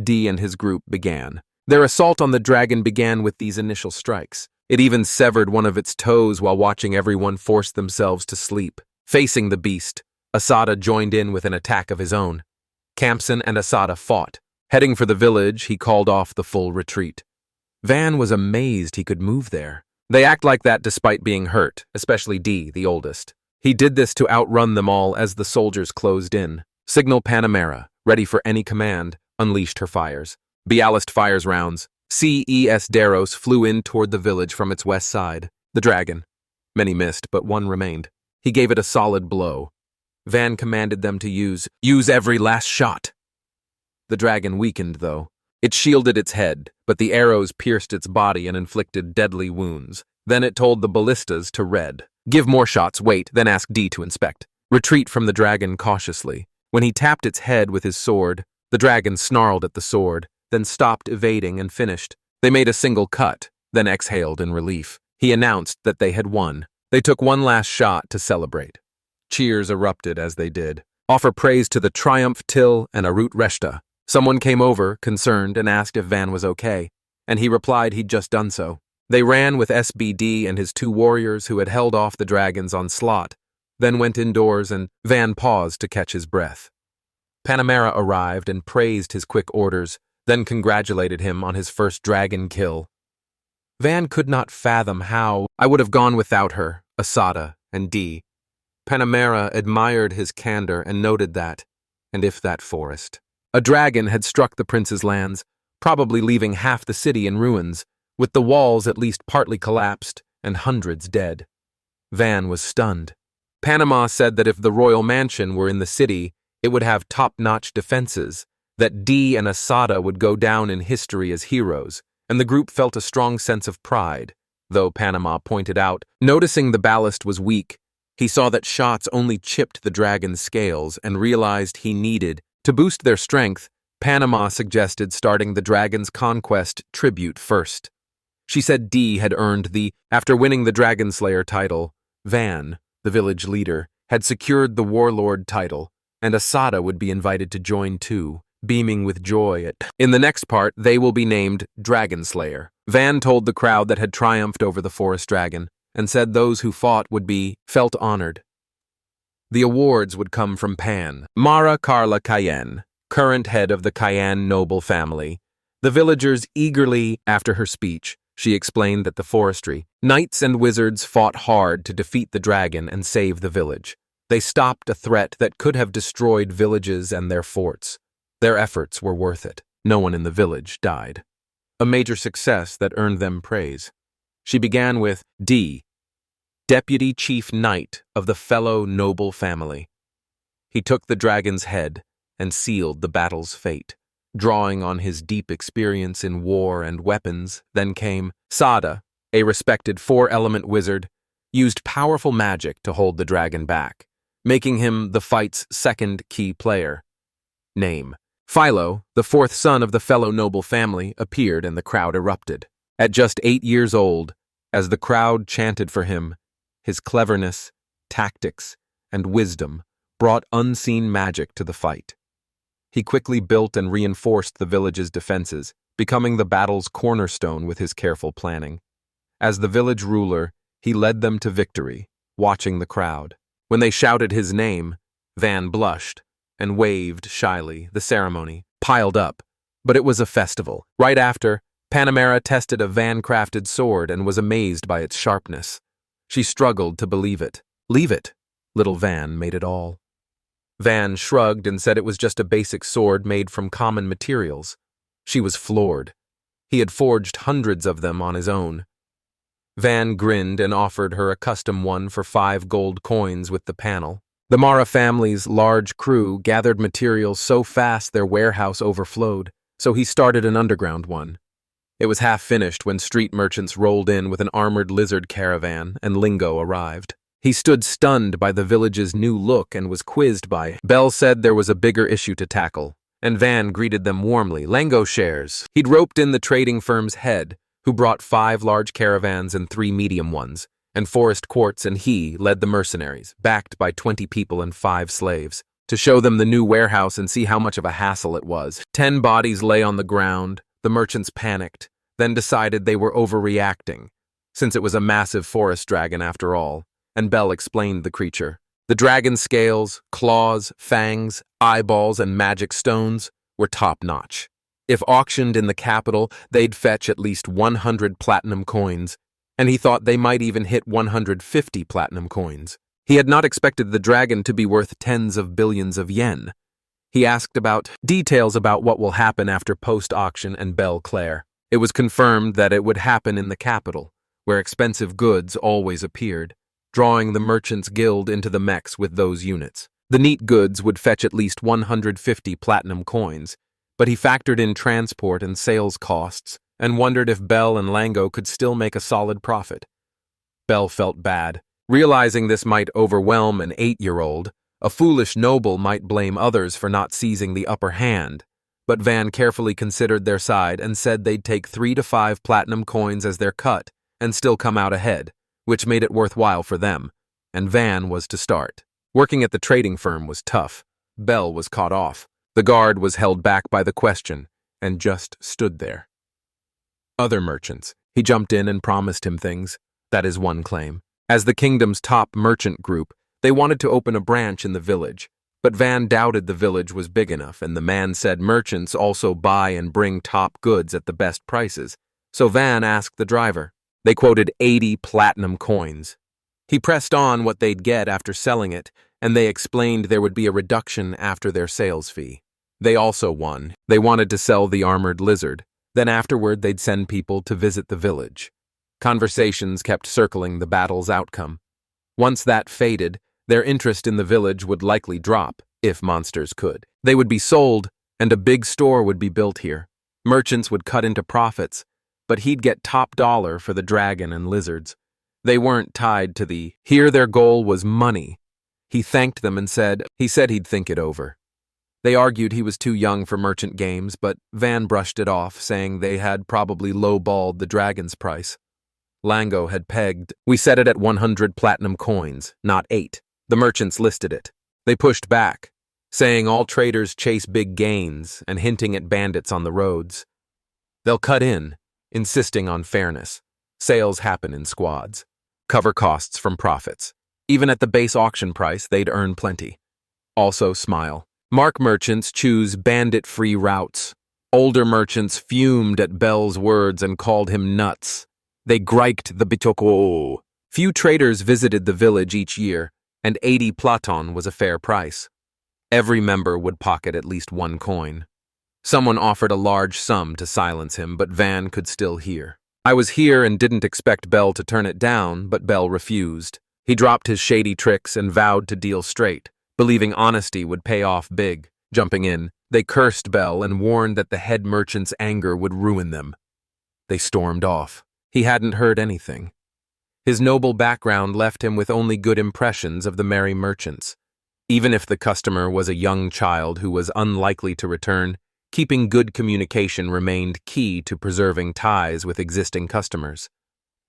Dee and his group began. Their assault on the dragon began with these initial strikes. It even severed one of its toes while watching everyone force themselves to sleep. Facing the beast, Asada joined in with an attack of his own. Campson and Asada fought. Heading for the village, he called off the full retreat. Van was amazed he could move there. They act like that despite being hurt, especially Dee, the oldest. He did this to outrun them all as the soldiers closed in. Signal Panamera, ready for any command, unleashed her fires. Bialist fires rounds. CES Daros flew in toward the village from its west side. The dragon. Many missed, but one remained. He gave it a solid blow. Van commanded them to use every last shot. The dragon weakened, though. It shielded its head, but the arrows pierced its body and inflicted deadly wounds. Then it told the ballistas to red. Give more shots, wait, then ask D to inspect. Retreat from the dragon cautiously. When he tapped its head with his sword, the dragon snarled at the sword, then stopped evading and finished. They made a single cut, then exhaled in relief. He announced that they had won. They took one last shot to celebrate. Cheers erupted as they did. Offer praise to the Triumph Till and Arut Reshta. Someone came over, concerned, and asked if Van was okay, and he replied he'd just done so. They ran with SBD and his two warriors who had held off the dragon's onslaught, then went indoors and Van paused to catch his breath. Panamera arrived and praised his quick orders, then congratulated him on his first dragon kill. Van could not fathom how I would have gone without her, Asada, and Dee. Panamera admired his candor and noted that, and if that forest. A dragon had struck the prince's lands, probably leaving half the city in ruins, with the walls at least partly collapsed and hundreds dead. Van was stunned. Panama said that if the royal mansion were in the city, it would have top-notch defenses, that Dee and Asada would go down in history as heroes, and the group felt a strong sense of pride, though Panama pointed out, noticing the ballast was weak, he saw that shots only chipped the dragon's scales and realized he needed, to boost their strength, Panama suggested starting the Dragon's Conquest tribute first. She said Dee had earned after winning the Dragon Slayer title, Van, the village leader, had secured the Warlord title, and Asada would be invited to join too, beaming with joy. In the next part, they will be named Dragon Slayer. Van told the crowd that had triumphed over the forest dragon, and said those who fought felt honored. The awards would come from Pan, Mara Carla Cayenne, current head of the Cayenne noble family. The villagers eagerly, after her speech, she explained that the forestry, knights and wizards fought hard to defeat the dragon and save the village. They stopped a threat that could have destroyed villages and their forts. Their efforts were worth it. No one in the village died. A major success that earned them praise. She began with D, Deputy Chief Knight of the fellow noble family. He took the dragon's head and sealed the battle's fate, drawing on his deep experience in war and weapons. Then came Sada, a respected four-element wizard, used powerful magic to hold the dragon back, making him the fight's second key player. Name. Philo, the fourth son of the fellow noble family, appeared and the crowd erupted. At just 8 years old, as the crowd chanted for him, his cleverness, tactics, and wisdom brought unseen magic to the fight. He quickly built and reinforced the village's defenses, becoming the battle's cornerstone with his careful planning. As the village ruler, he led them to victory, watching the crowd. When they shouted his name, Van blushed and waved shyly. The ceremony piled up, but it was a festival. Right after, Panamera tested a Van-crafted sword and was amazed by its sharpness. She struggled to believe it. Leave it. Little Van made it all. Van shrugged and said it was just a basic sword made from common materials. She was floored. He had forged hundreds of them on his own. Van grinned and offered her a custom one for 5 gold coins with the panel. The Mara family's large crew gathered materials so fast their warehouse overflowed, so he started an underground one. It was half finished when street merchants rolled in with an armored lizard caravan and Lingo arrived. He stood stunned by the village's new look and was quizzed by. Bell said there was a bigger issue to tackle, and Van greeted them warmly. Lango shares. He'd roped in the trading firm's head, who brought 5 large caravans and 3 medium ones, and Forest Quartz and he led the mercenaries, backed by 20 people and 5 slaves, to show them the new warehouse and see how much of a hassle it was. 10 bodies lay on the ground. The merchants panicked, then decided they were overreacting, since it was a massive forest dragon after all. And Bell explained the creature. The dragon's scales, claws, fangs, eyeballs, and magic stones were top-notch. If auctioned in the capital, they'd fetch at least 100 platinum coins, and he thought they might even hit 150 platinum coins. He had not expected the dragon to be worth tens of billions of yen. He asked about details about what will happen after post-auction and Belle Claire. It was confirmed that it would happen in the capital, where expensive goods always appeared, drawing the Merchants Guild into the mechs with those units. The neat goods would fetch at least 150 platinum coins, but he factored in transport and sales costs and wondered if Bell and Lango could still make a solid profit. Bell felt bad. Realizing this might overwhelm an 8-year-old, a foolish noble might blame others for not seizing the upper hand, but Van carefully considered their side and said they'd take 3 to 5 platinum coins as their cut and still come out ahead, which made it worthwhile for them, and Van was to start. Working at the trading firm was tough. Bell was caught off. The guard was held back by the question and just stood there. Other merchants. He jumped in and promised him things. That is one claim. As the kingdom's top merchant group, they wanted to open a branch in the village, but Van doubted the village was big enough, and the man said merchants also buy and bring top goods at the best prices, so Van asked the driver. They quoted 80 platinum coins. He pressed on what they'd get after selling it, and they explained there would be a reduction after their sales fee. They also won. They wanted to sell the armored lizard. Then afterward they'd send people to visit the village. Conversations kept circling the battle's outcome. Once that faded, their interest in the village would likely drop, if monsters could. They would be sold, and a big store would be built here. Merchants would cut into profits, but he'd get top dollar for the dragon and lizards. They weren't tied to here their goal was money. He thanked them and said he'd think it over. They argued he was too young for merchant games, but Van brushed it off, saying they had probably lowballed the dragon's price. Lango had pegged, "We set it at 100 platinum coins, not 8. The merchants listed it. They pushed back, saying all traders chase big gains and hinting at bandits on the roads. They'll cut in, insisting on fairness. Sales happen in squads. Cover costs from profits. Even at the base auction price, they'd earn plenty. Also smile. Mark merchants choose bandit-free routes. Older merchants fumed at Bell's words and called him nuts. They griked the bitoko. Few traders visited the village each year, and 80 platon was a fair price. Every member would pocket at least 1 coin. Someone offered a large sum to silence him, but Van could still hear. I was here and didn't expect Bell to turn it down, but Bell refused. He dropped his shady tricks and vowed to deal straight, believing honesty would pay off big. Jumping in, they cursed Bell and warned that the head merchant's anger would ruin them. They stormed off. He hadn't heard anything. His noble background left him with only good impressions of the merry merchants. Even if the customer was a young child who was unlikely to return, keeping good communication remained key to preserving ties with existing customers.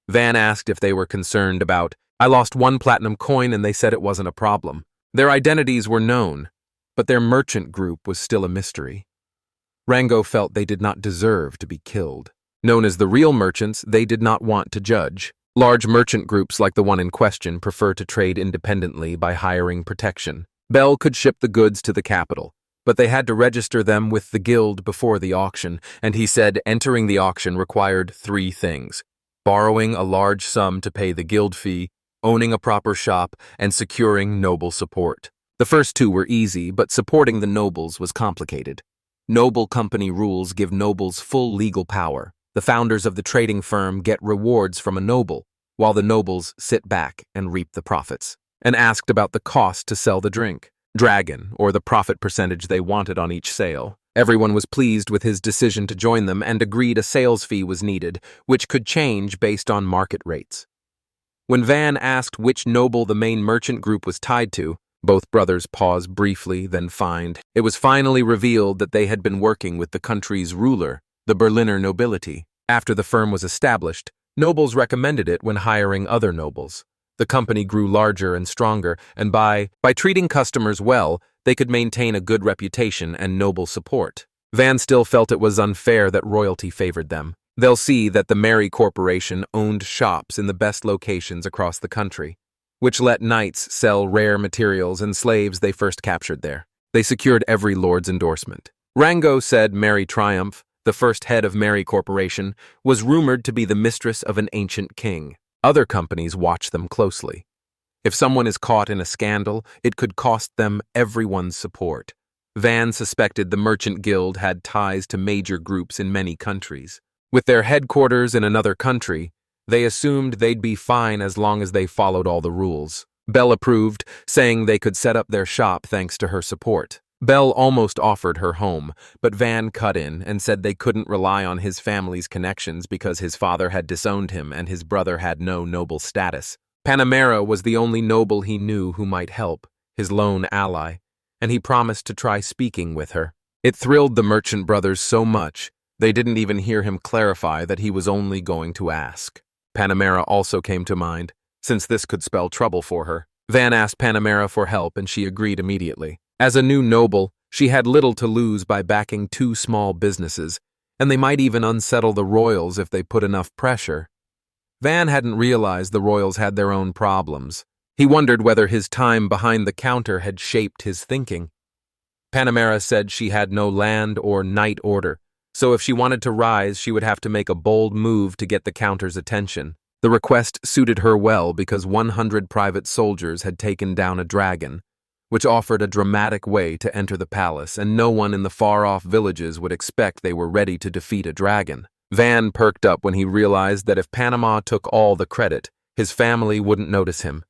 Van asked if they were concerned about, "I lost 1 platinum coin and they said it wasn't a problem." Their identities were known, but their merchant group was still a mystery. Rango felt they did not deserve to be killed. Known as the real merchants, they did not want to judge. Large merchant groups like the one in question prefer to trade independently by hiring protection. Bell could ship the goods to the capital, but they had to register them with the guild before the auction, and he said entering the auction required 3 things: borrowing a large sum to pay the guild fee, owning a proper shop, and securing noble support. The first 2 were easy, but supporting the nobles was complicated. Noble company rules give nobles full legal power. The founders of the trading firm get rewards from a noble, while the nobles sit back and reap the profits. And asked about the cost to sell the drink, dragon, or the profit percentage they wanted on each sale. Everyone was pleased with his decision to join them and agreed a sales fee was needed, which could change based on market rates. When Van asked which noble the main merchant group was tied to, both brothers paused briefly, then it was finally revealed that they had been working with the country's ruler, the Berliner nobility. After the firm was established, nobles recommended it when hiring other nobles. The company grew larger and stronger, and by treating customers well, they could maintain a good reputation and noble support. Van still felt it was unfair that royalty favored them. They'll see that the Merry Corporation owned shops in the best locations across the country, which let knights sell rare materials and slaves they first captured there. They secured every lord's endorsement. Rango said Mary Triumph, the first head of Merry Corporation, was rumored to be the mistress of an ancient king. Other companies watch them closely. If someone is caught in a scandal, it could cost them everyone's support. Van suspected the Merchant Guild had ties to major groups in many countries. With their headquarters in another country, they assumed they'd be fine as long as they followed all the rules. Belle approved, saying they could set up their shop thanks to her support. Belle almost offered her home, but Van cut in and said they couldn't rely on his family's connections because his father had disowned him and his brother had no noble status. Panamera was the only noble he knew who might help, his lone ally, and he promised to try speaking with her. It thrilled the merchant brothers so much, they didn't even hear him clarify that he was only going to ask. Panamera also came to mind, since this could spell trouble for her. Van asked Panamera for help and she agreed immediately. As a new noble, she had little to lose by backing 2 small businesses, and they might even unsettle the royals if they put enough pressure. Van hadn't realized the royals had their own problems. He wondered whether his time behind the counter had shaped his thinking. Panamera said she had no land or knight order, so if she wanted to rise, she would have to make a bold move to get the counter's attention. The request suited her well because 100 private soldiers had taken down a dragon, which offered a dramatic way to enter the palace, and no one in the far-off villages would expect they were ready to defeat a dragon. Van perked up when he realized that if Panama took all the credit, his family wouldn't notice him,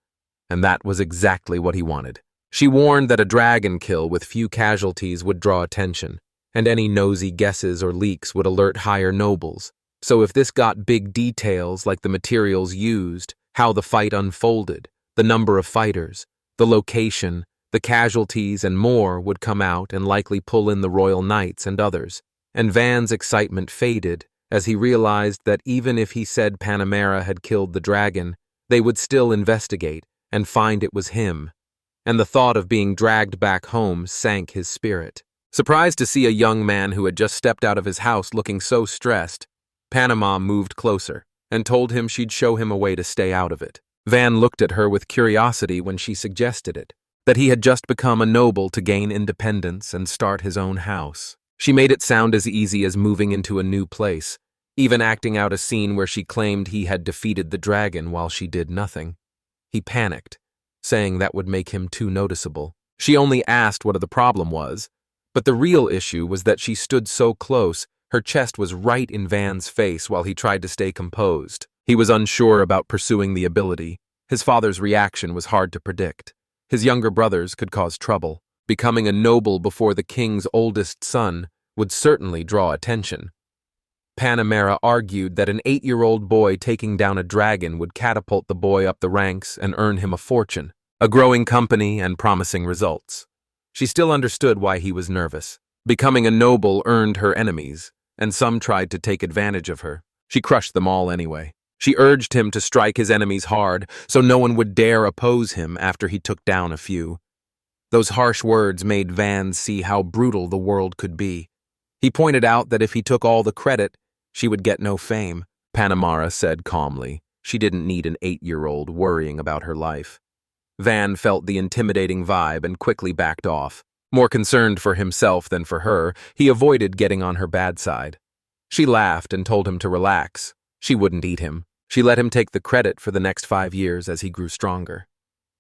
and that was exactly what he wanted. She warned that a dragon kill with few casualties would draw attention, and any nosy guesses or leaks would alert higher nobles. So if this got big details like the materials used, how the fight unfolded, the number of fighters, the location, The casualties and more would come out and likely pull in the royal knights and others, and Van's excitement faded as he realized that even if he said Panamera had killed the dragon, they would still investigate and find it was him, and the thought of being dragged back home sank his spirit. Surprised to see a young man who had just stepped out of his house looking so stressed, Panama moved closer and told him she'd show him a way to stay out of it. Van looked at her with curiosity when she suggested it, that he had just become a noble to gain independence and start his own house. She made it sound as easy as moving into a new place, even acting out a scene where she claimed he had defeated the dragon while she did nothing. He panicked, saying that would make him too noticeable. She only asked what the problem was, but the real issue was that she stood so close, her chest was right in Van's face while he tried to stay composed. He was unsure about pursuing the ability. His father's reaction was hard to predict. His younger brothers could cause trouble. Becoming a noble before the king's oldest son would certainly draw attention. Panamera argued that an 8-year-old boy taking down a dragon would catapult the boy up the ranks and earn him a fortune, a growing company and promising results. She still understood why he was nervous. Becoming a noble earned her enemies, and some tried to take advantage of her. She crushed them all anyway. She urged him to strike his enemies hard so no one would dare oppose him after he took down a few. Those harsh words made Van see how brutal the world could be. He pointed out that if he took all the credit, she would get no fame. Panamera said calmly. She didn't need an 8-year-old worrying about her life. Van felt the intimidating vibe and quickly backed off. More concerned for himself than for her, he avoided getting on her bad side. She laughed and told him to relax. She wouldn't eat him. She let him take the credit for the next 5 years as he grew stronger.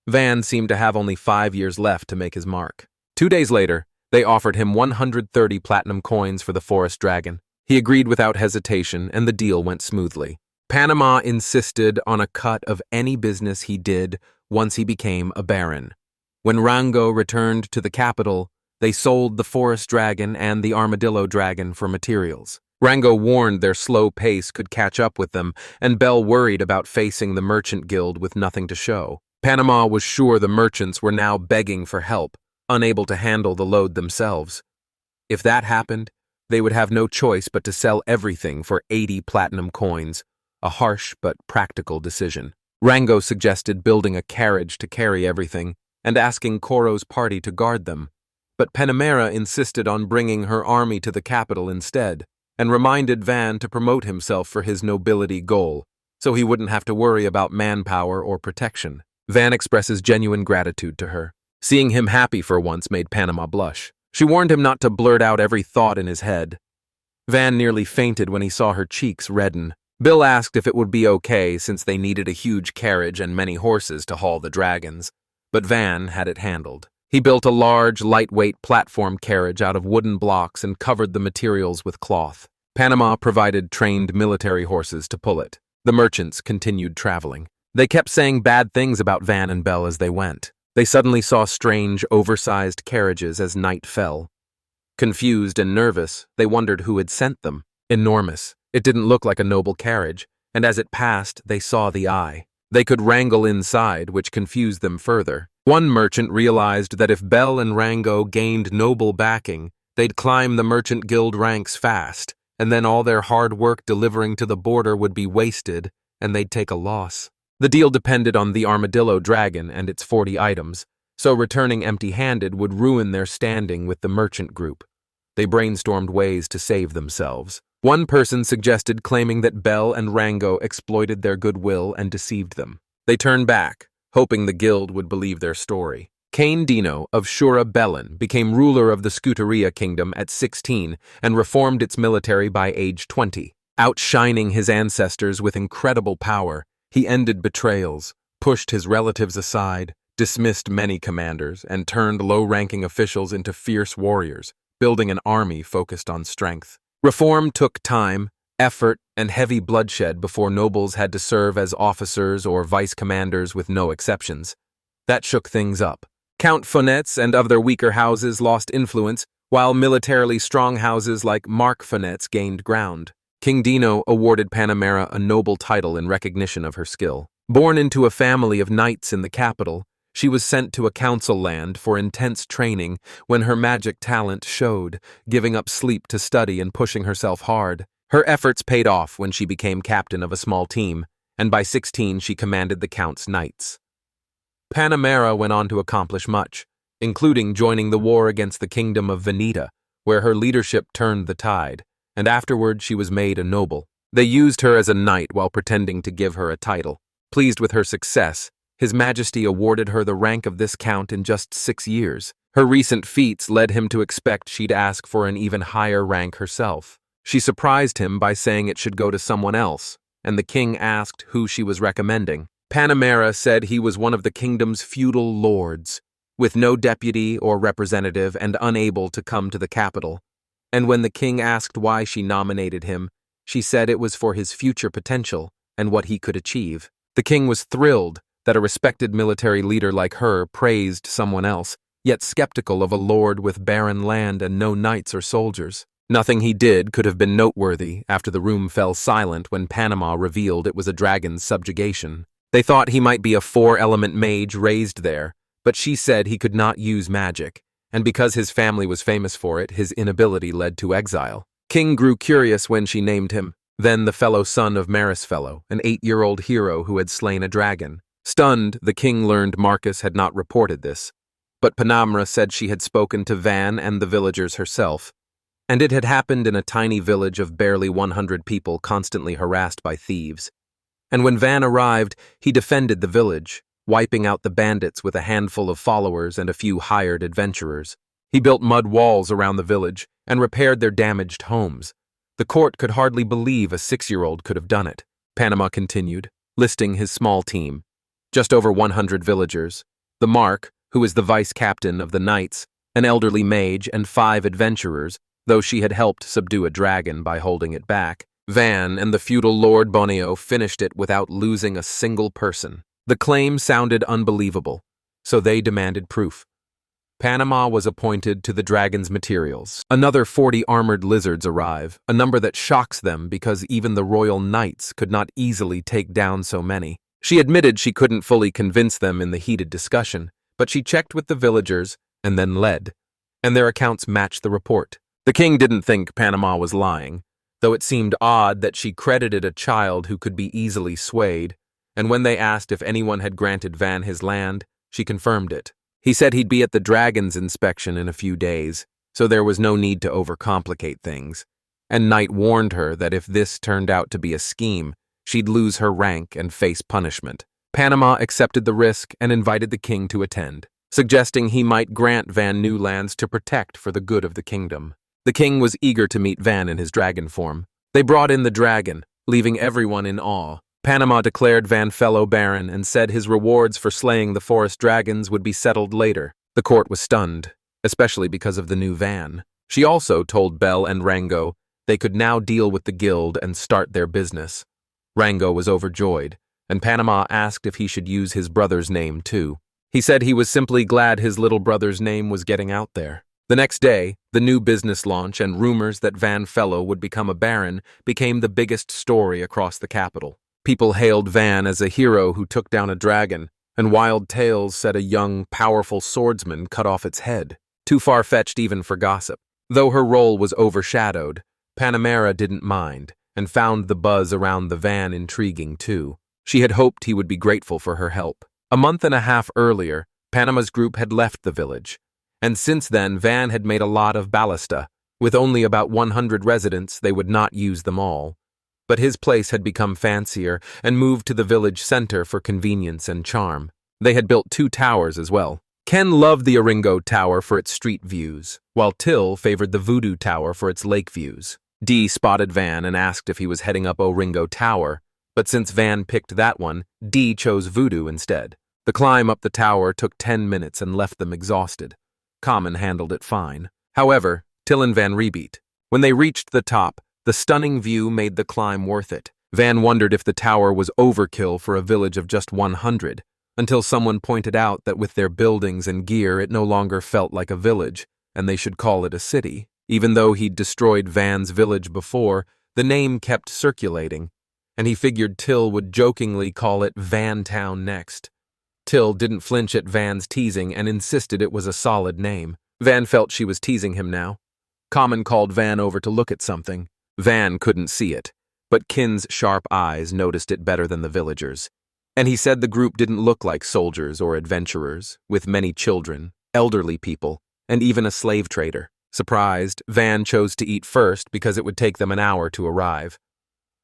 Van seemed to have only 5 years left to make his mark. 2 days later, they offered him 130 platinum coins for the forest dragon. He agreed without hesitation, and the deal went smoothly. Panama insisted on a cut of any business he did once he became a baron. When Rango returned to the capital, they sold the forest dragon and the armadillo dragon for materials. Rango warned their slow pace could catch up with them, and Bell worried about facing the merchant guild with nothing to show. Panama was sure the merchants were now begging for help, unable to handle the load themselves. If that happened, they would have no choice but to sell everything for 80 platinum coins, a harsh but practical decision. Rango suggested building a carriage to carry everything and asking Koro's party to guard them, but Panamera insisted on bringing her army to the capital instead, and reminded Van to promote himself for his nobility goal, so he wouldn't have to worry about manpower or protection. Van expresses genuine gratitude to her. Seeing him happy for once made Panama blush. She warned him not to blurt out every thought in his head. Van nearly fainted when he saw her cheeks redden. Bill asked if it would be okay since they needed a huge carriage and many horses to haul the dragons, but Van had it handled. He built a large, lightweight platform carriage out of wooden blocks and covered the materials with cloth. Panama provided trained military horses to pull it. The merchants continued traveling. They kept saying bad things about Van and Bell as they went. They suddenly saw strange, oversized carriages as night fell. Confused and nervous, they wondered who had sent them. Enormous. It didn't look like a noble carriage, and as it passed, they saw the eye. They could wrangle inside, which confused them further. One merchant realized that if Bell and Rango gained noble backing, they'd climb the merchant guild ranks fast, and then all their hard work delivering to the border would be wasted, and they'd take a loss. The deal depended on the armadillo dragon and its 40 items, so returning empty-handed would ruin their standing with the merchant group. They brainstormed ways to save themselves. One person suggested claiming that Bell and Rango exploited their goodwill and deceived them. They turned back, hoping the guild would believe their story. Cain Dino of Shura Bellin became ruler of the Scuteria kingdom at 16 and reformed its military by age 20. Outshining his ancestors with incredible power, he ended betrayals, pushed his relatives aside, dismissed many commanders, and turned low-ranking officials into fierce warriors, building an army focused on strength. Reform took time, effort, and heavy bloodshed before nobles had to serve as officers or vice-commanders with no exceptions. That shook things up. Count Fonetz and other weaker houses lost influence, while militarily strong houses like Mark Fonetz gained ground. King Dino awarded Panamera a noble title in recognition of her skill. Born into a family of knights in the capital, She was sent to a council land for intense training when her magic talent showed, giving up sleep to study and pushing herself hard. Her efforts paid off when she became captain of a small team, and by 16 she commanded the Count's knights. Panamera went on to accomplish much, including joining the war against the kingdom of Veneta, where her leadership turned the tide, and afterward she was made a noble. They used her as a knight while pretending to give her a title. Pleased with her success, His Majesty awarded her the rank of this count in just 6 years. Her recent feats led him to expect she'd ask for an even higher rank herself. She surprised him by saying it should go to someone else, and the king asked who she was recommending. Panamera said he was one of the kingdom's feudal lords, with no deputy or representative and unable to come to the capital. And when the king asked why she nominated him, she said it was for his future potential and what he could achieve. The king was thrilled that a respected military leader like her praised someone else, yet skeptical of a lord with barren land and no knights or soldiers. Nothing he did could have been noteworthy after the room fell silent when Panama revealed it was a dragon's subjugation. They thought he might be a 4-element mage raised there, but she said he could not use magic, and because his family was famous for it, his inability led to exile. King grew curious when she named him, then the fellow son of Marisfellow, an 8-year-old hero who had slain a dragon. Stunned, the king learned Marcus had not reported this, but Panamera said she had spoken to Van and the villagers herself, and it had happened in a tiny village of barely 100 people constantly harassed by thieves. And when Van arrived, he defended the village, wiping out the bandits with a handful of followers and a few hired adventurers. He built mud walls around the village and repaired their damaged homes. The court could hardly believe a 6-year-old could have done it. Panama continued, listing his small team. Just over 100 villagers. The Mark, who is the vice-captain of the knights, an elderly mage, and 5 adventurers, though she had helped subdue a dragon by holding it back. Van and the feudal Lord Bonio finished it without losing a single person. The claim sounded unbelievable, so they demanded proof. Panama was appointed to the dragon's materials. Another 40 armored lizards arrive, a number that shocks them because even the royal knights could not easily take down so many. She admitted she couldn't fully convince them in the heated discussion, but she checked with the villagers and then led, and their accounts matched the report. The king didn't think Panama was lying, though it seemed odd that she credited a child who could be easily swayed, and when they asked if anyone had granted Van his land, she confirmed it. He said he'd be at the dragon's inspection in a few days, so there was no need to overcomplicate things, and Knight warned her that if this turned out to be a scheme, she'd lose her rank and face punishment. Panama accepted the risk and invited the king to attend, suggesting he might grant Van new lands to protect for the good of the kingdom. The king was eager to meet Van in his dragon form. They brought in the dragon, leaving everyone in awe. Panama declared Van fellow baron and said his rewards for slaying the forest dragons would be settled later. The court was stunned, especially because of the new Van. She also told Belle and Rango they could now deal with the guild and start their business. Rango was overjoyed, and Panama asked if he should use his brother's name too. He said he was simply glad his little brother's name was getting out there. The next day, the new business launch and rumors that Van Fellow would become a baron became the biggest story across the capital. People hailed Van as a hero who took down a dragon, and wild tales said a young, powerful swordsman cut off its head. Too far-fetched even for gossip. Though her role was overshadowed, Panamera didn't mind, and found the buzz around the Van intriguing too. She had hoped he would be grateful for her help. A month and a half earlier, Panama's group had left the village, and since then Van had made a lot of ballista. With only about 100 residents, they would not use them all. But his place had become fancier and moved to the village center for convenience and charm. They had built 2 towers as well. Ken loved the Oringo Tower for its street views, while Till favored the Voodoo Tower for its lake views. Dee spotted Van and asked if he was heading up Oringo Tower, but since Van picked that one, Dee chose Voodoo instead. The climb up the tower took 10 minutes and left them exhausted. Cayman handled it fine. However, Till and Van rebeat. When they reached the top, the stunning view made the climb worth it. Van wondered if the tower was overkill for a village of just 100, until someone pointed out that with their buildings and gear it no longer felt like a village, and they should call it a city. Even though he'd destroyed Van's village before, the name kept circulating, and he figured Till would jokingly call it Vantown next. Till didn't flinch at Van's teasing and insisted it was a solid name. Van felt she was teasing him now. Common called Van over to look at something. Van couldn't see it, but Kin's sharp eyes noticed it better than the villagers. And he said the group didn't look like soldiers or adventurers, with many children, elderly people, and even a slave trader. Surprised, Van chose to eat first because it would take them an hour to arrive.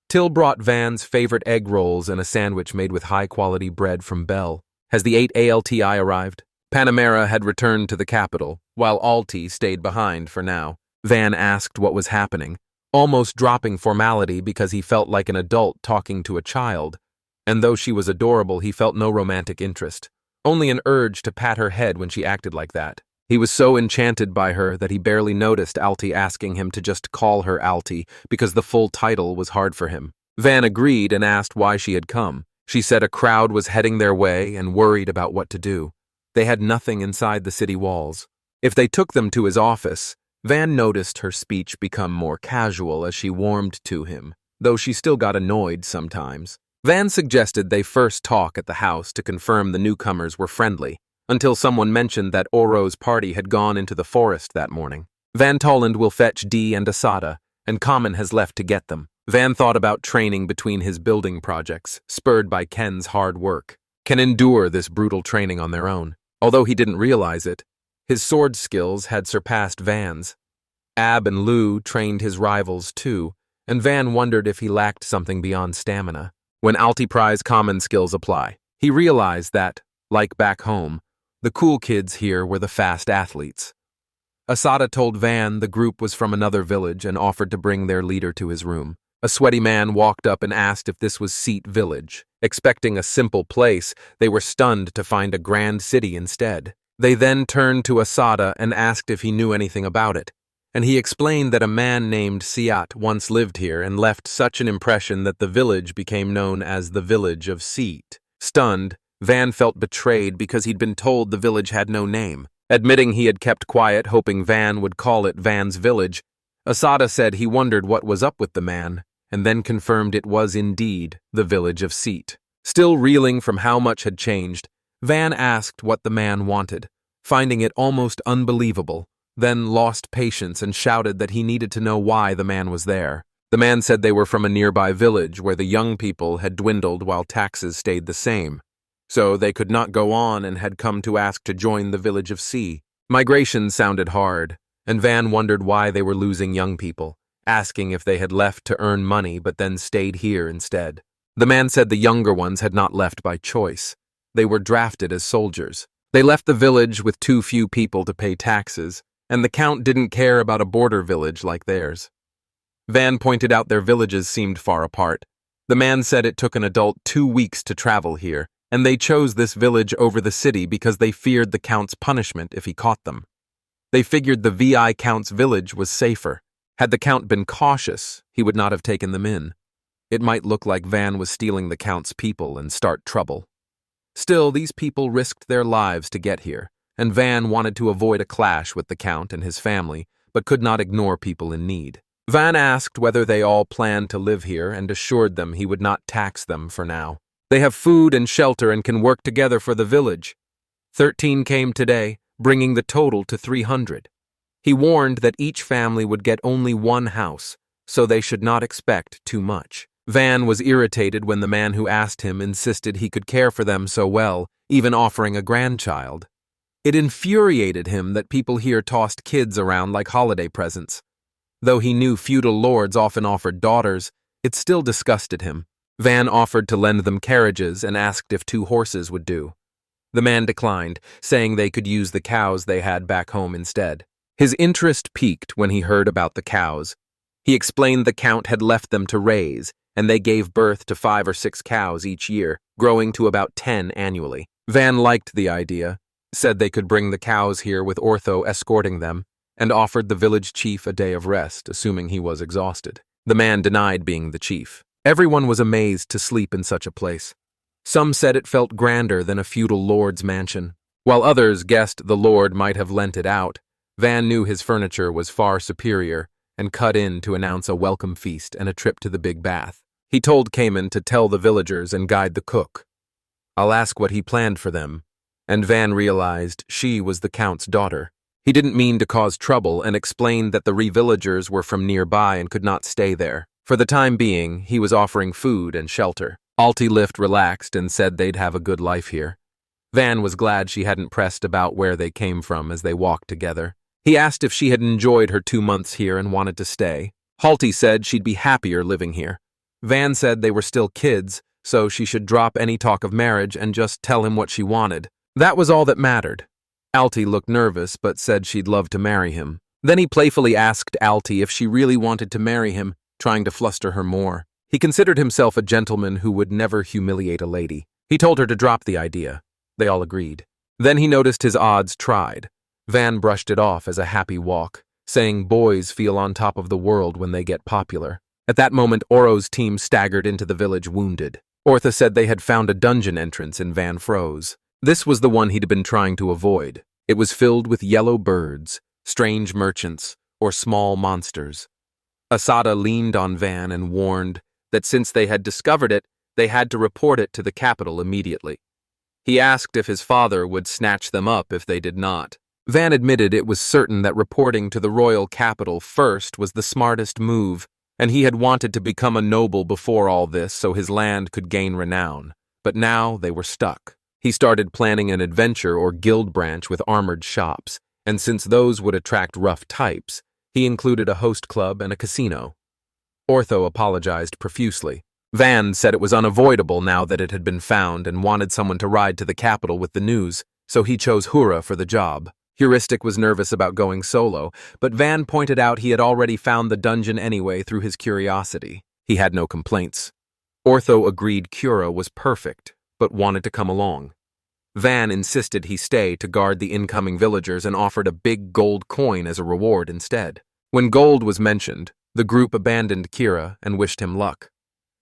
Till brought Van's favorite egg rolls and a sandwich made with high-quality bread from Bell. Has the 8 Alti arrived? Panamera had returned to the capital, while Alti stayed behind for now. Van asked what was happening, almost dropping formality because he felt like an adult talking to a child. And though she was adorable, he felt no romantic interest, only an urge to pat her head when she acted like that. He was so enchanted by her that he barely noticed Alti asking him to just call her Alti because the full title was hard for him. Van agreed and asked why she had come. She said a crowd was heading their way and worried about what to do. They had nothing inside the city walls. If they took them to his office, Van noticed her speech become more casual as she warmed to him, though she still got annoyed sometimes. Van suggested they first talk at the house to confirm the newcomers were friendly, until someone mentioned that Oro's party had gone into the forest that morning. Van Tolland will fetch Dee and Asada, and Common has left to get them. Van thought about training between his building projects, spurred by Ken's hard work. Can endure this brutal training on their own. Although he didn't realize it, his sword skills had surpassed Van's. Ab and Lou trained his rivals too, and Van wondered if he lacked something beyond stamina. When Alti prize Common skills apply, he realized that, like back home, the cool kids here were the fast athletes. Asada told Van the group was from another village and offered to bring their leader to his room. A sweaty man walked up and asked if this was Seat Village. Expecting a simple place, they were stunned to find a grand city instead. They then turned to Asada and asked if he knew anything about it, and he explained that a man named Siat once lived here and left such an impression that the village became known as the Village of Seat. Stunned, Van felt betrayed because he'd been told the village had no name. Admitting he had kept quiet, hoping Van would call it Van's Village, Asada said he wondered what was up with the man, and then confirmed it was indeed the Village of Seat. Still reeling from how much had changed, Van asked what the man wanted, finding it almost unbelievable, then lost patience and shouted that he needed to know why the man was there. The man said they were from a nearby village where the young people had dwindled while taxes stayed the same. So they could not go on and had come to ask to join the Village of Sea. Migration sounded hard, and Van wondered why they were losing young people, asking if they had left to earn money but then stayed here instead. The man said the younger ones had not left by choice. They were drafted as soldiers. They left the village with too few people to pay taxes, and the Count didn't care about a border village like theirs. Van pointed out their villages seemed far apart. The man said it took an adult 2 weeks to travel here, and they chose this village over the city because they feared the Count's punishment if he caught them. They figured the VI Count's village was safer. Had the Count been cautious, he would not have taken them in. It might look like Van was stealing the Count's people and start trouble. Still, these people risked their lives to get here, and Van wanted to avoid a clash with the Count and his family, but could not ignore people in need. Van asked whether they all planned to live here and assured them he would not tax them for now. They have food and shelter and can work together for the village. 13 came today, bringing the total to 300. He warned that each family would get only one house, so they should not expect too much. Van was irritated when the man who asked him insisted he could care for them so well, even offering a grandchild. It infuriated him that people here tossed kids around like holiday presents. Though he knew feudal lords often offered daughters, it still disgusted him. Van offered to lend them carriages and asked if 2 horses would do. The man declined, saying they could use the cows they had back home instead. His interest piqued when he heard about the cows. He explained the Count had left them to raise, and they gave birth to 5 or 6 cows each year, growing to about 10 annually. Van liked the idea, said they could bring the cows here with Ortho escorting them, and offered the village chief a day of rest, assuming he was exhausted. The man denied being the chief. Everyone was amazed to sleep in such a place. Some said it felt grander than a feudal lord's mansion, while others guessed the lord might have lent it out. Van knew his furniture was far superior and cut in to announce a welcome feast and a trip to the big bath. He told Cayman to tell the villagers and guide the cook. I'll ask what he planned for them. And Van realized she was the Count's daughter. He didn't mean to cause trouble and explained that the re-villagers were from nearby and could not stay there. For the time being, he was offering food and shelter. Alti relaxed and said they'd have a good life here. Van was glad she hadn't pressed about where they came from as they walked together. He asked if she had enjoyed her 2 months here and wanted to stay. Alti said she'd be happier living here. Van said they were still kids, so she should drop any talk of marriage and just tell him what she wanted. That was all that mattered. Alti looked nervous but said she'd love to marry him. Then he playfully asked Alti if she really wanted to marry him, trying to fluster her more. He considered himself a gentleman who would never humiliate a lady. He told her to drop the idea. They all agreed. Then he noticed his odds tried. Van brushed it off as a happy walk, saying boys feel on top of the world when they get popular. At that moment, Oro's team staggered into the village wounded. Ortha said they had found a dungeon entrance and Van froze. This was the one he'd been trying to avoid. It was filled with yellow birds, strange merchants, or small monsters. Asada leaned on Van and warned that since they had discovered it, they had to report it to the capital immediately. He asked if his father would snatch them up if they did not. Van admitted it was certain that reporting to the royal capital first was the smartest move, and he had wanted to become a noble before all this so his land could gain renown. But now they were stuck. He started planning an adventure or guild branch with armored shops, and since those would attract rough types, he included a host club and a casino. Ortho apologized profusely. Van said it was unavoidable now that it had been found and wanted someone to ride to the capital with the news, so he chose Hura for the job. Heuristic was nervous about going solo, but Van pointed out he had already found the dungeon anyway through his curiosity. He had no complaints. Ortho agreed Cura was perfect, but wanted to come along. Van insisted he stay to guard the incoming villagers and offered a big gold coin as a reward instead. When gold was mentioned, the group abandoned Kira and wished him luck.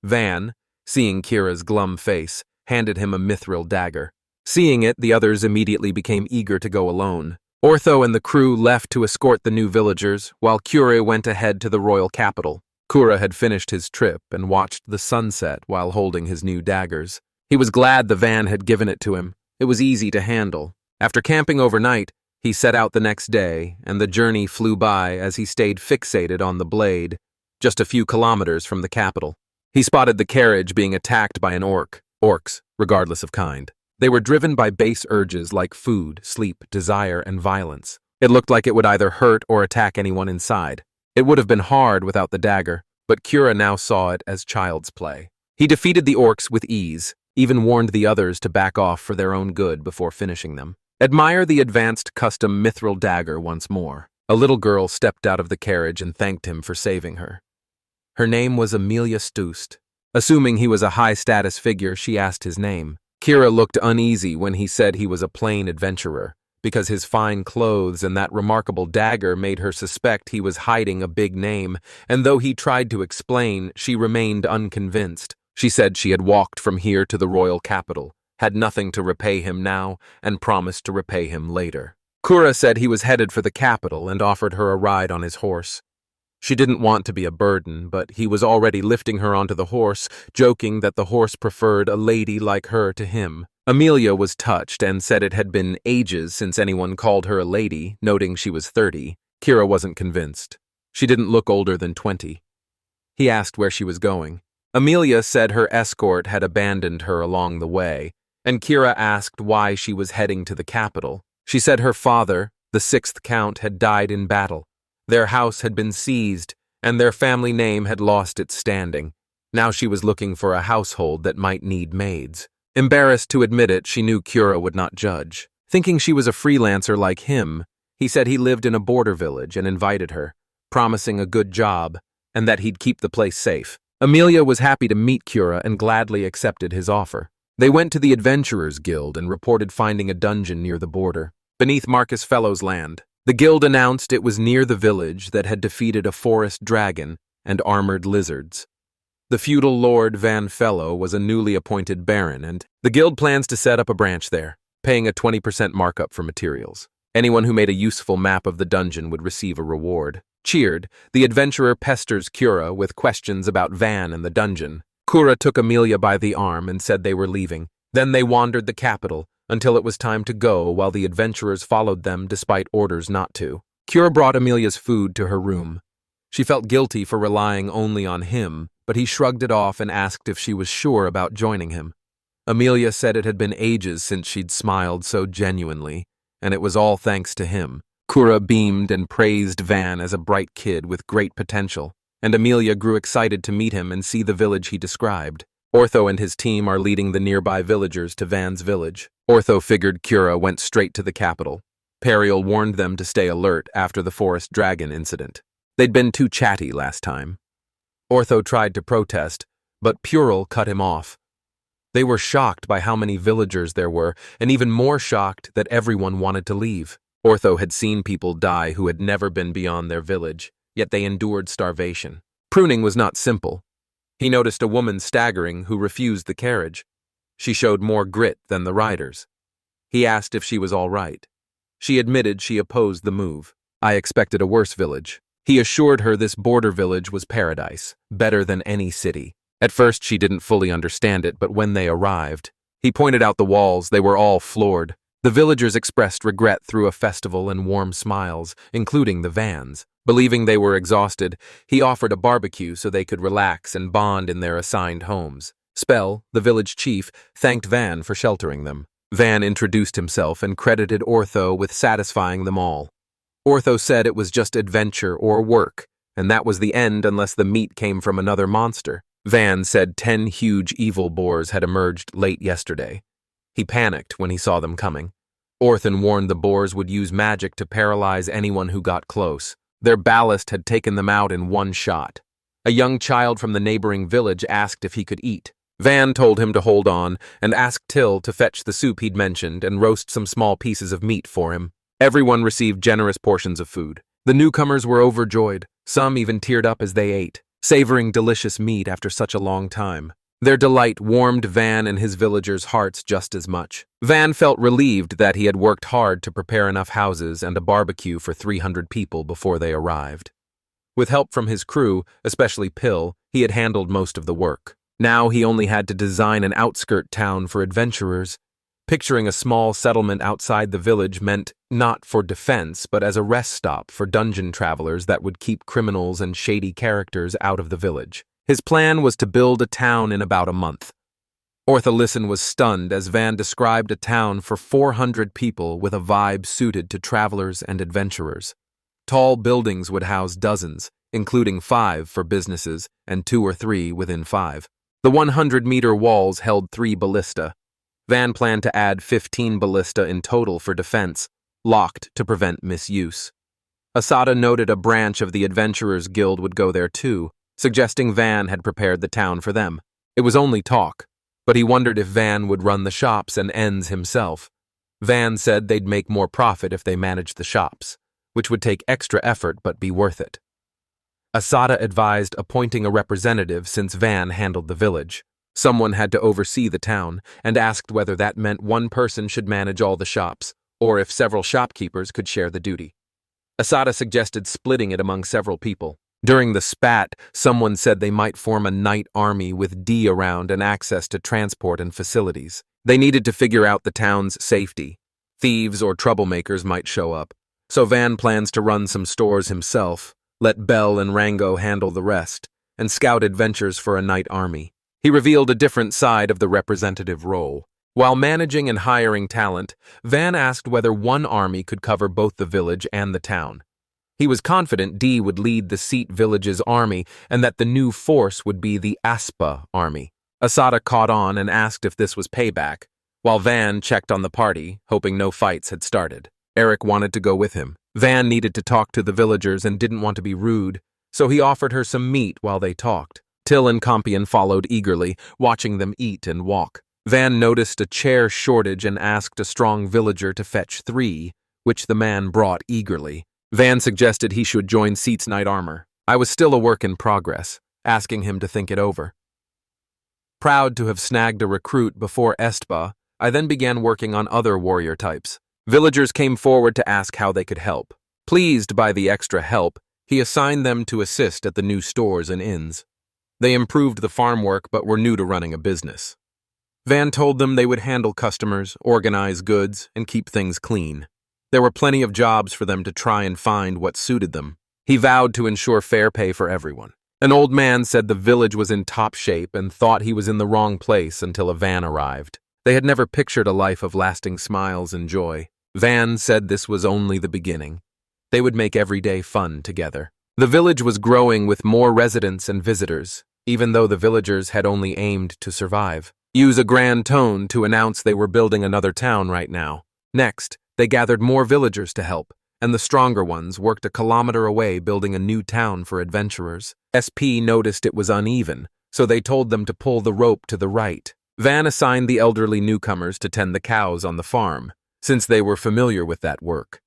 Van, seeing Kira's glum face, handed him a mithril dagger. Seeing it, the others immediately became eager to go alone. Ortho and the crew left to escort the new villagers, while Kure went ahead to the royal capital. Kura had finished his trip and watched the sunset while holding his new daggers. He was glad the van had given it to him. It was easy to handle. After camping overnight, he set out the next day, and the journey flew by as he stayed fixated on the blade, just a few kilometers from the capital. He spotted the carriage being attacked by an orcs, regardless of kind. They were driven by base urges like food, sleep, desire, and violence. It looked like it would either hurt or attack anyone inside. It would have been hard without the dagger, but Kura now saw it as child's play. He defeated the orcs with ease, even warned the others to back off for their own good before finishing them. Admire the advanced custom mithril dagger once more. A little girl stepped out of the carriage and thanked him for saving her. Her name was Amelia Stoost. Assuming he was a high-status figure, she asked his name. Kira looked uneasy when he said he was a plain adventurer, because his fine clothes and that remarkable dagger made her suspect he was hiding a big name, and though he tried to explain, she remained unconvinced. She said she had walked from here to the royal capital, had nothing to repay him now, and promised to repay him later. Kura said he was headed for the capital and offered her a ride on his horse. She didn't want to be a burden, but he was already lifting her onto the horse, joking that the horse preferred a lady like her to him. Amelia was touched and said it had been ages since anyone called her a lady, noting she was 30. Kira wasn't convinced. She didn't look older than 20. He asked where she was going. Amelia said her escort had abandoned her along the way, and Kira asked why she was heading to the capital. She said her father, the 6th Count, had died in battle. Their house had been seized, and their family name had lost its standing. Now she was looking for a household that might need maids. Embarrassed to admit it, she knew Kura would not judge. Thinking she was a freelancer like him, he said he lived in a border village and invited her, promising a good job, and that he'd keep the place safe. Amelia was happy to meet Kura and gladly accepted his offer. They went to the Adventurers Guild and reported finding a dungeon near the border, beneath Marcus Fellow's land. The guild announced it was near the village that had defeated a forest dragon and armored lizards. The feudal Lord Van Fellow was a newly appointed baron, and the guild plans to set up a branch there, paying a 20% markup for materials. Anyone who made a useful map of the dungeon would receive a reward. Cheered, the adventurer pesters Kura with questions about Van and the dungeon. Kura took Amelia by the arm and said they were leaving. Then they wandered the capital until it was time to go while the adventurers followed them despite orders not to. Cure brought Amelia's food to her room. She felt guilty for relying only on him, but he shrugged it off and asked if she was sure about joining him. Amelia said it had been ages since she'd smiled so genuinely, and it was all thanks to him. Cura beamed and praised Van as a bright kid with great potential, and Amelia grew excited to meet him and see the village he described. Ortho and his team are leading the nearby villagers to Van's village. Ortho figured Cura went straight to the capital. Periel warned them to stay alert after the forest dragon incident. They'd been too chatty last time. Ortho tried to protest, but Puril cut him off. They were shocked by how many villagers there were, and even more shocked that everyone wanted to leave. Ortho had seen people die who had never been beyond their village, yet they endured starvation. Pruning was not simple. He noticed a woman staggering who refused the carriage. She showed more grit than the riders. He asked if she was all right. She admitted she opposed the move. I expected a worse village. He assured her this border village was paradise, better than any city. At first she didn't fully understand it, but when they arrived, he pointed out the walls. They were all floored. The villagers expressed regret through a festival and warm smiles, including the Vans. Believing they were exhausted, he offered a barbecue so they could relax and bond in their assigned homes. Spell, the village chief, thanked Van for sheltering them. Van introduced himself and credited Ortho with satisfying them all. Ortho said it was just adventure or work, and that was the end unless the meat came from another monster. Van said 10 huge evil boars had emerged late yesterday. He panicked when he saw them coming. Orthan warned the boars would use magic to paralyze anyone who got close. Their ballast had taken them out in one shot. A young child from the neighboring village asked if he could eat. Van told him to hold on and asked Till to fetch the soup he'd mentioned and roast some small pieces of meat for him. Everyone received generous portions of food. The newcomers were overjoyed. Some even teared up as they ate, savoring delicious meat after such a long time. Their delight warmed Van and his villagers' hearts just as much. Van felt relieved that he had worked hard to prepare enough houses and a barbecue for 300 people before they arrived. With help from his crew, especially Pill, he had handled most of the work. Now he only had to design an outskirt town for adventurers. Picturing a small settlement outside the village meant not for defense, but as a rest stop for dungeon travelers that would keep criminals and shady characters out of the village. His plan was to build a town in about a month. Ortholison was stunned as Van described a town for 400 people with a vibe suited to travelers and adventurers. Tall buildings would house dozens, including 5 for businesses and 2 or 3 within 5. The 100-meter walls held 3 ballista. Van planned to add 15 ballista in total for defense, locked to prevent misuse. Asada noted a branch of the Adventurers Guild would go there too, suggesting Van had prepared the town for them. It was only talk, but he wondered if Van would run the shops and ends himself. Van said they'd make more profit if they managed the shops, which would take extra effort but be worth it. Asada advised appointing a representative since Van handled the village. Someone had to oversee the town, and asked whether that meant one person should manage all the shops, or if several shopkeepers could share the duty. Asada suggested splitting it among several people. During the spat, someone said they might form a night army with D around and access to transport and facilities. They needed to figure out the town's safety. Thieves or troublemakers might show up, so Van plans to run some stores himself, let Bell and Rango handle the rest, and scout adventures for a night army. He revealed a different side of the representative role. While managing and hiring talent, Van asked whether one army could cover both the village and the town. He was confident D would lead the Seat Village's army and that the new force would be the Aspa army. Asada caught on and asked if this was payback, while Van checked on the party, hoping no fights had started. Eric wanted to go with him. Van needed to talk to the villagers and didn't want to be rude, so he offered her some meat while they talked. Till and Compion followed eagerly, watching them eat and walk. Van noticed a chair shortage and asked a strong villager to fetch 3, which the man brought eagerly. Van suggested he should join Seat's night armor. I was still a work in progress, asking him to think it over. Proud to have snagged a recruit before Estba, I then began working on other warrior types. Villagers came forward to ask how they could help. Pleased by the extra help, he assigned them to assist at the new stores and inns. They improved the farm work but were new to running a business. Van told them they would handle customers, organize goods, and keep things clean. There were plenty of jobs for them to try and find what suited them. He vowed to ensure fair pay for everyone. An old man said the village was in top shape and thought he was in the wrong place until a van arrived. They had never pictured a life of lasting smiles and joy. Van said this was only the beginning. They would make every day fun together. The village was growing with more residents and visitors, even though the villagers had only aimed to survive. Use a grand tone to announce they were building another town right now. Next, they gathered more villagers to help, and the stronger ones worked a kilometer away building a new town for adventurers. SP noticed it was uneven, so they told them to pull the rope to the right. Van assigned the elderly newcomers to tend the cows on the farm, since they were familiar with that work.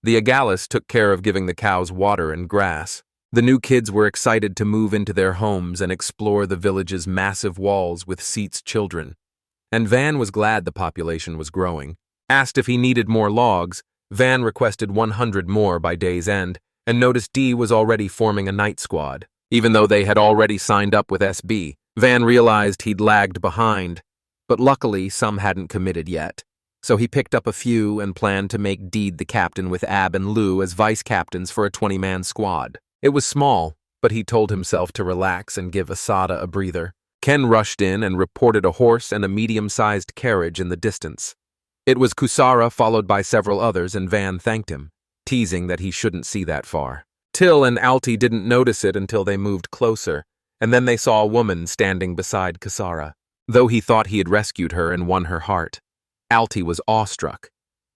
The Agalis took care of giving the cows water and grass. The new kids were excited to move into their homes and explore the village's massive walls with Seat's children. And Van was glad the population was growing. Asked if he needed more logs, Van requested 100 more by day's end, and noticed D was already forming a night squad. Even though they had already signed up with SB, Van realized he'd lagged behind, but luckily some hadn't committed yet. So he picked up a few and planned to make Deed the captain with Ab and Lou as vice-captains for a 20-man squad. It was small, but he told himself to relax and give Asada a breather. Ken rushed in and reported a horse and a medium-sized carriage in the distance. It was Kusara, followed by several others, and Van thanked him, teasing that he shouldn't see that far. Till and Alti didn't notice it until they moved closer, and then they saw a woman standing beside Kusara. Though he thought he had rescued her and won her heart, Alti was awestruck,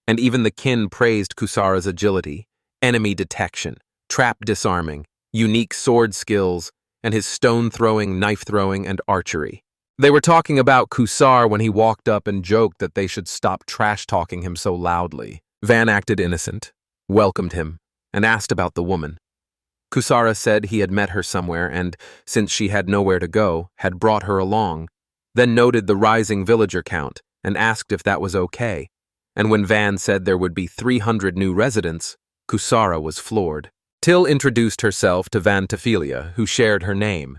and even the kin praised Kusara's agility, enemy detection, trap disarming, unique sword skills, and his stone-throwing, knife-throwing, and archery. They were talking about Kusara when he walked up and joked that they should stop trash-talking him so loudly. Van acted innocent, welcomed him, and asked about the woman. Kusara said he had met her somewhere and, since she had nowhere to go, had brought her along, then noted the rising villager count and asked if that was okay. And when Van said there would be 300 new residents, Kusara was floored. Till introduced herself to Van Tephilia, who shared her name.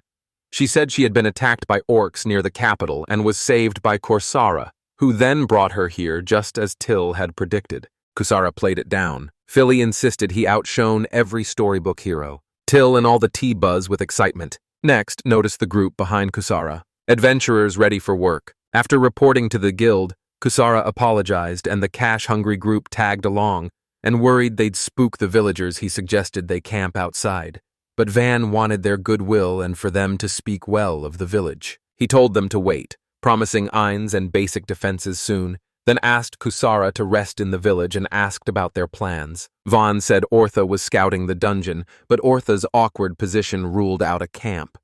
She said she had been attacked by orcs near the capital and was saved by Kusara, who then brought her here just as Till had predicted. Kusara played it down. Philly insisted he outshone every storybook hero. Till and all the tea buzz with excitement. Next, noticed the group behind Kusara. Adventurers ready for work. After reporting to the guild, Kusara apologized and the cash-hungry group tagged along, and worried they'd spook the villagers. He suggested they camp outside. But Van wanted their goodwill and for them to speak well of the village. He told them to wait, promising Eins and basic defenses soon, then asked Kusara to rest in the village and asked about their plans. Vaughn said Ortha was scouting the dungeon, but Ortha's awkward position ruled out a camp.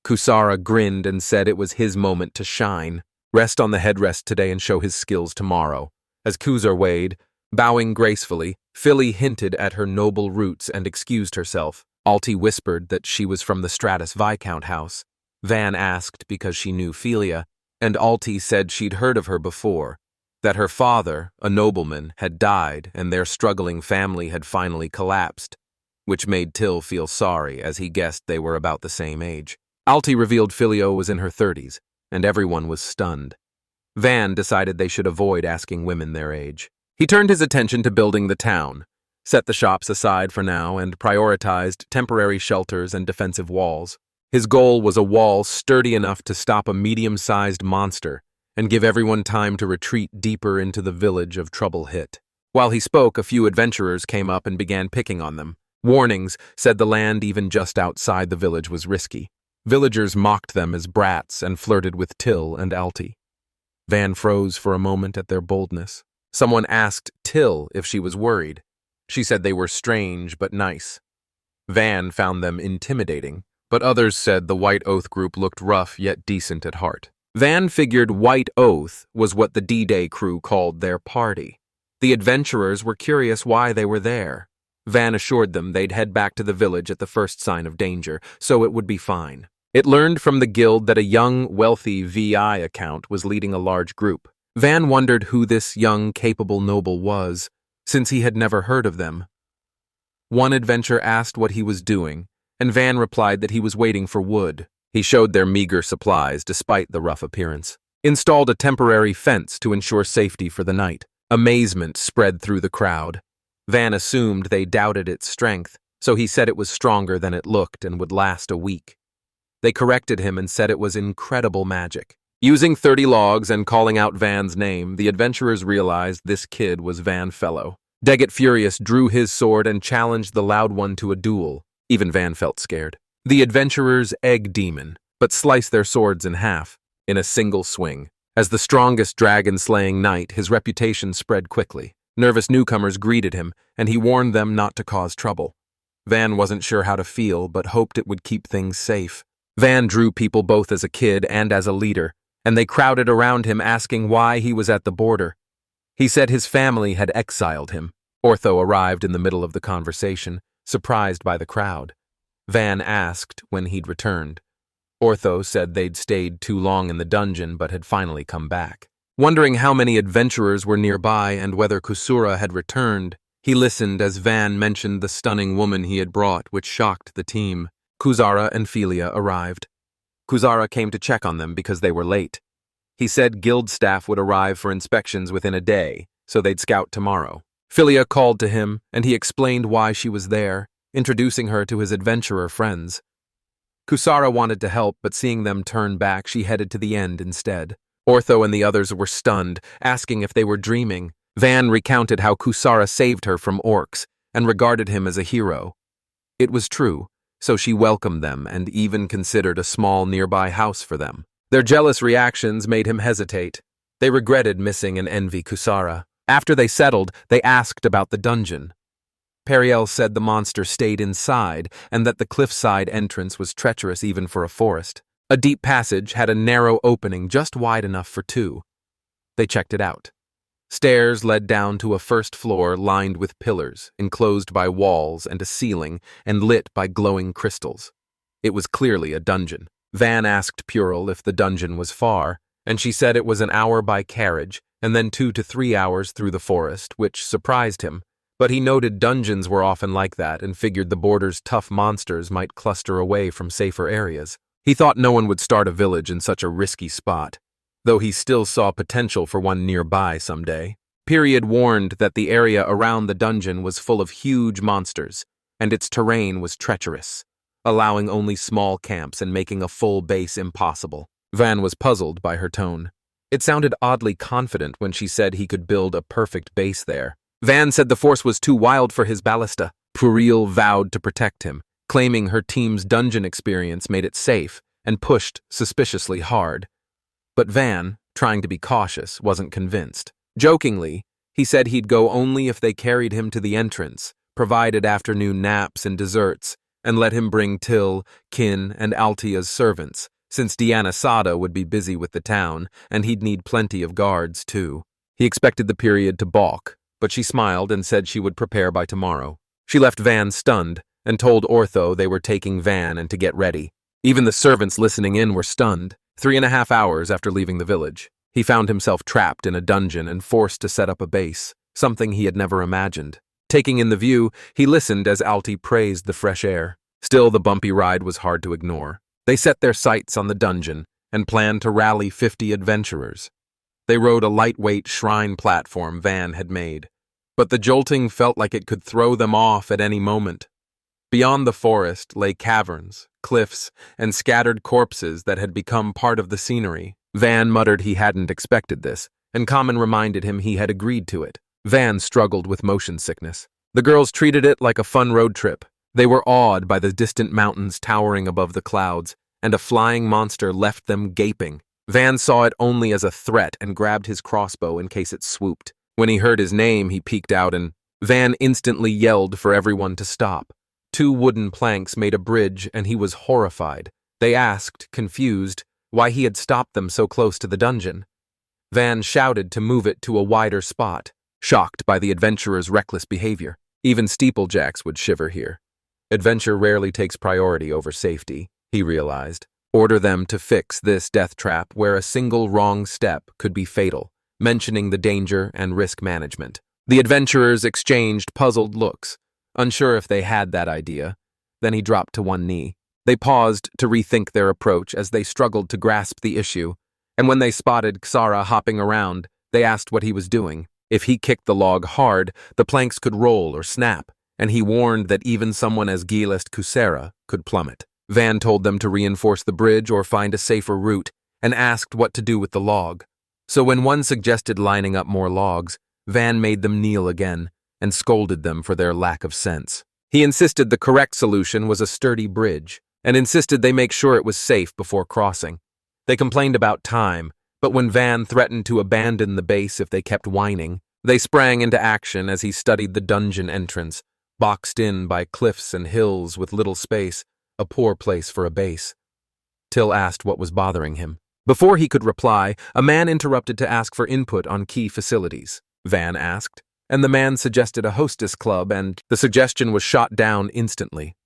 Kusara grinned and said it was his moment to shine. Rest on the headrest today and show his skills tomorrow. As Kusar weighed, bowing gracefully, Philly hinted at her noble roots and excused herself. Alti whispered that she was from the Stratus Viscount house. Van asked because she knew Philia, and Alti said she'd heard of her before, that her father, a nobleman, had died and their struggling family had finally collapsed, which made Till feel sorry as he guessed they were about the same age. Alti revealed Philia was in her 30s, and everyone was stunned. Van decided they should avoid asking women their age. He turned his attention to building the town, set the shops aside for now, and prioritized temporary shelters and defensive walls. His goal was a wall sturdy enough to stop a medium-sized monster and give everyone time to retreat deeper into the village of trouble hit. While he spoke, a few adventurers came up and began picking on them. Warnings said the land even just outside the village was risky. Villagers mocked them as brats and flirted with Till and Alti. Van froze for a moment at their boldness. Someone asked Till if she was worried. She said they were strange but nice. Van found them intimidating, but others said the White Oath group looked rough yet decent at heart. Van figured White Oath was what the D-Day crew called their party. The adventurers were curious why they were there. Van assured them they'd head back to the village at the first sign of danger, so it would be fine. It learned from the guild that a young, wealthy VI account was leading a large group. Van wondered who this young, capable noble was, since he had never heard of them. One adventurer asked what he was doing, and Van replied that he was waiting for wood. He showed their meager supplies despite the rough appearance. installed a temporary fence to ensure safety for the night. Amazement spread through the crowd. Van assumed they doubted its strength, so he said it was stronger than it looked and would last a week. They corrected him and said it was incredible magic. Using 30 logs and calling out Van's name, the adventurers realized this kid was Van Fellow. Daggett Furious drew his sword and challenged the Loud One to a duel. Even Van felt scared. The adventurers egged Demon, but sliced their swords in half, in a single swing. As the strongest dragon-slaying knight, his reputation spread quickly. Nervous newcomers greeted him, and he warned them not to cause trouble. Van wasn't sure how to feel, but hoped it would keep things safe. Van drew people both as a kid and as a leader, and they crowded around him asking why he was at the border. He said his family had exiled him. Ortho arrived in the middle of the conversation, surprised by the crowd. Van asked when he'd returned. Ortho said they'd stayed too long in the dungeon but had finally come back. Wondering how many adventurers were nearby and whether Kusara had returned, he listened as Van mentioned the stunning woman he had brought, which shocked the team. Kusara and Philia arrived. Kusara came to check on them because they were late. He said guild staff would arrive for inspections within a day, so they'd scout tomorrow. Philia called to him, and he explained why she was there, introducing her to his adventurer friends. Kusara wanted to help, but seeing them turn back, she headed to the end instead. Ortho and the others were stunned, asking if they were dreaming. Van recounted how Kusara saved her from orcs and regarded him as a hero. It was true, so she welcomed them and even considered a small nearby house for them. Their jealous reactions made him hesitate. They regretted missing and envy Kusara. After they settled, they asked about the dungeon. Periel said the monster stayed inside and that the cliffside entrance was treacherous even for a forest. A deep passage had a narrow opening just wide enough for two. They checked it out. Stairs led down to a first floor lined with pillars, enclosed by walls and a ceiling, and lit by glowing crystals. It was clearly a dungeon. Van asked Puril if the dungeon was far, and she said it was an hour by carriage, and then 2 to 3 hours through the forest, which surprised him. But he noted dungeons were often like that and figured the border's tough monsters might cluster away from safer areas. He thought no one would start a village in such a risky spot, though he still saw potential for one nearby someday. Period warned that the area around the dungeon was full of huge monsters, and its terrain was treacherous, allowing only small camps and making a full base impossible. Van was puzzled by her tone. It sounded oddly confident when she said he could build a perfect base there. Van said the force was too wild for his ballista. Puril vowed to protect him, claiming her team's dungeon experience made it safe and pushed suspiciously hard. But Van, trying to be cautious, wasn't convinced. Jokingly, he said he'd go only if they carried him to the entrance, provided afternoon naps and desserts, and let him bring Till, Kin, and Alti as servants, since Diana Sada would be busy with the town, and he'd need plenty of guards, too. He expected the period to balk, but she smiled and said she would prepare by tomorrow. She left Van stunned and told Ortho they were taking Van and to get ready. Even the servants listening in were stunned. 3.5 hours after leaving the village, he found himself trapped in a dungeon and forced to set up a base, something he had never imagined. Taking in the view, he listened as Alti praised the fresh air. Still, the bumpy ride was hard to ignore. They set their sights on the dungeon and planned to rally 50 adventurers. They rode a lightweight shrine platform Van had made, but the jolting felt like it could throw them off at any moment. Beyond the forest lay caverns, cliffs, and scattered corpses that had become part of the scenery. Van muttered he hadn't expected this, and Common reminded him he had agreed to it. Van struggled with motion sickness. The girls treated it like a fun road trip. They were awed by the distant mountains towering above the clouds, and a flying monster left them gaping. Van saw it only as a threat and grabbed his crossbow in case it swooped. When he heard his name, he peeked out and Van instantly yelled for everyone to stop. 2 wooden planks made a bridge and he was horrified. They asked, confused, why he had stopped them so close to the dungeon. Van shouted to move it to a wider spot, shocked by the adventurer's reckless behavior. Even steeplejacks would shiver here. Adventure rarely takes priority over safety, he realized. Order them to fix this death trap where a single wrong step could be fatal, mentioning the danger and risk management. The adventurers exchanged puzzled looks, unsure if they had that idea. Then he dropped to one knee. They paused to rethink their approach as they struggled to grasp the issue, And when they spotted Kusara hopping around, they asked what he was doing. If he kicked the log hard, the planks could roll or snap, and he warned that even someone as gil as Kusara could plummet. Van told them to reinforce the bridge or find a safer route, and asked what to do with the log. So when one suggested lining up more logs, Van made them kneel again, and scolded them for their lack of sense. He insisted the correct solution was a sturdy bridge, and insisted they make sure it was safe before crossing. They complained about time, but when Van threatened to abandon the base if they kept whining, they sprang into action as he studied the dungeon entrance, boxed in by cliffs and hills with little space, a poor place for a base. Till asked what was bothering him. Before he could reply, a man interrupted to ask for input on key facilities. Van asked, and the man suggested a hostess club, and the suggestion was shot down instantly.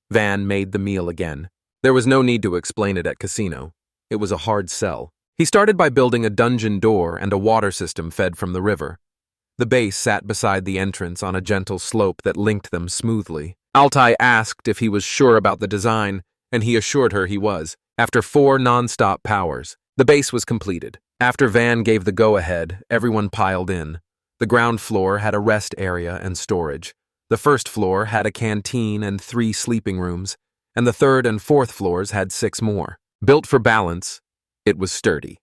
Van made the meal again. There was no need to explain it at casino. It was a hard sell. He started by building a dungeon door and a water system fed from the river. The base sat beside the entrance on a gentle slope that linked them smoothly. Alti asked if he was sure about the design, and he assured her he was. After 4 non-stop powers, the base was completed. After Van gave the go-ahead, everyone piled in. The ground floor had a rest area and storage. The first floor had a canteen and 3 sleeping rooms, and the 3rd and 4th floors had 6 more. Built for balance, it was sturdy.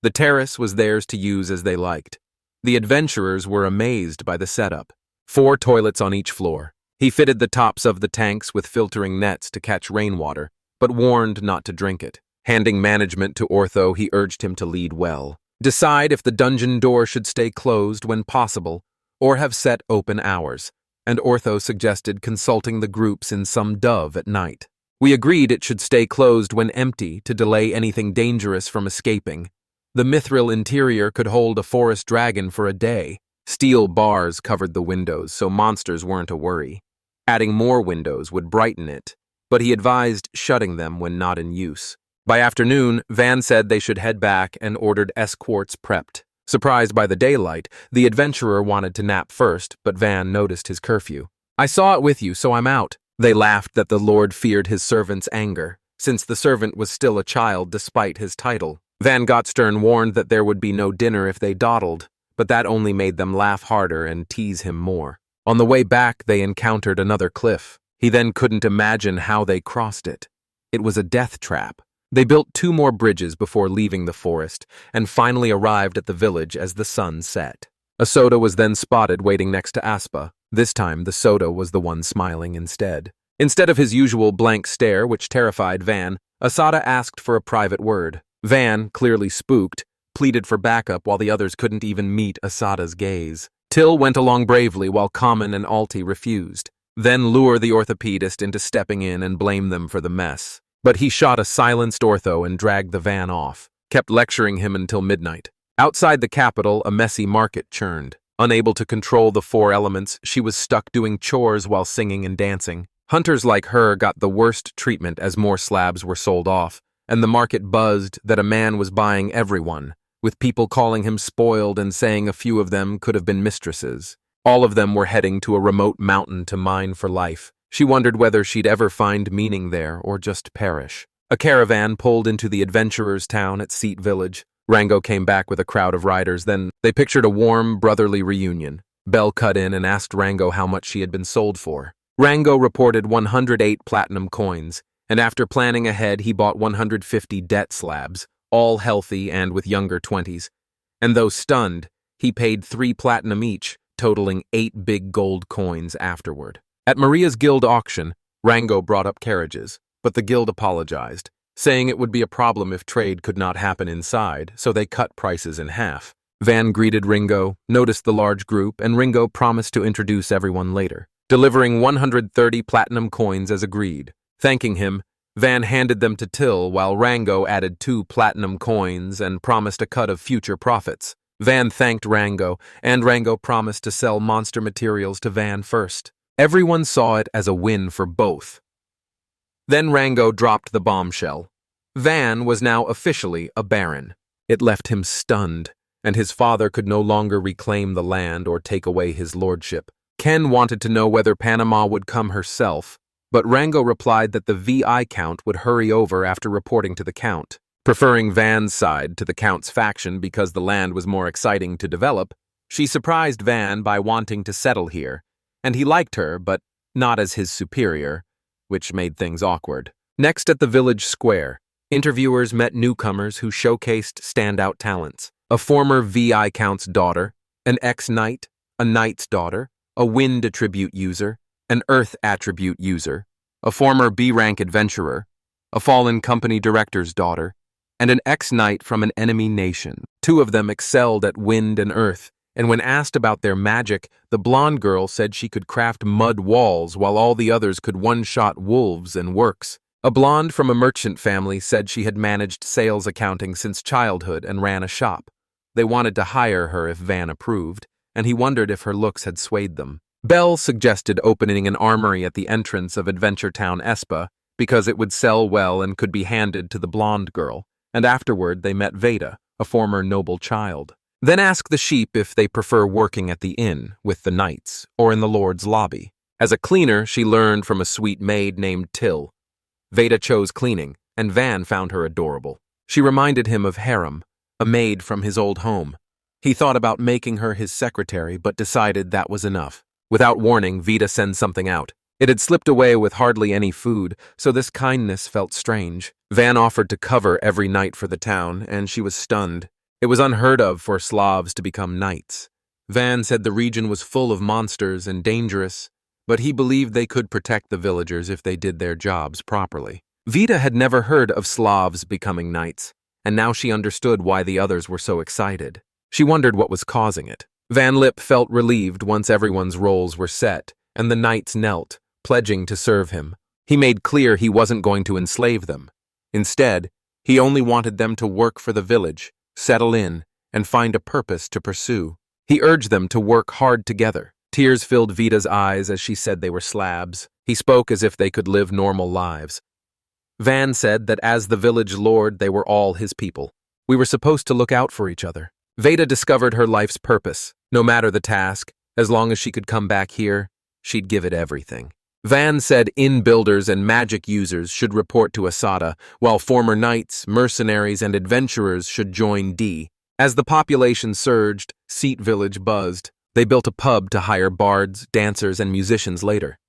The terrace was theirs to use as they liked. The adventurers were amazed by the setup. 4 toilets on each floor. He fitted the tops of the tanks with filtering nets to catch rainwater, but warned not to drink it. Handing management to Ortho, he urged him to lead well. Decide if the dungeon door should stay closed when possible, or have set open hours, and Ortho suggested consulting the groups in some dove at night. We agreed it should stay closed when empty to delay anything dangerous from escaping. The mithril interior could hold a forest dragon for a day. Steel bars covered the windows, so monsters weren't a worry. Adding more windows would brighten it, but he advised shutting them when not in use. By afternoon, Van said they should head back and ordered escorts prepped. Surprised by the daylight, the adventurer wanted to nap first, but Van noticed his curfew. "I saw it with you, so I'm out." They laughed that the Lord feared his servant's anger, since the servant was still a child despite his title. Van Gotstern warned that there would be no dinner if they dawdled, but that only made them laugh harder and tease him more. On the way back, they encountered another cliff. He then couldn't imagine how they crossed it. It was a death trap. They built 2 more bridges before leaving the forest, and finally arrived at the village as the sun set. Asoda was then spotted waiting next to Aspa. This time, the soda was the one smiling instead. Instead of his usual blank stare, which terrified Van, Asada asked for a private word. Van, clearly spooked, pleaded for backup while the others couldn't even meet Asada's gaze. Till went along bravely while Cayman and Alti refused, then lure the orthopedist into stepping in and blame them for the mess. But he shot a silenced Ortho and dragged the van off, kept lecturing him until midnight. Outside the capital, a messy market churned. Unable to control the 4 elements, she was stuck doing chores while singing and dancing. Hunters like her got the worst treatment as more slabs were sold off, and the market buzzed that a man was buying everyone, with people calling him spoiled and saying a few of them could have been mistresses. All of them were heading to a remote mountain to mine for life. She wondered whether she'd ever find meaning there or just perish. A caravan pulled into the adventurers' town at Seat Village. Rango came back with a crowd of riders. Then they pictured a warm, brotherly reunion. Belle cut in and asked Rango how much she had been sold for. Rango reported 108 platinum coins, and after planning ahead, he bought 150 debt slabs, all healthy and with younger 20s. And though stunned, he paid 3 platinum each, totaling 8 big gold coins afterward. At Maria's guild auction, Rango brought up carriages, but the guild apologized, saying it would be a problem if trade could not happen inside, so they cut prices in half. Van greeted Ringo, noticed the large group, and Ringo promised to introduce everyone later, delivering 130 platinum coins as agreed. Thanking him, Van handed them to Till while Rango added 2 platinum coins and promised a cut of future profits. Van thanked Rango, and Rango promised to sell monster materials to Van first. Everyone saw it as a win for both. Then Rango dropped the bombshell. Van was now officially a baron. It left him stunned, and his father could no longer reclaim the land or take away his lordship. Ken wanted to know whether Panama would come herself, but Rango replied that the VI count would hurry over after reporting to the count. Preferring Van's side to the Count's faction because the land was more exciting to develop, she surprised Van by wanting to settle here, and he liked her, but not as his superior, which made things awkward. Next at the village square, interviewers met newcomers who showcased standout talents. A former VI Count's daughter, an ex-knight, a knight's daughter, a wind attribute user, an earth attribute user, a former B-rank adventurer, a fallen company director's daughter, and an ex-knight from an enemy nation. Two of them excelled at wind and earth, and when asked about their magic, the blonde girl said she could craft mud walls while all the others could one-shot wolves and works. A blonde from a merchant family said she had managed sales accounting since childhood and ran a shop. They wanted to hire her if Van approved, and he wondered if her looks had swayed them. Belle suggested opening an armory at the entrance of Adventure Town Espa because it would sell well and could be handed to the blonde girl, and afterward they met Veda, a former noble child. Then ask the sheep if they prefer working at the inn with the knights or in the lord's lobby. As a cleaner, she learned from a sweet maid named Till. Veda chose cleaning, and Van found her adorable. She reminded him of Harem, a maid from his old home. He thought about making her his secretary, but decided that was enough. Without warning, Veda sends something out. It had slipped away with hardly any food, so this kindness felt strange. Van offered to cover every night for the town, and she was stunned. It was unheard of for Slavs to become knights. Van said the region was full of monsters and dangerous, but he believed they could protect the villagers if they did their jobs properly. Veda had never heard of Slavs becoming knights, and now she understood why the others were so excited. She wondered what was causing it. Van Lip felt relieved once everyone's roles were set, and the knights knelt, pledging to serve him. He made clear he wasn't going to enslave them. Instead, he only wanted them to work for the village, settle in, and find a purpose to pursue. He urged them to work hard together. Tears filled Veda's eyes as she said they were slabs. He spoke as if they could live normal lives. Van said that as the village lord, they were all his people. We were supposed to look out for each other. Veda discovered her life's purpose. No matter the task, as long as she could come back here, she'd give it everything. Van said inn builders and magic users should report to Asada, while former knights, mercenaries, and adventurers should join D. As the population surged, Seat Village buzzed. They built a pub to hire bards, dancers, and musicians later.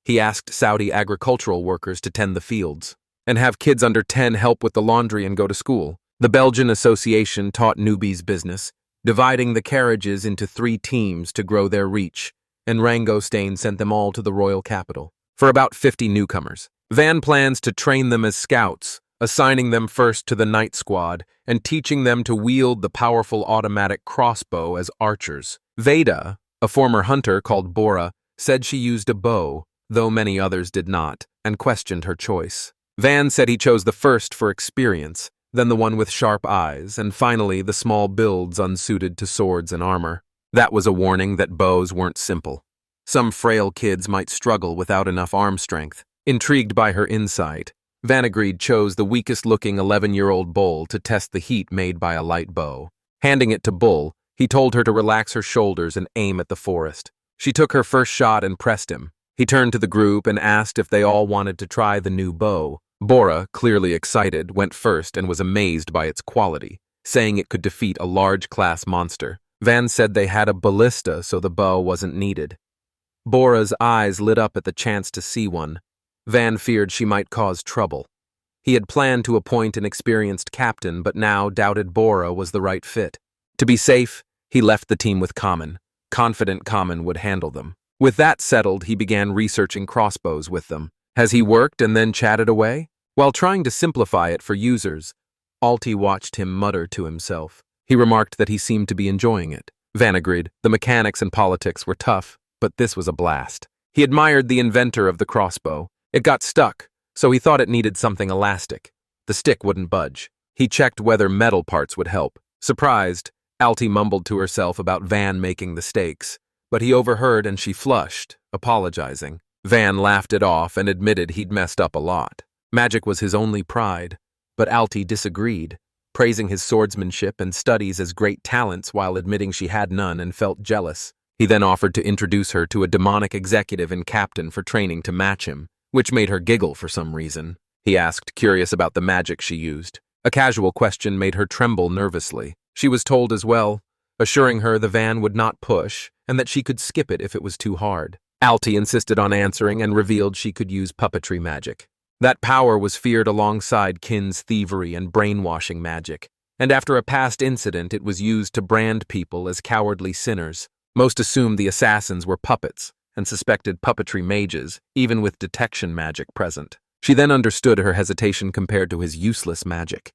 He asked Saudi agricultural workers to tend the fields and have kids under 10 help with the laundry and go to school. The Belgian Association taught newbies business, dividing the carriages into 3 teams to grow their reach, and Rango Stain sent them all to the royal capital. For about 50 newcomers, Van plans to train them as scouts, assigning them first to the night squad and teaching them to wield the powerful automatic crossbow as archers. Veda, a former hunter called Bora, said she used a bow, though many others did not, and questioned her choice. Van said he chose the first for experience, then the one with sharp eyes, and finally the small builds unsuited to swords and armor. That was a warning that bows weren't simple. Some frail kids might struggle without enough arm strength. Intrigued by her insight, Van agreed chose the weakest-looking 11-year-old Bull to test the heat made by a light bow. Handing it to Bull, he told her to relax her shoulders and aim at the forest. She took her first shot and pressed him. He turned to the group and asked if they all wanted to try the new bow. Bora, clearly excited, went first and was amazed by its quality, saying it could defeat a large-class monster. Van said they had a ballista, so the bow wasn't needed. Bora's eyes lit up at the chance to see one. Van feared she might cause trouble. He had planned to appoint an experienced captain, but now doubted Bora was the right fit. To be safe, he left the team with Kamen, confident Kamen would handle them. With that settled, he began researching crossbows with them. As he worked and then chatted away, while trying to simplify it for users, Alti watched him mutter to himself. He remarked that he seemed to be enjoying it. Van agreed. The mechanics and politics were tough, but this was a blast. He admired the inventor of the crossbow. It got stuck, so he thought it needed something elastic. The stick wouldn't budge. He checked whether metal parts would help. Surprised, Alti mumbled to herself about Van making the stakes, but he overheard and she flushed, apologizing. Van laughed it off and admitted he'd messed up a lot. Magic was his only pride, but Alti disagreed, praising his swordsmanship and studies as great talents while admitting she had none and felt jealous. He then offered to introduce her to a demonic executive and captain for training to match him, which made her giggle for some reason. He asked, curious about the magic she used. A casual question made her tremble nervously. She was told as well, assuring her the van would not push and that she could skip it if it was too hard. Alti insisted on answering and revealed she could use puppetry magic. That power was feared alongside Kin's thievery and brainwashing magic, and after a past incident it was used to brand people as cowardly sinners. Most assumed the assassins were puppets and suspected puppetry mages, even with detection magic present. She then understood her hesitation compared to his useless magic.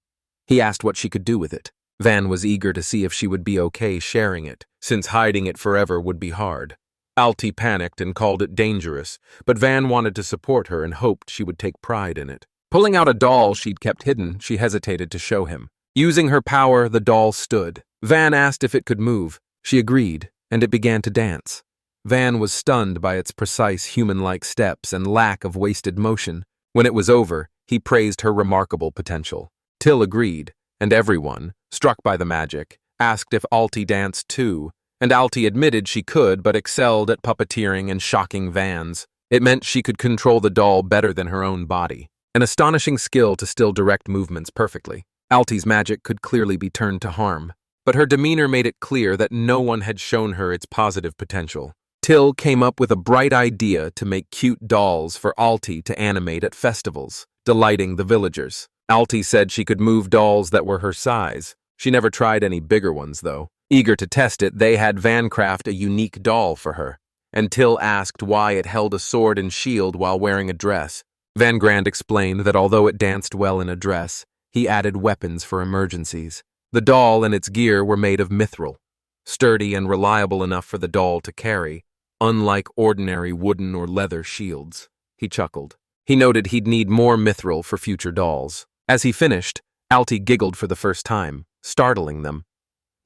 He asked what she could do with it. Van was eager to see if she would be okay sharing it, since hiding it forever would be hard. Alti panicked and called it dangerous, but Van wanted to support her and hoped she would take pride in it. Pulling out a doll she'd kept hidden, she hesitated to show him. Using her power, the doll stood. Van asked if it could move. She agreed, and it began to dance. Van was stunned by its precise human-like steps and lack of wasted motion. When it was over, he praised her remarkable potential. Till agreed, and everyone, struck by the magic, asked if Alti danced too, and Alti admitted she could but excelled at puppeteering and shocking Vans. It meant she could control the doll better than her own body, an astonishing skill to still direct movements perfectly. Alti's magic could clearly be turned to harm, but her demeanor made it clear that no one had shown her its positive potential. Till came up with a bright idea to make cute dolls for Alti to animate at festivals, delighting the villagers. Alti said she could move dolls that were her size. She never tried any bigger ones, though. Eager to test it, they had Van craft a unique doll for her, and Till asked why it held a sword and shield while wearing a dress. Van Grand explained that although it danced well in a dress, he added weapons for emergencies. The doll and its gear were made of mithril, sturdy and reliable enough for the doll to carry, unlike ordinary wooden or leather shields. He chuckled. He noted he'd need more mithril for future dolls. As he finished, Alti giggled for the first time, startling them.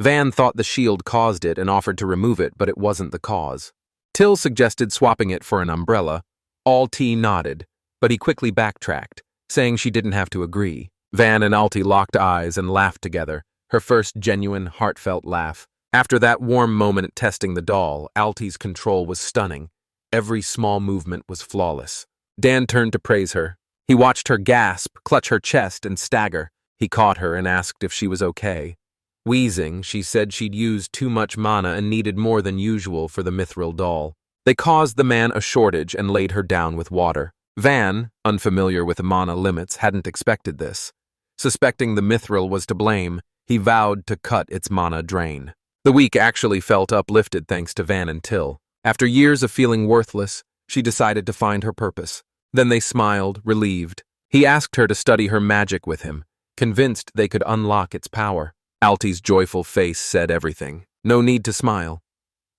Van thought the shield caused it and offered to remove it, but it wasn't the cause. Till suggested swapping it for an umbrella. Alti nodded, but he quickly backtracked, saying she didn't have to agree. Van and Alti locked eyes and laughed together, her first genuine, heartfelt laugh. After that warm moment testing the doll, Alti's control was stunning. Every small movement was flawless. Dan turned to praise her. He watched her gasp, clutch her chest, and stagger. He caught her and asked if she was okay. Wheezing, she said she'd used too much mana and needed more than usual for the mithril doll. They caused the man a shortage and laid her down with water. Van, unfamiliar with mana limits, hadn't expected this. Suspecting the mithril was to blame, he vowed to cut its mana drain. The week actually felt uplifted thanks to Van and Till. After years of feeling worthless, she decided to find her purpose. Then they smiled, relieved. He asked her to study her magic with him, convinced they could unlock its power. Alti's joyful face said everything. No need to smile.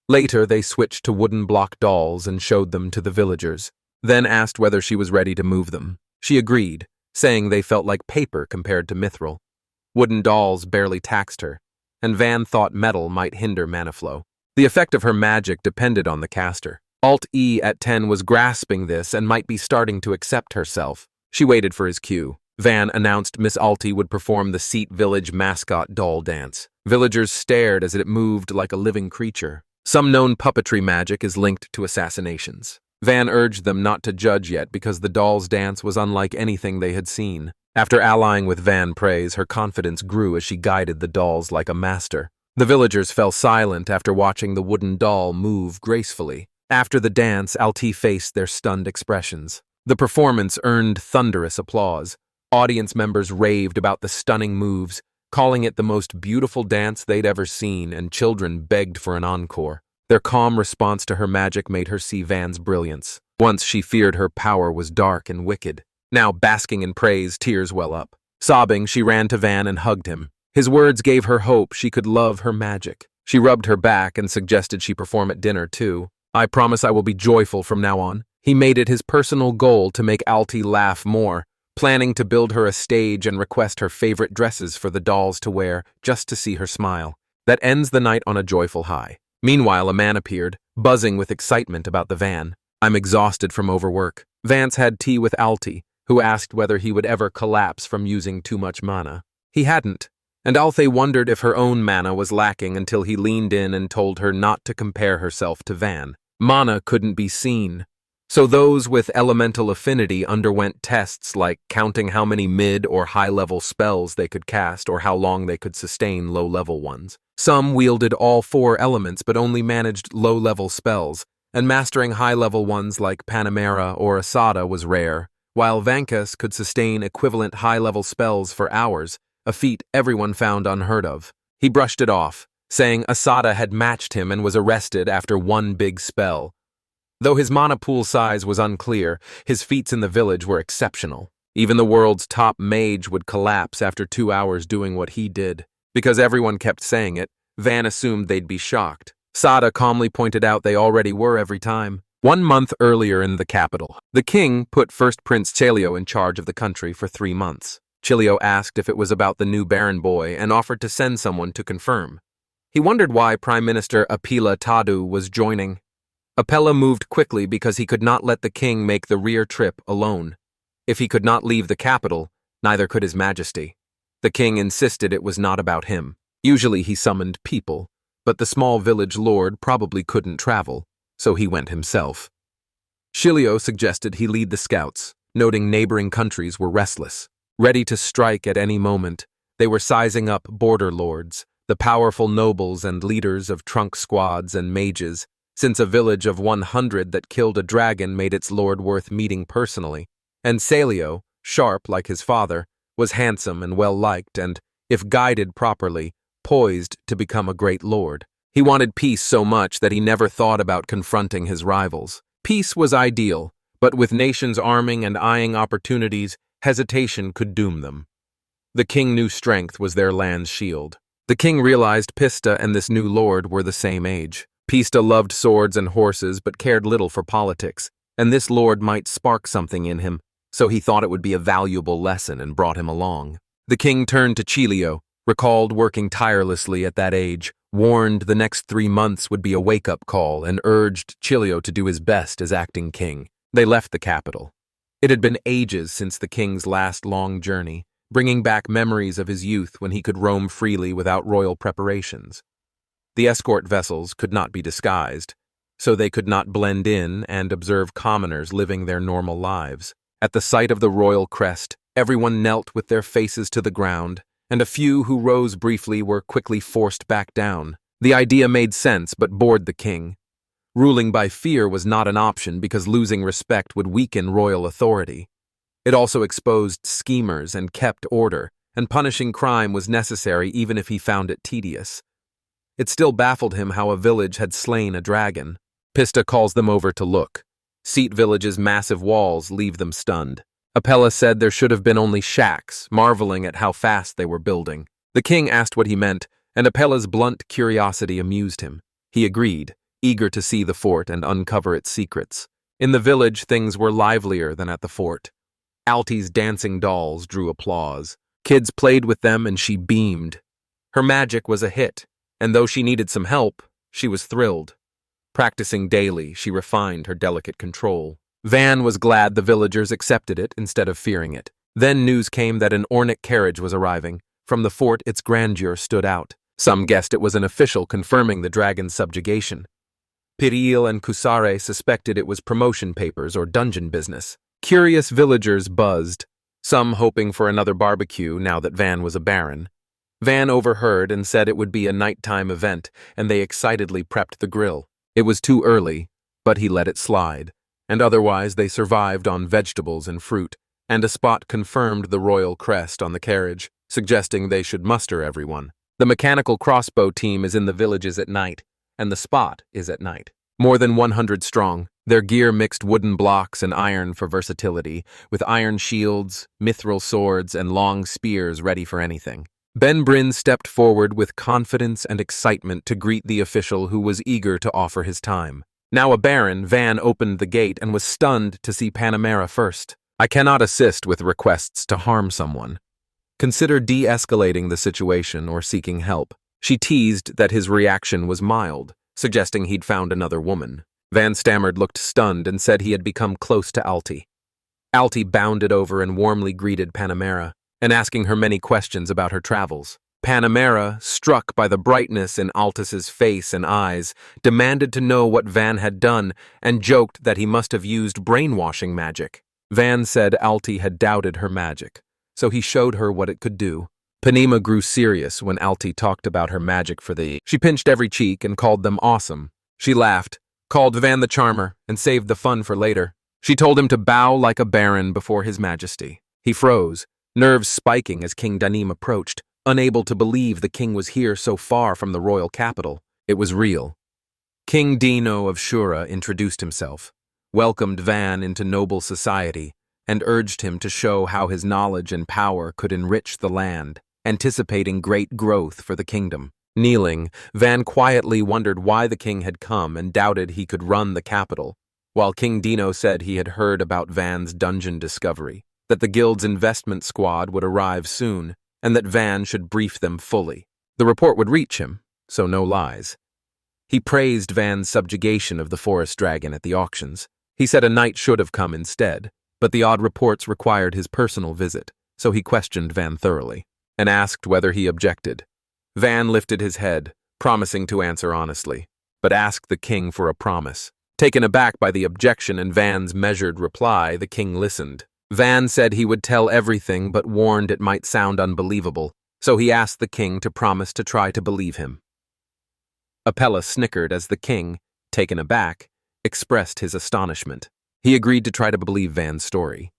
Later, they switched to wooden block dolls and showed them to the villagers, then asked whether she was ready to move them. She agreed, saying they felt like paper compared to mithril. Wooden dolls barely taxed her, and Van thought metal might hinder mana flow. The effect of her magic depended on the caster. Alt-E at 10 was grasping this and might be starting to accept herself. She waited for his cue. Van announced Miss Alti would perform the Seat Village mascot doll dance. Villagers stared as it moved like a living creature. Some known puppetry magic is linked to assassinations. Van urged them not to judge yet because the doll's dance was unlike anything they had seen. After allying with Van praise, her confidence grew as she guided the dolls like a master. The villagers fell silent after watching the wooden doll move gracefully. After the dance, Alti faced their stunned expressions. The performance earned thunderous applause. Audience members raved about the stunning moves, calling it the most beautiful dance they'd ever seen, and children begged for an encore. Their calm response to her magic made her see Van's brilliance. Once she feared her power was dark and wicked. Now, basking in praise, tears well up. Sobbing, she ran to Van and hugged him. His words gave her hope she could love her magic. She rubbed her back and suggested she perform at dinner, too. I promise I will be joyful from now on. He made it his personal goal to make Alti laugh more, planning to build her a stage and request her favorite dresses for the dolls to wear just to see her smile. That ends the night on a joyful high. Meanwhile, a man appeared, buzzing with excitement about the van. I'm exhausted from overwork. Vance had tea with Alti, who asked whether he would ever collapse from using too much mana. He hadn't, and Alti wondered if her own mana was lacking until he leaned in and told her not to compare herself to Van. Mana couldn't be seen, So those with elemental affinity underwent tests like counting how many mid or high-level spells they could cast or how long they could sustain low-level ones. Some wielded all 4 elements but only managed low-level spells, and mastering high-level ones like Panamera or Asada was rare, while Vankas could sustain equivalent high-level spells for hours, a feat everyone found unheard of. He brushed it off, saying Asada had matched him and was arrested after one big spell. Though his mana pool size was unclear, his feats in the village were exceptional. Even the world's top mage would collapse after 2 hours doing what he did. Because everyone kept saying it, Van assumed they'd be shocked. Sada calmly pointed out they already were every time. 1 month earlier in the capital, the king put First Prince Chelio in charge of the country for 3 months. Chelio asked if it was about the new Baron boy and offered to send someone to confirm. He wondered why Prime Minister Apila Tadu was joining. Apella moved quickly because he could not let the king make the rear trip alone. If he could not leave the capital, neither could his majesty. The king insisted it was not about him. Usually he summoned people, but the small village lord probably couldn't travel, so he went himself. Shilio suggested he lead the scouts, noting neighboring countries were restless. Ready to strike at any moment, they were sizing up border lords, the powerful nobles and leaders of trunk squads and mages, since a village of 100 that killed a dragon made its lord worth meeting personally, and Celio, sharp like his father, was handsome and well-liked and, if guided properly, poised to become a great lord. He wanted peace so much that he never thought about confronting his rivals. Peace was ideal, but with nations arming and eyeing opportunities, hesitation could doom them. The king knew strength was their land's shield. The king realized Pista and this new lord were the same age. Pista loved swords and horses but cared little for politics, and this lord might spark something in him, so he thought it would be a valuable lesson and brought him along. The king turned to Chelio, recalled working tirelessly at that age, warned the next 3 months would be a wake-up call, and urged Chelio to do his best as acting king. They left the capital. It had been ages since the king's last long journey, bringing back memories of his youth when he could roam freely without royal preparations. The escort vessels could not be disguised, so they could not blend in and observe commoners living their normal lives. At the sight of the royal crest, everyone knelt with their faces to the ground, and a few who rose briefly were quickly forced back down. The idea made sense but bored the king. Ruling by fear was not an option because losing respect would weaken royal authority. It also exposed schemers and kept order, and punishing crime was necessary even if he found it tedious. It still baffled him how a village had slain a dragon. Pista calls them over to look. Seat Village's massive walls leave them stunned. Apella said there should have been only shacks, marveling at how fast they were building. The king asked what he meant, and Apella's blunt curiosity amused him. He agreed, eager to see the fort and uncover its secrets. In the village, things were livelier than at the fort. Alti's dancing dolls drew applause. Kids played with them and she beamed. Her magic was a hit, and though she needed some help, she was thrilled. Practicing daily, she refined her delicate control. Van was glad the villagers accepted it instead of fearing it. Then news came that an ornate carriage was arriving. From the fort, its grandeur stood out. Some guessed it was an official confirming the dragon's subjugation. Piril and Kusara suspected it was promotion papers or dungeon business. Curious villagers buzzed, some hoping for another barbecue now that Van was a baron. Van overheard and said it would be a nighttime event, and they excitedly prepped the grill. It was too early, but he let it slide, and otherwise they survived on vegetables and fruit, and a spot confirmed the royal crest on the carriage, suggesting they should muster everyone. The mechanical crossbow team is in the villages at night, and the spot is at night. More than 100 strong, their gear mixed wooden blocks and iron for versatility, with iron shields, mithril swords, and long spears ready for anything. Ben Bryn stepped forward with confidence and excitement to greet the official who was eager to offer his time. Now a baron, Van opened the gate and was stunned to see Panamera first. I cannot assist with requests to harm someone. Consider de-escalating the situation or seeking help. She teased that his reaction was mild, suggesting he'd found another woman. Van stammered, looked stunned, and said he had become close to Alti. Alti bounded over and warmly greeted Panamera, and asking her many questions about her travels. Panamera, struck by the brightness in Altis's face and eyes, demanded to know what Van had done and joked that he must have used brainwashing magic. Van said Alti had doubted her magic, so he showed her what it could do. Panema grew serious when Alti talked about her magic for the... She pinched every cheek and called them awesome. She laughed, called Van the Charmer, and saved the fun for later. She told him to bow like a baron before his majesty. He froze, nerves spiking as King Danim approached, unable to believe the king was here so far from the royal capital. It was real. King Dino of Shura introduced himself, welcomed Van into noble society, and urged him to show how his knowledge and power could enrich the land, anticipating great growth for the kingdom. Kneeling, Van quietly wondered why the king had come and doubted he could run the capital, while King Dino said he had heard about Van's dungeon discovery, that the guild's investment squad would arrive soon, and that Van should brief them fully. The report would reach him, so no lies. He praised Van's subjugation of the forest dragon at the auctions. He said a knight should have come instead, but the odd reports required his personal visit, so he questioned Van thoroughly, and asked whether he objected. Van lifted his head, promising to answer honestly, but asked the king for a promise. Taken aback by the objection and Van's measured reply, the king listened. Van said he would tell everything but warned it might sound unbelievable, so he asked the king to promise to try to believe him. Apella snickered as the king, taken aback, expressed his astonishment. He agreed to try to believe Van's story.